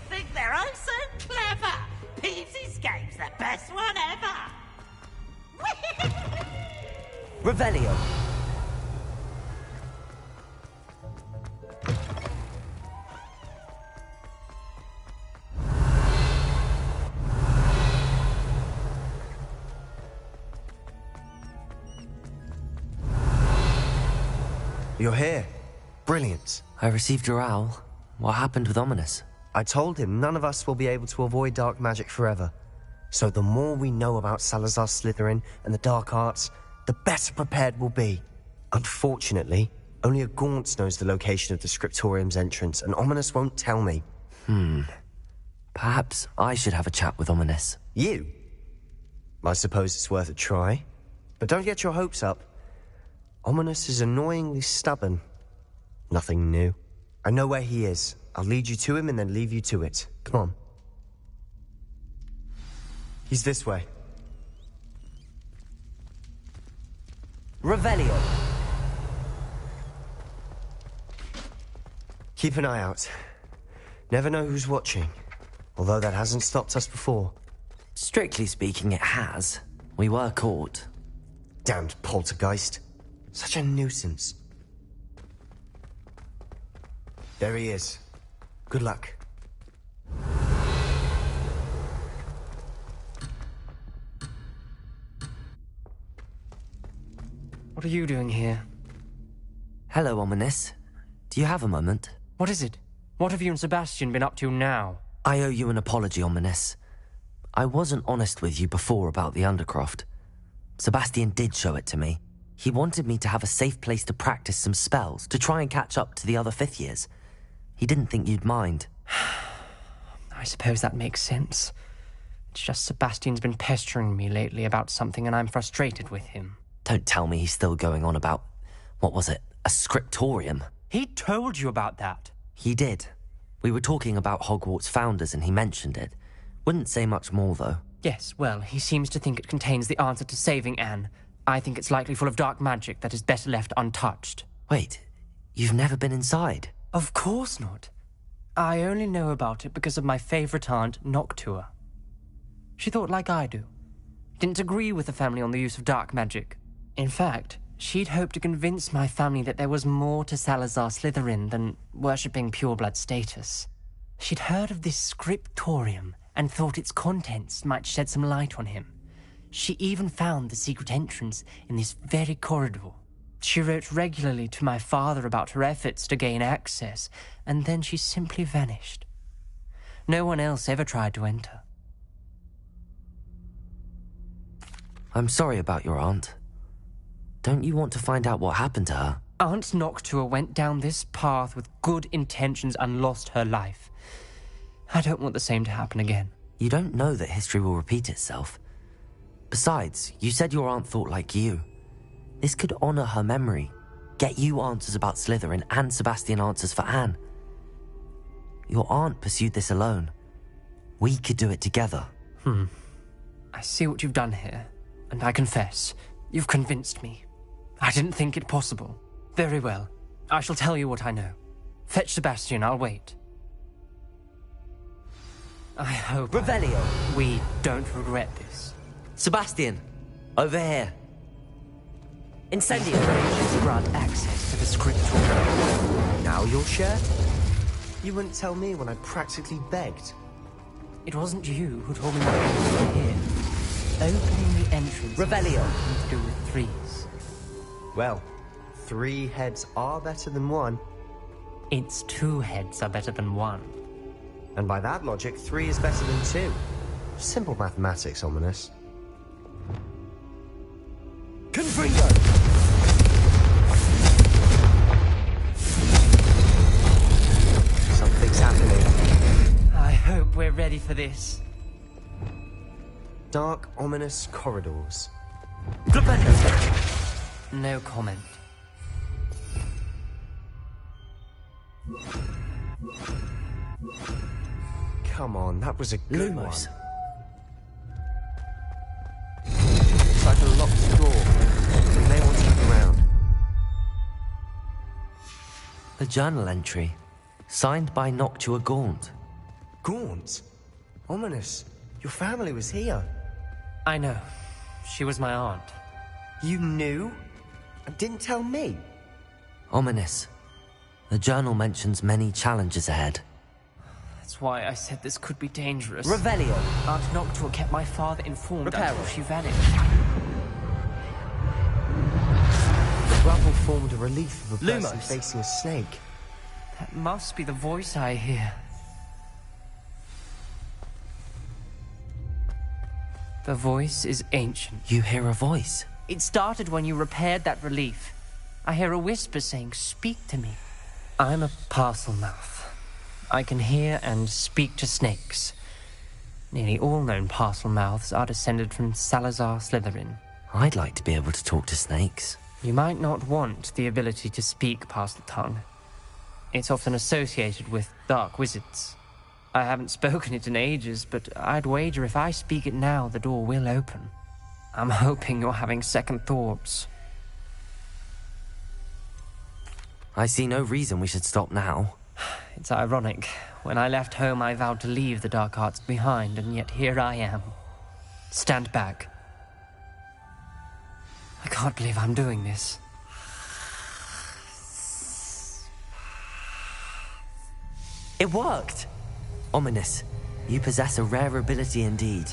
Think they're oh so clever. Peevesy's game's the best one ever. Revelio. You're here. Brilliant. I received your owl. What happened with Ominous? I told him none of us will be able to avoid dark magic forever. So the more we know about Salazar Slytherin and the dark arts, the better prepared we'll be. Unfortunately, only a Gaunt knows the location of the Scriptorium's entrance, and Ominous won't tell me. Perhaps I should have a chat with Ominous. You? I suppose it's worth a try. But don't get your hopes up. Ominous is annoyingly stubborn. Nothing new. I know where he is. I'll lead you to him and then leave you to it. Come on. He's this way. Revelio. Keep an eye out. Never know who's watching. Although that hasn't stopped us before. Strictly speaking, it has. We were caught. Damned poltergeist. Such a nuisance. There he is. Good luck. What are you doing here? Hello, Ominous. Do you have a moment? What is it? What have you and Sebastian been up to now? I owe you an apology, Ominous. I wasn't honest with you before about the Undercroft. Sebastian did show it to me. He wanted me to have a safe place to practice some spells, to try and catch up to the other fifth years. He didn't think you'd mind. I suppose that makes sense. It's just Sebastian's been pestering me lately about something and I'm frustrated with him. Don't tell me he's still going on about, what was it, a scriptorium? He told you about that. He did. We were talking about Hogwarts founders and he mentioned it. Wouldn't say much more, though. Yes, well, he seems to think it contains the answer to saving Anne. I think it's likely full of dark magic that is better left untouched. Wait, you've never been inside? Of course not. I only know about it because of my favourite aunt, Noctua. She thought like I do. Didn't agree with the family on the use of dark magic. In fact, she'd hoped to convince my family that there was more to Salazar Slytherin than worshipping pureblood status. She'd heard of this scriptorium and thought its contents might shed some light on him. She even found the secret entrance in this very corridor. She wrote regularly to my father about her efforts to gain access, and then she simply vanished. No one else ever tried to enter. I'm sorry about your aunt. Don't you want to find out what happened to her? Aunt Noctua went down this path with good intentions and lost her life. I don't want the same to happen again. You don't know that history will repeat itself. Besides, you said your aunt thought like you. This could honor her memory, get you answers about Slytherin and Sebastian answers for Anne. Your aunt pursued this alone. We could do it together. I see what you've done here, and I confess, you've convinced me. I didn't think it possible. Very well. I shall tell you what I know. Fetch Sebastian, I'll wait. I hope Revelio. We don't regret this. Sebastian, over here. Incendio. Grant access to the scriptorium. Now you'll share? You wouldn't tell me when I practically begged. It wasn't you who told me what was here. Opening the entrance. Revelio. To do with threes. Well, 3 heads are better than 1. Its 2 heads are better than 1. And by that logic, 3 is better than 2. Simple mathematics, Ominous. Confringo! Some hope we're ready for this. Dark, ominous corridors. No comment. Come on, that was a good Lumos. one. It's like a locked door. We may want to look around. A journal entry, signed by Noctua Gaunt. Gaunt? Ominous. Your family was here. I know. She was my aunt. You knew? And didn't tell me? Ominous. The journal mentions many challenges ahead. That's why I said this could be dangerous. Revelio. Aunt Noctua kept my father informed Reparo. until she vanished. The rubble formed a relief of a person Lumos. facing a snake. That must be the voice I hear. The voice is ancient. You hear a voice? It started when you repaired that relief. I hear a whisper saying, "Speak to me." I'm a parcel mouth. I can hear and speak to snakes. Nearly all known parcel mouths are descended from Salazar Slytherin. I'd like to be able to talk to snakes. You might not want the ability to speak parcel tongue. It's often associated with dark wizards. I haven't spoken it in ages, but I'd wager if I speak it now, the door will open. I'm hoping you're having second thoughts. I see no reason we should stop now. It's ironic. When I left home, I vowed to leave the dark arts behind, and yet here I am. Stand back. I can't believe I'm doing this. It worked! Ominous, you possess a rare ability indeed.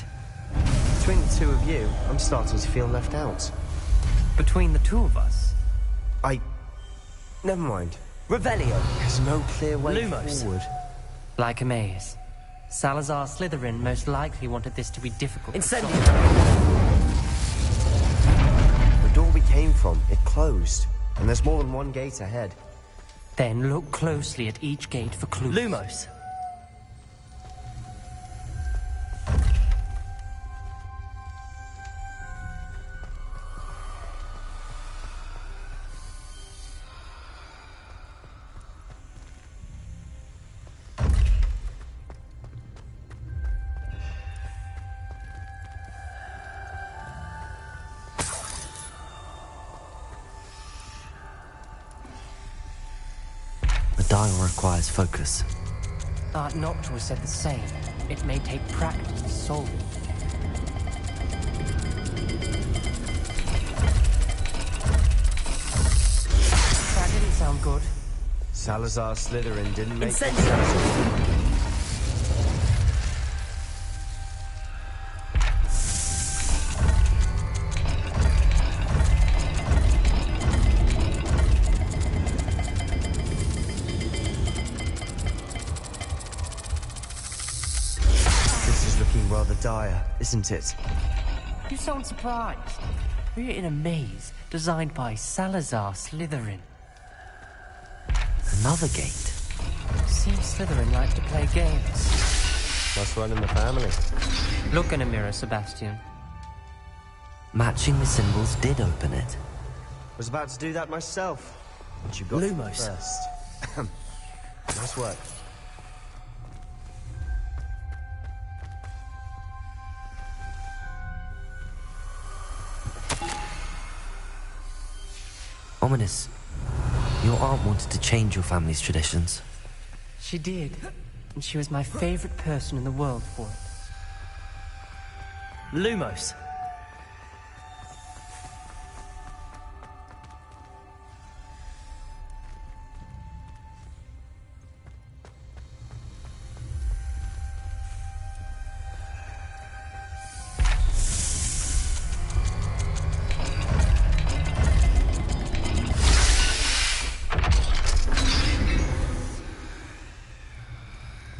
Between the two of you, I'm starting to feel left out. Between the two of us? Never mind. Revelio. There's no clear way Lumos. forward. Like a maze. Salazar Slytherin most likely wanted this to be difficult. Incendio. The door we came from, it closed. And there's more than one gate ahead. Then look closely at each gate for clues. Lumos. The dial requires focus. Aunt Noctua said the same. It may take practice to solve it. That didn't sound good. Salazar Slytherin didn't make Incendio. rather dire, isn't it? You sound surprised. We're in a maze designed by Salazar Slytherin. Another gate. Seems Slytherin likes to play games. Must run in the family. Look in a mirror, Sebastian. Matching the symbols did open it. Was about to do that myself. But you got Lumos. it first. Nice work. Ominous. Your aunt wanted to change your family's traditions. She did. And she was my favorite person in the world for it. Lumos.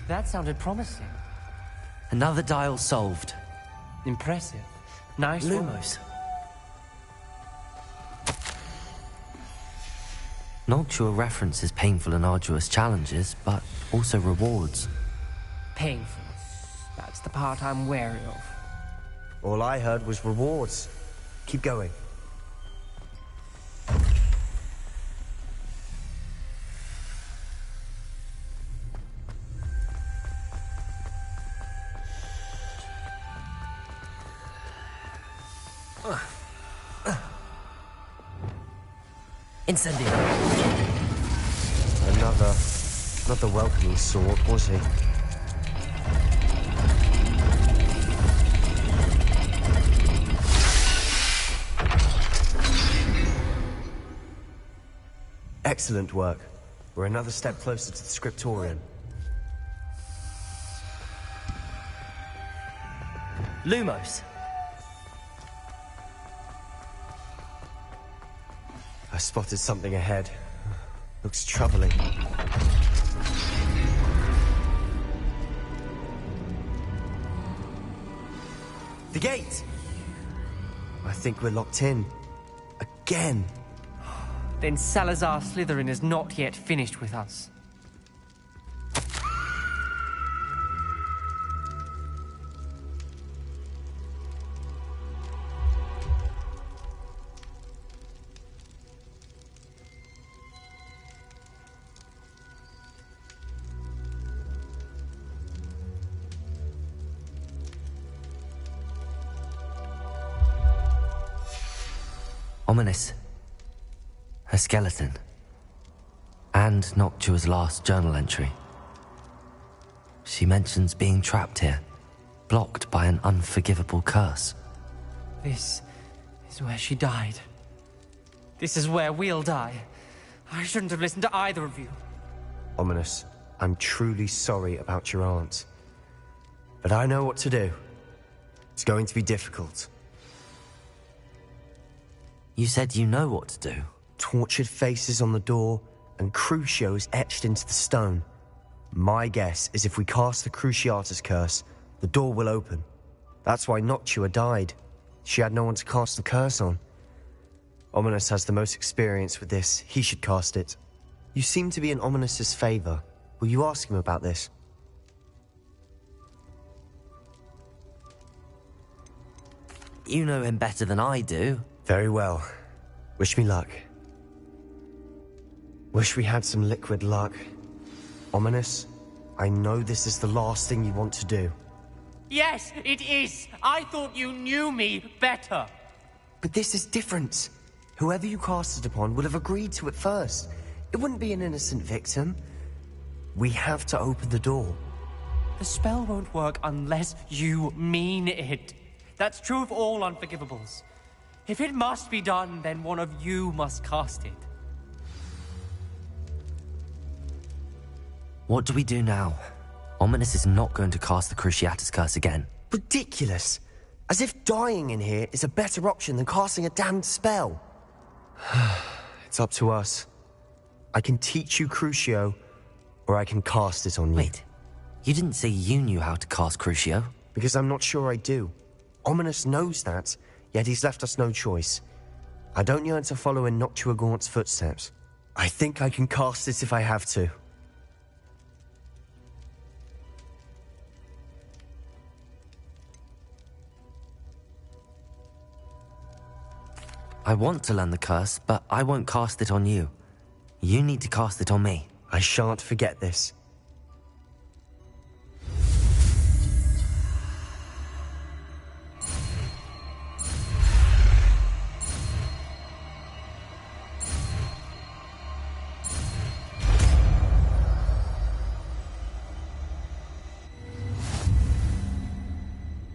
That sounded promising. Another dial solved. Impressive. Nice Lumos. Noctua references painful and arduous challenges, but also rewards. Painful. That's the part I'm wary of. All I heard was rewards. Keep going. Incendio. Not the welcoming sort, was he? Excellent work. We're another step closer to the scriptorium. Lumos. I spotted something ahead. Looks troubling. The gate! I think we're locked in. Again. Then Salazar Slytherin is not yet finished with us. Ominous. Her skeleton. And Noctua's last journal entry. She mentions being trapped here, blocked by an unforgivable curse. This is where she died. This is where we'll die. I shouldn't have listened to either of you. Ominous, I'm truly sorry about your aunt. But I know what to do. It's going to be difficult. You said you know what to do. Tortured faces on the door and Crucios etched into the stone. My guess is if we cast the Cruciatus curse, the door will open. That's why Noctua died. She had no one to cast the curse on. Ominous has the most experience with this. He should cast it. You seem to be in Ominous's favor. Will you ask him about this? You know him better than I do. Very well. Wish me luck. Wish we had some liquid luck. Ominous, I know this is the last thing you want to do. Yes, it is. I thought you knew me better. But this is different. Whoever you cast it upon would have agreed to it first. It wouldn't be an innocent victim. We have to open the door. The spell won't work unless you mean it. That's true of all unforgivables. If it must be done, then one of you must cast it. What do we do now? Ominous is not going to cast the Cruciatus curse again. Ridiculous. As if dying in here is a better option than casting a damned spell. It's up to us. I can teach you Crucio, or I can cast it on you. Wait, you didn't say you knew how to cast Crucio? Because I'm not sure I do. Ominous knows that, yet he's left us no choice. I don't yearn to follow in Noctua Gaunt's footsteps. I think I can cast it if I have to. I want to learn the curse, but I won't cast it on you. You need to cast it on me. I shan't forget this.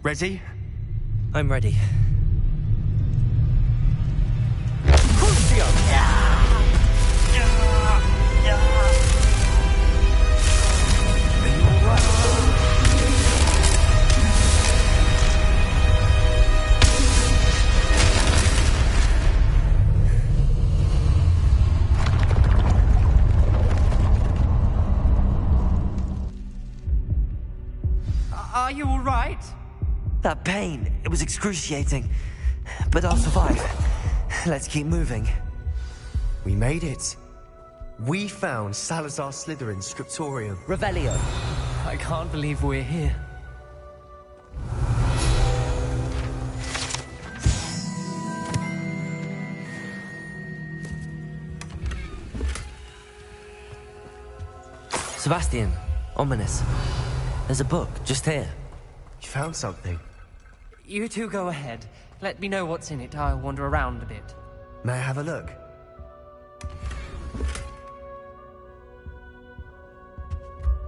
Ready? I'm ready. Are you all right? That pain, it was excruciating. But I'll survive. Let's keep moving. We made it. We found Salazar Slytherin's scriptorium. Revelio. I can't believe we're here. Sebastian, ominous. There's a book just here. You found something? You two go ahead. Let me know what's in it. I'll wander around a bit. May I have a look?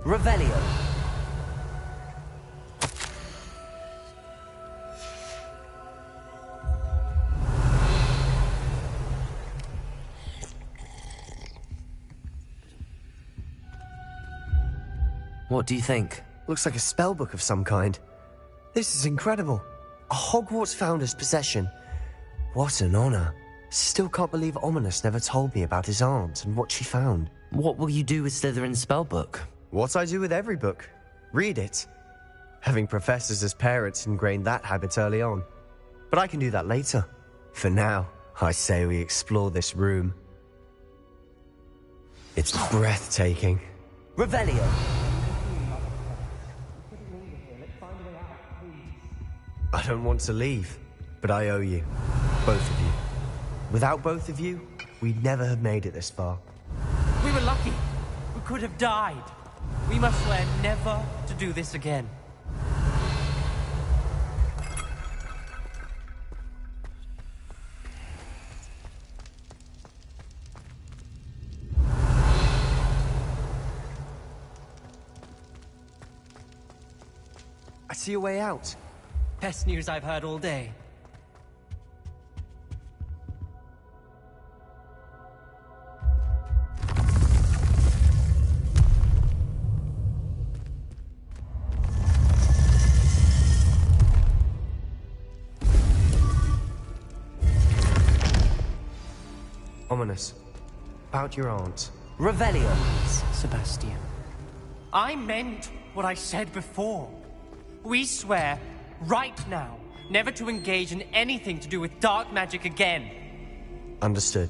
Revelio. What do you think? Looks like a spellbook of some kind. This is incredible. A Hogwarts founder's possession. What an honor. Still can't believe Ominous never told me about his aunt and what she found. What will you do with Slytherin's spellbook? What I do with every book. Read it. Having professors as parents ingrained that habit early on. But I can do that later. For now, I say we explore this room. It's breathtaking. Revelio. I don't want to leave, but I owe you. Both of you. Without both of you, we'd never have made it this far. We were lucky. We could have died. We must swear never to do this again. I see a way out. Best news I've heard all day. Ominous. About your aunt. Revelio. Sebastian. I meant what I said before. We swear, right now, never to engage in anything to do with dark magic again. Understood.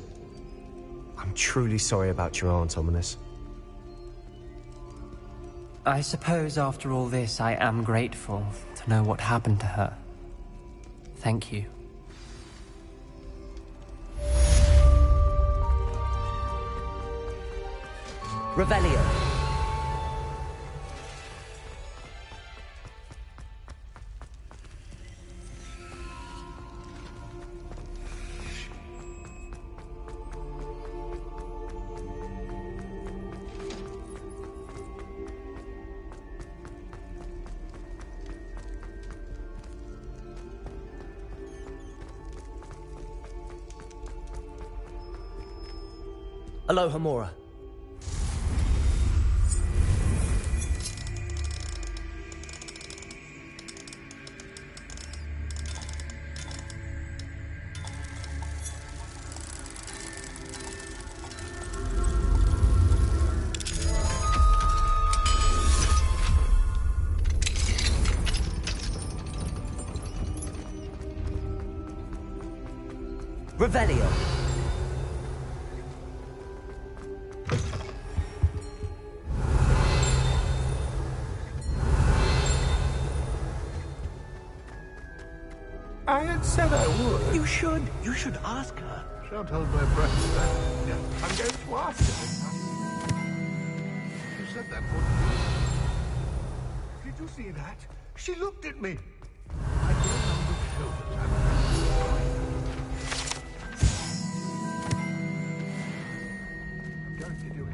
I'm truly sorry about your aunt, Ominous. I suppose after all this, I am grateful to know what happened to her. Thank you. Revelio. Aloha Mora. Revelio. I had said I would. You should. You should ask her. Shan't hold my breath. Yeah, I'm going to ask her. You said that, wouldn't you? Did you see that? She looked at me. I don't know the shoulders. I'm going to do it.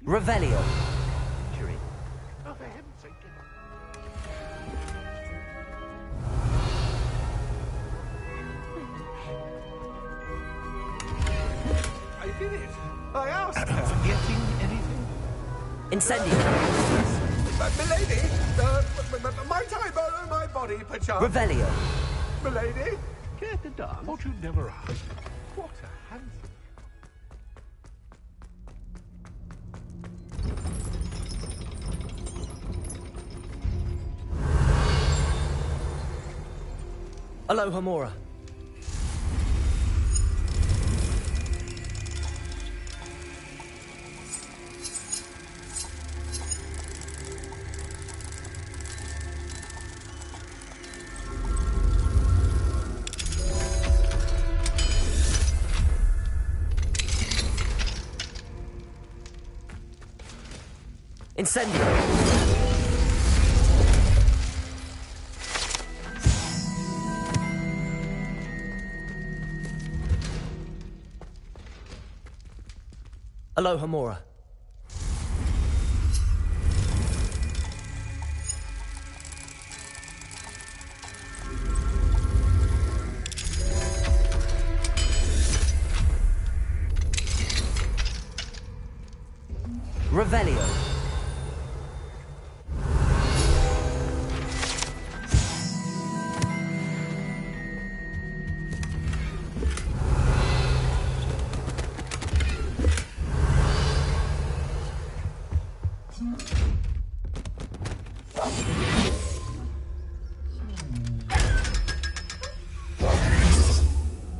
Revelio. Oh, for heaven's sake, get up. I did it. I asked her. Forgetting anything? Incendio. Milady, might I borrow my body, perchance? Revelio. Milady, care to dance? Thought you'd never ask. What a handsome... Aloha Mora. Incendio! Aloha Mora. Revelio.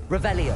Revelio.